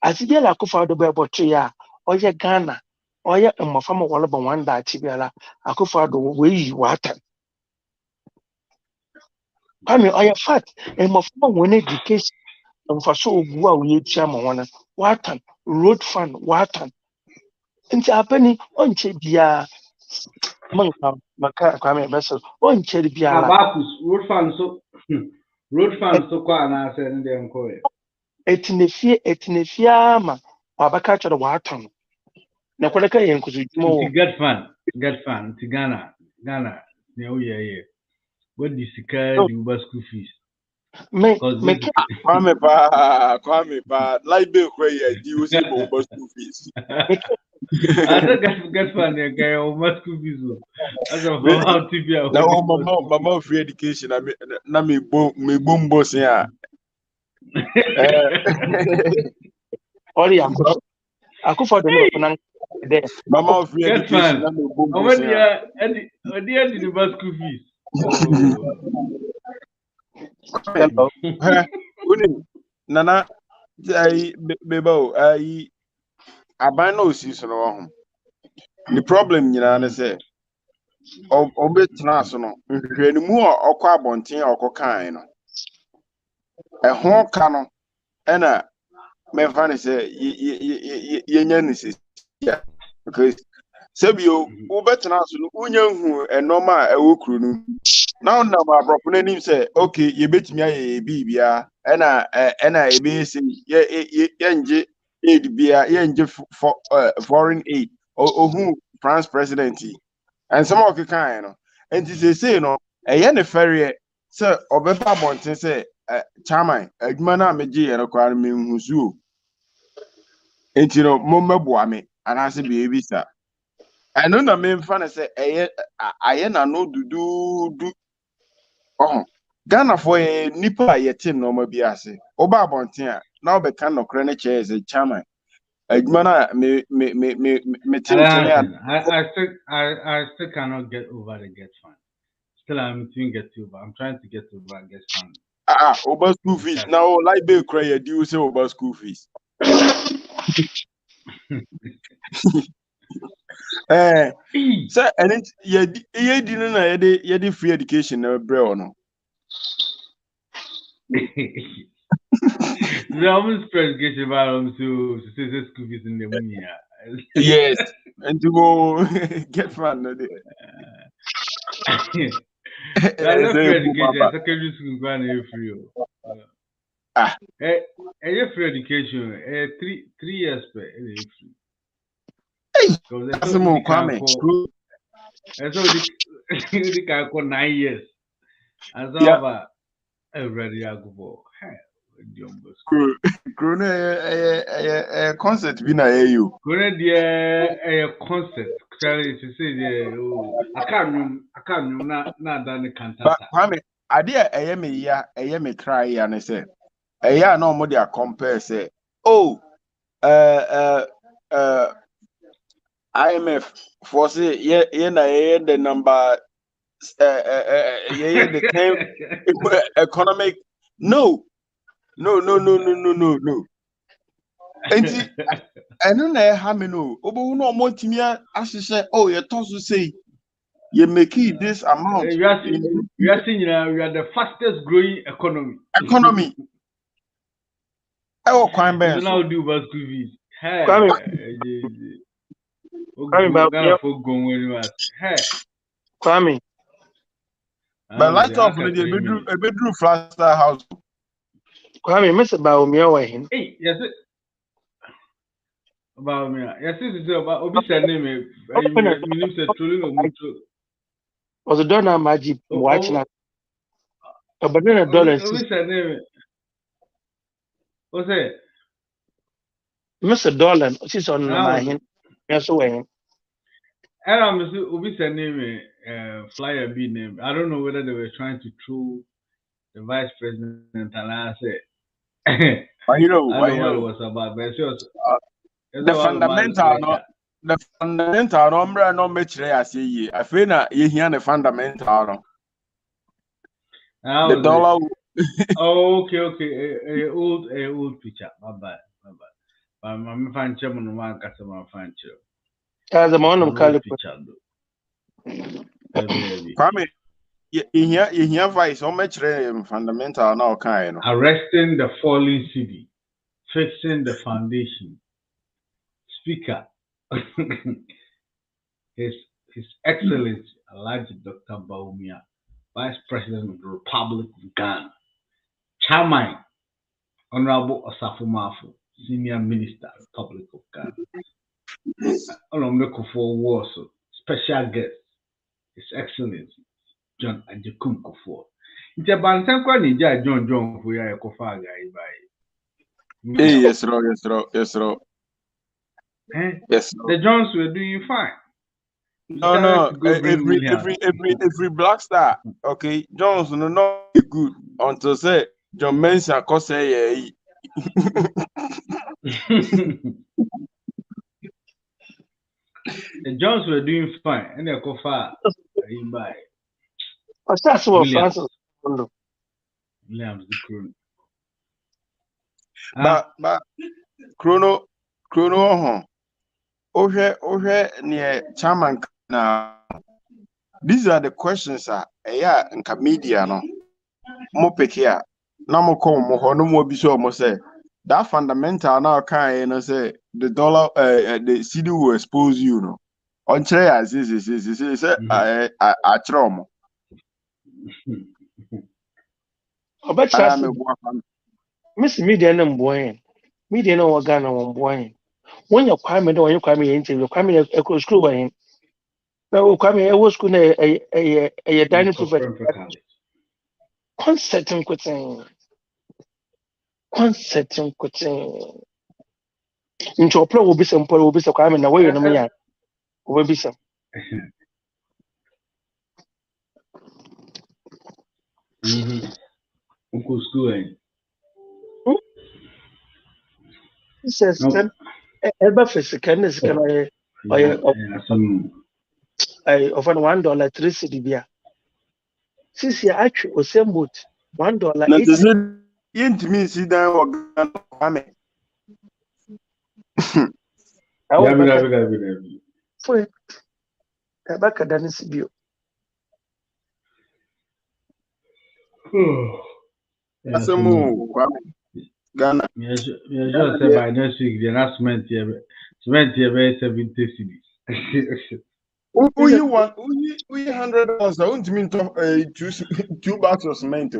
Asidia la kufa do bebo ya oye Ghana oye mmofama wala ba wanda atibiala akufa do we watan kwame oye fat mmofama won education mfaso ogu a we tia ma wona watan road fund watan nti apani onche bia manka maka kwame beso onche bia la Abakus road fund so kwa na ase ndi nko e etinefia ma wabaka choro watan na kwaleka yen kuzujumo get fund to Ghana ne o ye what the sika the Uber school fees me Kwame pa like be kwe ye di o se bo school fees. I don't get fund the guy Uber school fees. As of how to be Now mama free education na me bom boss ya. Ori akufa do no nan de Mama free education na me bom boss ya. Odi the Uber school fees. Hello. Nana bebo aban no si so no ho. The problem nyina na say obetena so no nhwehwanimu okọ abonten okokan no ho ka no na memfa ne say yenya ne se because sebio obetena so no unya hu enoma ewokuru no now na abrofo nanim say okay yebetumi aye bibia na ebe say yenje aid bia yenje foreign aid ohu France presidency and some of the kind and this say no ne ferry say obefa bonten say chairman adwuma na meje ye no kwar me husu enti no mommeboa me anase be ebisa eno na me mfa na say aye na no dudu Ghana for a nipa yete no ma bi ase oba bonten a na obeka no kre ne chair as a chairman adwuma na me I still cannot get over the get fund. Still I'm trying to get over get fund. Over school fees. Now like be cry do you say over school fees? So and it you didn't know you did free education bro no. We almost education about to say school fees in the money. Yes, and to go get fun. That's free education. Secondary school going free. Ah, Free education. 3 years per free. that's more Kwame. And so the can go 9 years. And so Yeah. about ready to go. Corona concert be na you. Corona dear concert. Charlie to say I can't remember not done the cantata. Kwame, idea me cry ya ne say. Eya no mo dey compare say. Oh, IMF for say ye na the number the 10 economic no. Enti enu na ha me no obo no mo timi ahyehyɛ oh ye toso say you make this amount we are seeing we are the fastest growing economy. Oh, Kwame Ben. Now do about school fees. Hey, Kwame. But light off with a bedroom flat house. Kwame, Miss about me away him. Hey, yes, about me. Yes, it's about Obisa name. Was a donor magic watching a banana dollar. Obisa name. What's it? Mr. Dolan, she's on my hand. Yes, away. And I'm Obisa name flyer B name. I don't know whether they were trying to throw the vice president and I said I know what it was about, but the fundamental no make I say I feel na you hear the fundamental no. The dollar okay. A old picture. Bye. I'm fine chairman one customer fine chair. As a man of color picture. Kwame, you hear vice how much fundamental now kind. Arresting the falling city, fixing the foundation. Speaker, His Excellency Alhaji Dr. Bawumia, Vice President of the Republic of Ghana, Chairman Honorable Osafo Mafu, Senior Minister, Republic of Ghana, Honorable Kufuor Warso, Special Guest, His Excellency John Ajekum Kufuor. It's a bantankwa nija John for ya kofa guy by. Yes, sir. Yes. The Johns were doing fine. No. Every black star. Okay, Jones no not good until say John Mensa cause say The Johns were doing fine, and they go far by. That's what Francis. Williams the crew. But chrono near chairman now. These are the questions yeah and media no mo pick here. Now mo come mo no more be sure mo say that fundamental now can say the dollar the city will expose you no. On chair as is I trauma. Miss Media and boy. Media no Ghana on boy. When you Kwame, when you Kwame into Kwame a school by him. Now Kwame I was going a dining proof concerting quitting into a pro will be some will be so Kwame and away in a man will be some. Uncle schooling. He says, ever for second is can I offer $1 3 cedi beer. Since you actually assembled $1. You me see that or Foi. Tabaka dani sibio. Asemu Ghana. Yeah, sure say by next week the announcement here 70 cities. Uyi $100. I want me to two bags of cement.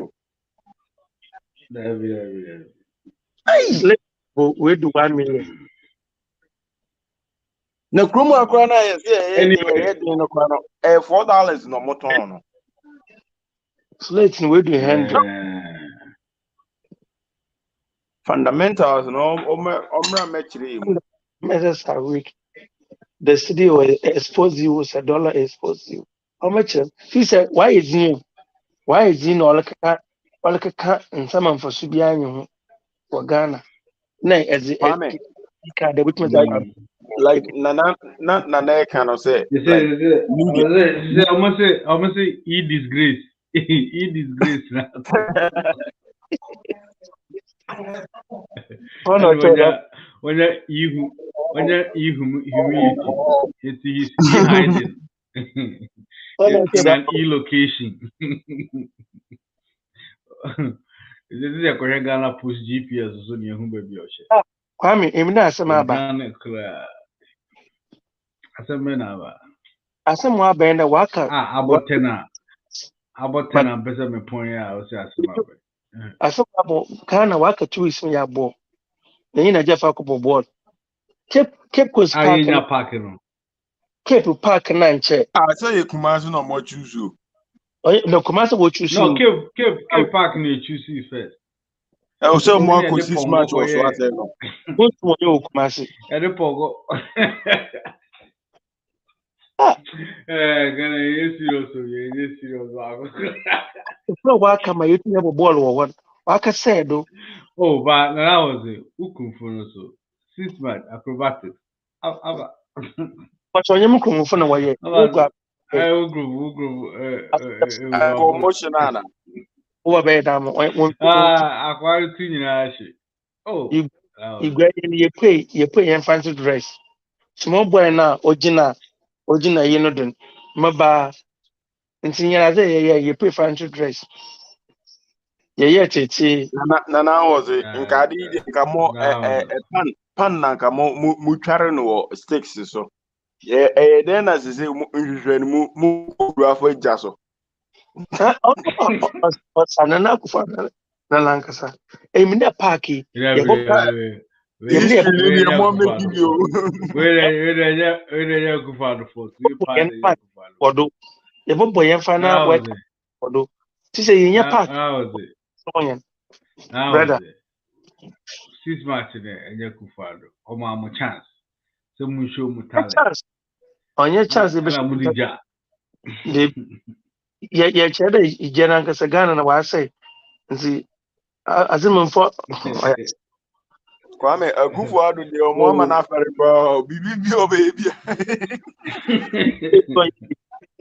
Hey, we do 1 million. Na Chrome akora na Anyway. $4 no moton. Slate we do 100. Fundamentals no omra mechiri mu. Measures are weak. The city will expose you with $1 expose you. How much? He said, why is new? Why is in all ka and some for Subian for Ghana? Nay, as the card which means Like Nana can say almost say he disgrace. He disgrace now. When you humility, he's hiding in an e-location. This is a Korean Ghana post GPS so near whom baby or Kwame, Emina Samaba. Asamwa Benda Waka. About 10 better me point out. Asamo Kana Waka 2 is me a ball. The Ina Jaffa board. Cape Coast Park. Cape Park 9 chair. I say Kumasi no more choose you. No, Kumasi will choose you. No, Cape Park need choose first. I also more consist match or so I say no. What will you Kumasi? At the Pogo. No, welcome. You have a ball or what? Like I said, though. Oh, but that was it. Ukum for so 6 months acrobatics. But on your mukrum for no way. I promotion ana. Over bedam. Acquired 2 years. Oh, you pay and fancy dress. Small boy now, Ojina, you know, then. Maba. And senior, you pay fancy dress. Yeah, Titi. Nana was it. In Kadi, Kamo, pan nanka mo tware no sticks so. Yeah, then as I say, usually mu for jaso. Sanana Kufa Nalankasa. Emina Parky. Brother 6 months and you could or my chance. So we show mu talent. On your chance, yeah, Cheddar, General Sagana, I say, and see, as a for Kwame, a good word with your mom and after baby.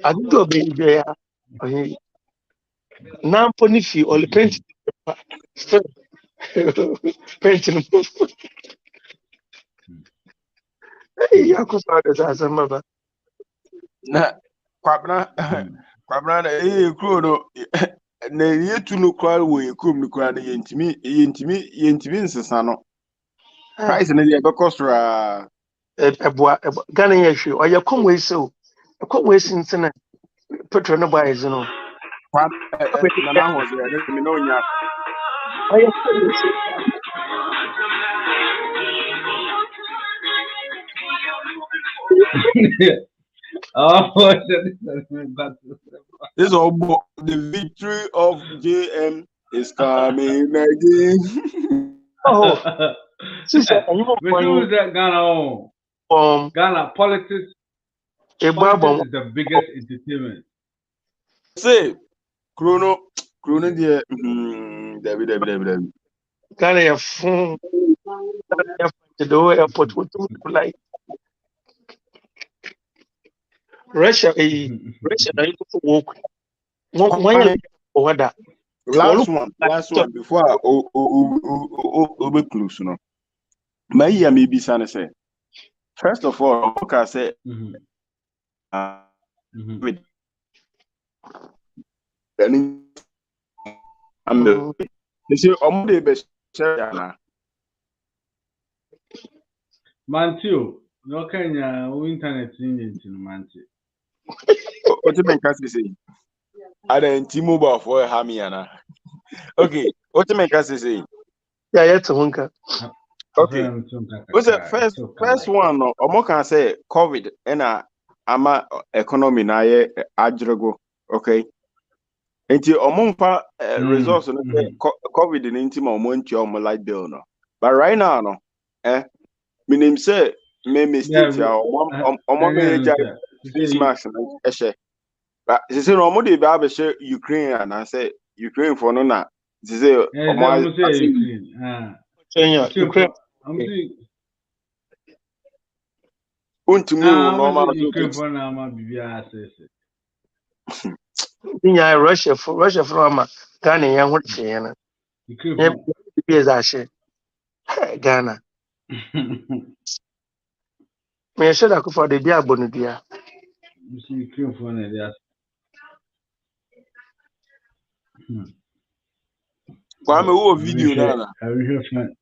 I did go baby. Now, Ponifi or the paint, painting. Hey, Yakufa as a mother. Kwabna, Krudo, na yetu no kwal wo yekum no kwal na yentimi nsesano. Price na ye bekosra Eboa Ghana yehwe o ye kom we so kom we sinsene petro no buy no kwab na na ho ze na me no nya o ye kom we so this all the victory of JM is coming again. Oh, sister, you want Ghana Ghana politics is the biggest entertainment. Say, Chrono there. David. Ghana ya phone. The airport with like Russia, Russia, I to walk. One weather. Last one before Obe close, no. My maybe son say. First of all, okay, say with any you see the best share Mantio, no Kenya internet in Manti. what you mean can say I don't T-Mobile for Hamiana. Okay, what you mean can say Yeah, yeah, to hunka. okay. What's the first one? No, can say COVID and ama economy na ye adrego. Okay. Nti omumfa resource no COVID in nti ma omonti omo light bill no. But right now no minim say me state ya omo me face mask no ehye. But say no omo dey ba be share Ukraine and I say Ukraine for no na say omo Ukraine. Kenya, Ukraine. Untumi wo normal Ukraine for na ma bibia asese. Kenya, Russia for ama Ghana yan ho che na. Ukraine Be as ashe. Ghana. Me should have for the dia bonu dia. You see Ukraine for na dia. Kwame wo video na.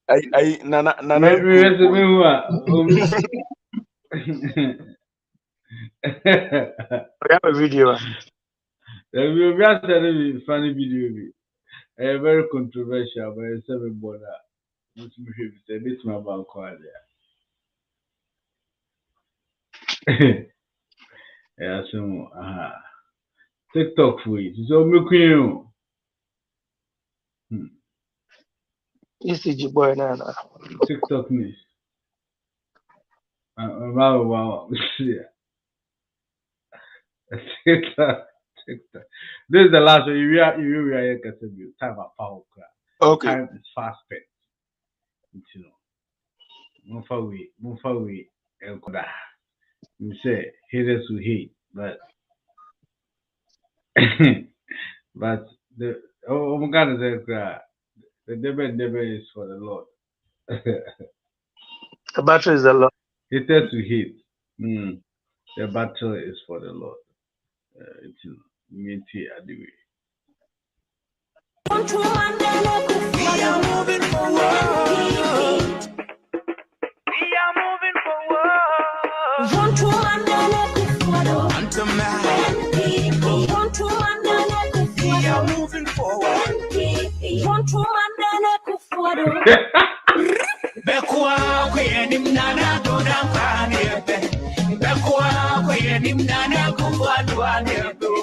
Ai nana I have a video. We have a funny video. Very controversial, but it's a bit more about quiet there. Yeah, so TikTok for it. So make you. ECG boy na. TikTok news. Wow. TikTok. This is the last one. You are here. Time of power. Okay. Time is fast spent. You know. Move away. You say haters who hate, but but the my God is the devil is for the Lord. The battery is a lot. Haters who hate. The battle is for the Lord. It's minty at the way. We are moving forward. We are moving forward. Bekwa kwenim nana dodan kanebe. Bekwa kwenim nana kuwadwane do.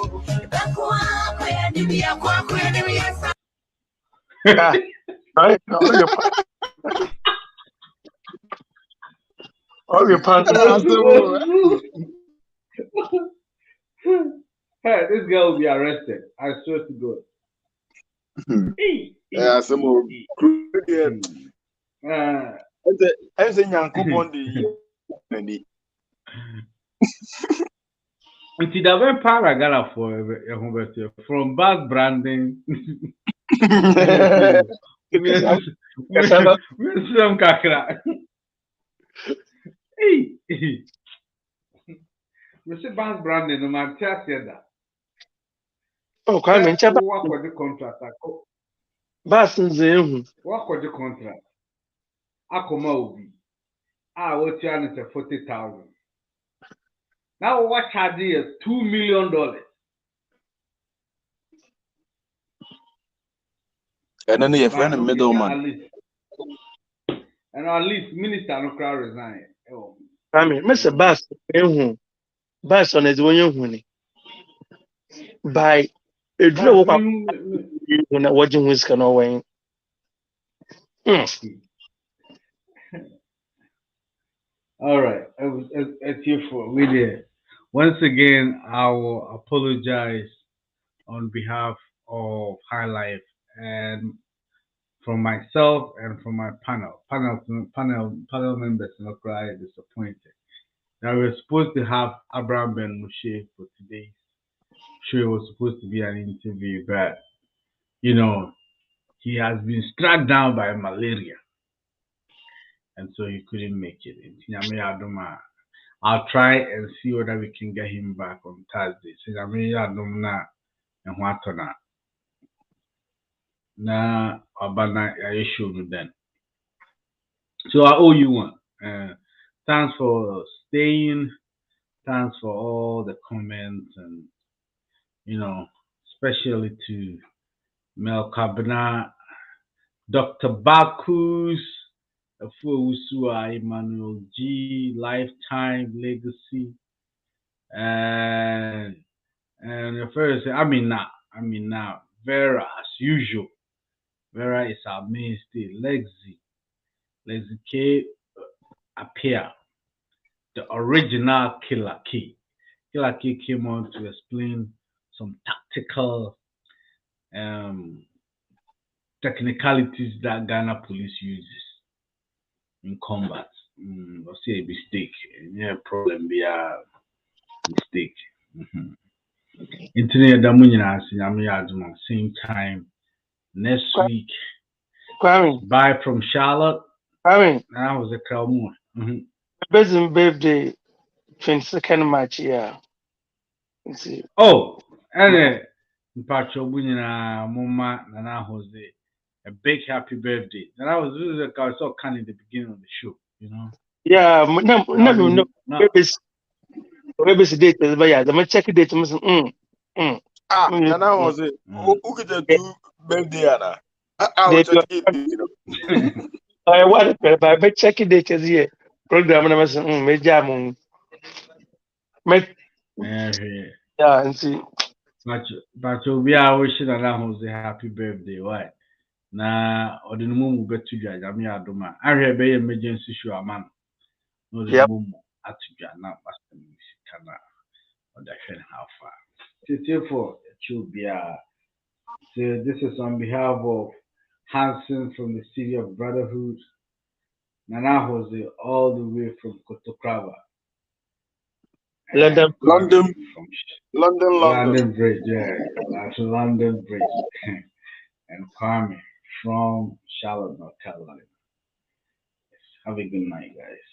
Bekwa kwenim yakwa kwenim yesa. All your pants. Hey, this girl will be arrested. I swear to God. Yeah, some more. I say Yankupon the It's the very paragraph for from bad branding. Some kakra. Mr. Bad branding, no matter that. Oh, come in. What was the contract? What was the contract? Akoma Obi. What you is 40,000. Now what charge is $2 million. And then your friend middleman. And at least minister no crowd resign. I mean, Mr. Bass, Bass on his one by a drill when I watching whisker no way. All right, it's here for we there. Once again, I will apologize on behalf of High Life and from myself and from my panel members. Not quite disappointed. Now we're supposed to have Abraham Ben Moshe for today's show. It was supposed to be an interview, but you know he has been struck down by malaria, and so he couldn't make it. I'll try and see whether we can get him back on Thursday. So I mean, I don't know and what on that. Now, about I issue with them. So I owe you one. Thanks for staying. Thanks for all the comments and especially to Mel Cabana, Dr. Bakus, Afuusua, Emmanuel G, Lifetime Legacy, and the first, I mean now, Vera as usual. Vera is our mainstay. Lexi K appear, the original Killer K. Killer K came on to explain some tactical technicalities that Ghana police uses in combat. I'll say a mistake. Yeah, problem be a mistake. Internet Damunya same time next week. Kwame. Bye from Charlotte. Kwame. That was a crowd more. Best birthday 22nd March, yeah. See. Oh, and Pacho Bunyana Muma Nana Jose. A big happy birthday. And I was so kind in the beginning of the show, Yeah, no. Maybe it's date, but yeah, the check date. Nana was it? Who could do birthday, Anna? I was just kidding. I want to but check date here. Program number major moon. Yeah, and see. But we are wishing Nana Jose happy birthday. Why? Na ọdịnihu mu betụja ajami adoma ahịa ebe emergency show aman n'ọdịnihu mu atụja na mkpasa kana ọdahwe how far. Tete for Chubia. So this is on behalf of Hansen from the City of Brotherhood, Nana Jose all the way from Kotokrava. London Bridge, yeah, that's London Bridge, and Kwame from Charlotte, North Carolina. Have a good night, guys.